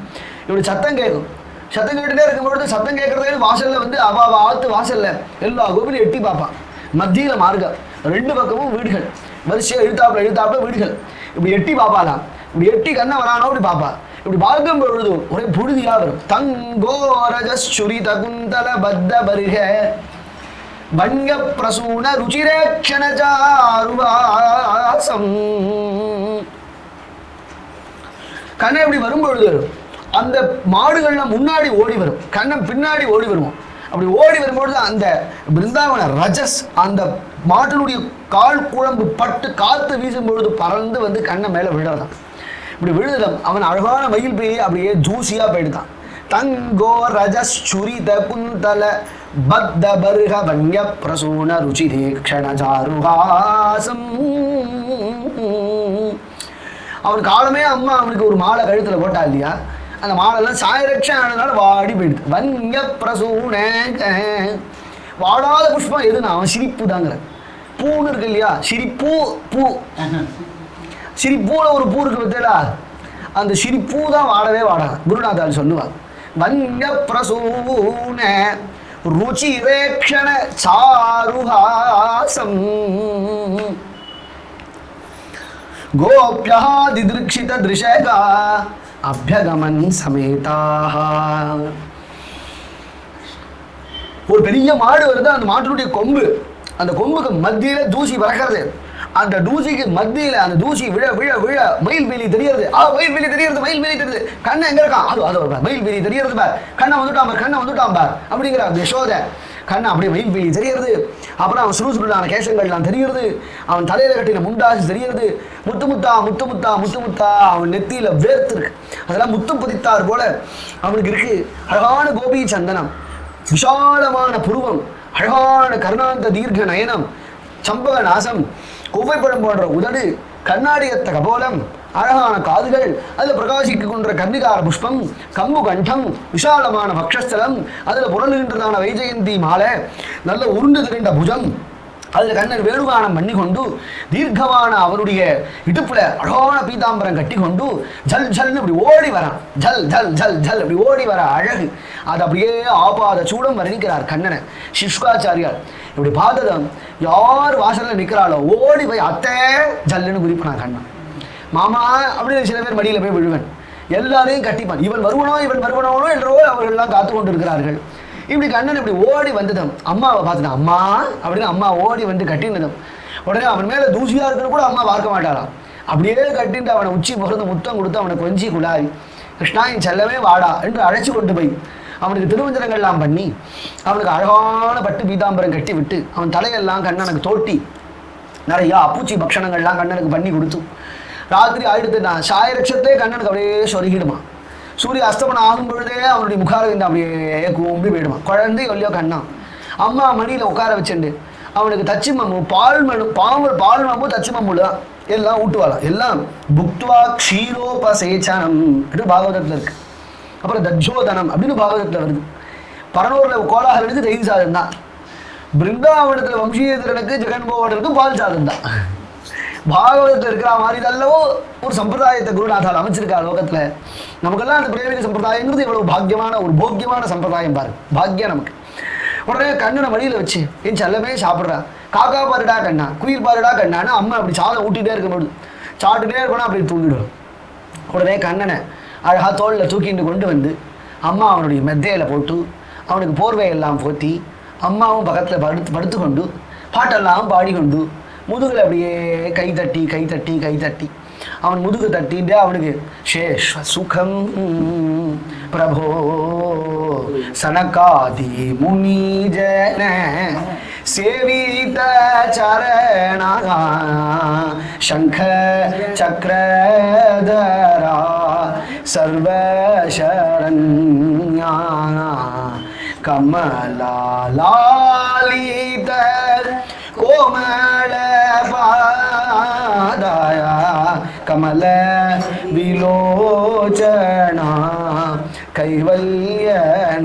இப்படி சத்தம் கேட்கும். சத்தம் கேட்டுட்டே இருக்கும்பொழுது சத்தம் கேட்கறதே வாசல்ல வந்து அவாவ ஆத்து வாசல்ல எல்லா கோபிலையும் எட்டி பார்ப்பான். மத்தியில் மார்க்கம், 2 பக்கமும் வீடுகள், வரிசையாக எழுத்தாப்புல வீடுகள். இப்படி எட்டி பார்ப்பாலாம். இப்படி எட்டி கண்ணை வரானோ இப்படி பார்ப்பா. இப்படி பார்க்கும் பொழுது ஒரே புழுதியா வரும். தங்கோரஜுரி தகுந்தல பத்த பருக வங்க பிரசூன ருச்சிரேக்ஷண சாருவாசம். கண்ணன் இப்படி வரும்பொழுது அந்த மாடுகள்லாம் முன்னாடி ஓடி வரும், கண்ணன் பின்னாடி ஓடி வருவோம். அப்படி ஓடி வரும்பொழுது அந்த பிருந்தாவன ரஜஸ் அந்த மாட்டினுடைய கால் குழம்பு பட்டு காத்து வீசும் பொழுது பறந்து வந்து கண்ணன் மேலே விழுறதான். இப்படி விழுதும் அவன் அழகான மயில் பெய்ய அப்படியே ஜூசியா போயிடுதான். தங்கோ ரஜுரித குந்தல பத்த பருக வன்ய பிரசூன ருச்சிரேக்ஷண சாருஹாசம். அவன் காலமே அம்மா அவனுக்கு ஒரு மாலை கழுத்துல போட்டா இல்லையா? அந்த மாலைலாம் சாயரக்ஷன் ஆனதுனால வாடி போயிடுது. வன்ய பிரசூன வாடாத புஷ்பம் எதுனா அவன் சிரிப்பு தாங்கிற. பூன்னு இருக்கு இல்லையா? சிரிப்பூ பூ. சிரிப்பூல ஒரு பூ இருக்கு பார்த்தா, அந்த சிரிப்பூ தான் வாடவே வாடாது. குருநாதால் சொல்லுவார் வன்ய பிரசூன ருச்சிரேக்ஷண சாருஹாசம். கோப்யா திதிருக்ஷித திருஷகா அபியகமன் சமேதாக. ஒரு பெரிய மாடு வருது. அந்த மாட்டினுடைய கொம்பு, அந்த கொம்புக்கு மத்தியில தூசி பறக்கிறது. அந்த தூசிக்கு மத்தியில அந்த தூசி விழ விழ விழ மயில் வேலி தெரியுது. மயில் வேலி தெரியுது, மயில் வேலி தெரியுது. கண்ணன் எங்க இருக்கான்? அது மயில் வேலி தெரியுது பார். கண்ணன் வந்துட்டான் பார் அப்படிங்கிற அந்த யசோத. கண்ணன் அப்படியே மயில் வேலி தெரியுது. அப்புறம் அவன் சுறுசுறுடான கேசங்கள்லாம் தெரியுது. அவன் தலையில கட்டின முண்டாசு தெரியுது. முத்து முத்தா முத்து முத்தா முத்து முத்தா அவன் நெத்தியில வேர்த்து இருக்கு. அதெல்லாம் முத்து பதித்தார் போல அவனுக்கு இருக்கு. அழகான கோபி சந்தனம், விஷாலமான புருவம், அழகான கருணாந்த தீர்க்க நயனம், சம்பக நாசம், குவைப்பழம் போன்ற உதடு, கண்ணாடியத்த கபோலம், அழகான காதுகள், அதில் பிரகாசிக்க கொன்ற கன்னிகார புஷ்பம், கம்பு கண்டம், விஷாலமான பக்ஷஸ்தலம், அதில் புரளுகின்றதான வைஜெயந்தி மாலை, நல்ல உருண்டு திரண்ட புஜம், அதில் கண்ணன் வேணுகானம் பண்ணி கொண்டு தீர்க்கமான அவருடைய இடுப்புல அழகான பீதாம்பரம் கட்டி கொண்டு ஜல் ஜல்னு இப்படி ஓடி வரான். ஜல் ஜல் ஜல் ஜல் அப்படி ஓடி வர அழகு. அது அப்படியே ஆபாத சூடம் வர்ணிக்கிறார் கண்ணனை சுஷ்காச்சாரியார். இப்படி பார்த்ததும் யார் வாசலில் நிற்கிறாளோ ஓடி போய் அத்தை ஜல்லுன்னு குதிப்பான் கண்ணன். மாமா அப்படின்னு சில பேர் மடியில் போய் விழுவன். எல்லாரையும் கட்டிப்பான். இவன் வருவனோ என்றோ அவர்கள்லாம் காத்து கொண்டு இருக்கிறார்கள். இப்படி கண்ணன் இப்படி ஓடி வந்ததும் அம்மாவை பார்த்துட்டான். அம்மா அப்படின்னு அம்மா ஓடி வந்து கட்டினதும் உடனே அவன் மேலே தூசியா இருக்குன்னு கூட அம்மா பார்க்க மாட்டாளாம். அப்படியே கட்டிட்டு அவனை உச்சி முகர்ந்து முத்தம் கொடுத்து அவனை கொஞ்சி குழாரி கிருஷ்ணா என் செல்லவே வாடா என்று அழைச்சி கொண்டு போய் அவனுக்கு திருமஞ்சனங்கள்லாம் பண்ணி அவனுக்கு அழகான பட்டு பீதாம்பரம் கட்டி விட்டு அவன் தலையெல்லாம் கண்ணனுக்கு தோட்டி நிறையா அப்பூச்சி பக்ஷணங்கள்லாம் கண்ணனுக்கு பண்ணி கொடுத்து ராத்திரி ஆயிடுத்து நான் சாயரட்சத்தே கண்ணனுக்கு அப்படியே சொருகிடுமா. சூரிய அஸ்தமனம் ஆகும் பொழுதே அவனுடைய முகாரவிந்த அப்படியே கூம்பி போயிடுவான். குழந்தை ஒல்லியோ கண்ணா அம்மா மடியில் உட்கார வச்சுண்டு அவனுக்கு தச்சு மம்மு பால் மம்மு தச்சு மம்முல எல்லாம் ஊட்டுவாளாம். எல்லாம் புக்துவா க்ஷீரோபசேச்சனம் அப்படின்னு பாகவதத்தில் இருக்கு. அப்புறம் தஜ்ஜோதனம் அப்படின்னு பாகவதத்தில் வருது. பரனூரில் கோலாகலனுக்கு தயிர் சாதம் தான். பிருந்தாவனத்தில் வம்சீயத்திரனுக்கு ஜெகன்மோகனுக்கு பால் சாதம் தான். பாகவதத்தில் இருக்கிற மாதிரி இதெல்லவோ ஒரு சம்பிரதாயத்தை குருநாதால் அமைச்சிருக்கா லோகத்தில். நமக்கெல்லாம் அந்த பிரேமிக சம்பிரதாயங்கிறது எவ்வளவு பாக்கியமான ஒரு போக்கியமான சம்பிரதாயம் பாரு. பாக்கியம் நமக்கு. உடனே கண்ணனை வழியில் வச்சு என் செல்லமே சாப்பிட்றா. காக்கா பாருடா கண்ணா, குயில் பாருடா கண்ணான்னு அம்மா அப்படி சாதம் ஊட்டிகிட்டே இருக்கும்போது சாப்பிட்டுட்டே இருக்கணும் அப்படி தூங்கிடும். உடனே கண்ணனை அழகாக தோளில் தூக்கிட்டு கொண்டு வந்து அம்மா அவனுடைய மெத்தையில் போட்டு அவனுக்கு போர்வையெல்லாம் போற்றி அம்மாவும் பக்கத்தில் படுத்து கொண்டு பாட்டெல்லாம் பாடிக்கொண்டு முதுகில் அப்படியே கை தட்டி அவன் முதுகு தட்டிட்டு அவனுக்கு சேஷ்வ சுகம் பிரபோ சனகாதி முனி ஜன சேவித சரணா சங்க சக்கரதரா சர்வசரண்யா கமலாலித கோமள பாதாய கமல விலோச்சனா கைவல்யநாதா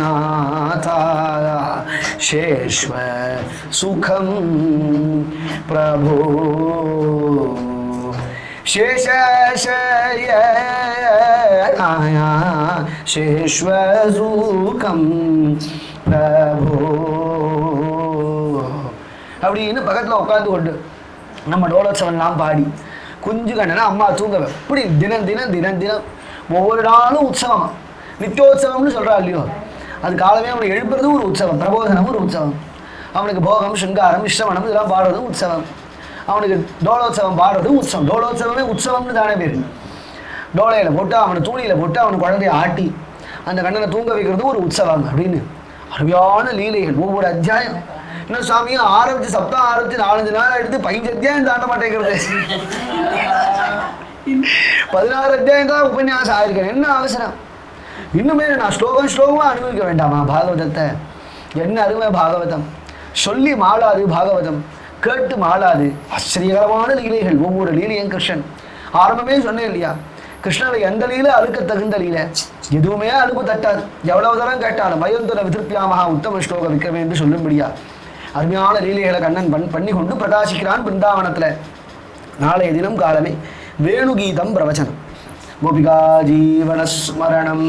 சேஷ்வ சுகம் பிரபோ சேஷயனாயா சேஷ்வ சுகம் பிரபோ அப்படின்னு பக்கத்தில் உட்காந்து கொண்டு நம்ம டோலோத்சவம்லாம் பாடி குஞ்சு கண்ணனா அம்மா தூங்கவை இப்படி தினம் தினம் தினம் தினம் ஒவ்வொரு நாளும் உற்சவம் நித்தியோத்சவம்னு சொல்கிறா இல்லையோ அது காலமே அவனை எழுப்புறது ஒரு உற்சவம் பிரபோதனம் ஒரு உற்சவம் அவனுக்கு போகம் சிங்காரம் இஷ்டமனம் இதெல்லாம் பாடுறதும் உற்சவம் அவனுக்கு டோலோத்சவம் பாடுறது உற்சவம் டோலோத்சவமே உற்சவம்னு தானே பேர் டோலையில் போட்டு அவனை தூணியில் போட்டு அவனை குழந்தைய ஆட்டி அந்த கண்ணனை தூங்க வைக்கிறது ஒரு உற்சவம் அப்படின்னு அருமையான லீலைகள் ஒவ்வொரு அத்தியாயம் இன்னும் சுவாமியும் ஆரம்பிச்சு சப்தம் ஆரம்பிச்சு 4-5 நாள் எடுத்து 15 அத்தியாயம் தாண்ட மாட்டேங்கிறது 16 அத்தியாயம் தான் உபன்யாசம் ஆயிருக்கேன் என்ன அவசரம் இன்னுமே நான் ஸ்லோகமாக அனுபவிக்க வேண்டாமா பாகவதத்தை என்ன அருமை பாகவதம் சொல்லி மாளாது பாகவதம் கேட்டு மாளாது ஆச்சரியகரமான லீலைகள் ஒவ்வொரு லீலையும் கிருஷ்ணன் ஆரம்பமே சொன்னேன் இல்லையா கிருஷ்ணனை எந்த லீலை அழுக்க தகுந்த லீலை எதுவுமே அழுப்பு தட்டாது எவ்வளவு தரம் கேட்டாலும் வயந்துல விதிருப்பியாமகா உத்தம ஸ்லோக விற்கவே என்று சொல்லும்படியா அருமையான லீலைகளை கண்ணன் பண்ணி கொண்டு பிரகாசிக்கிறான் பிருந்தாவனத்தில் நாளைய தினம் காலமே வேணுகீதம் பிரவச்சனம் கோபிகா ஜீவனஸ்மரணம்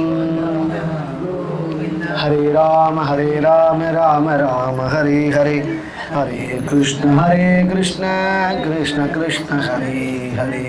ஹரே ராம ராம ராம ஹரே ஹரே ஹரே கிருஷ்ண கிருஷ்ண கிருஷ்ண ஹரே ஹரே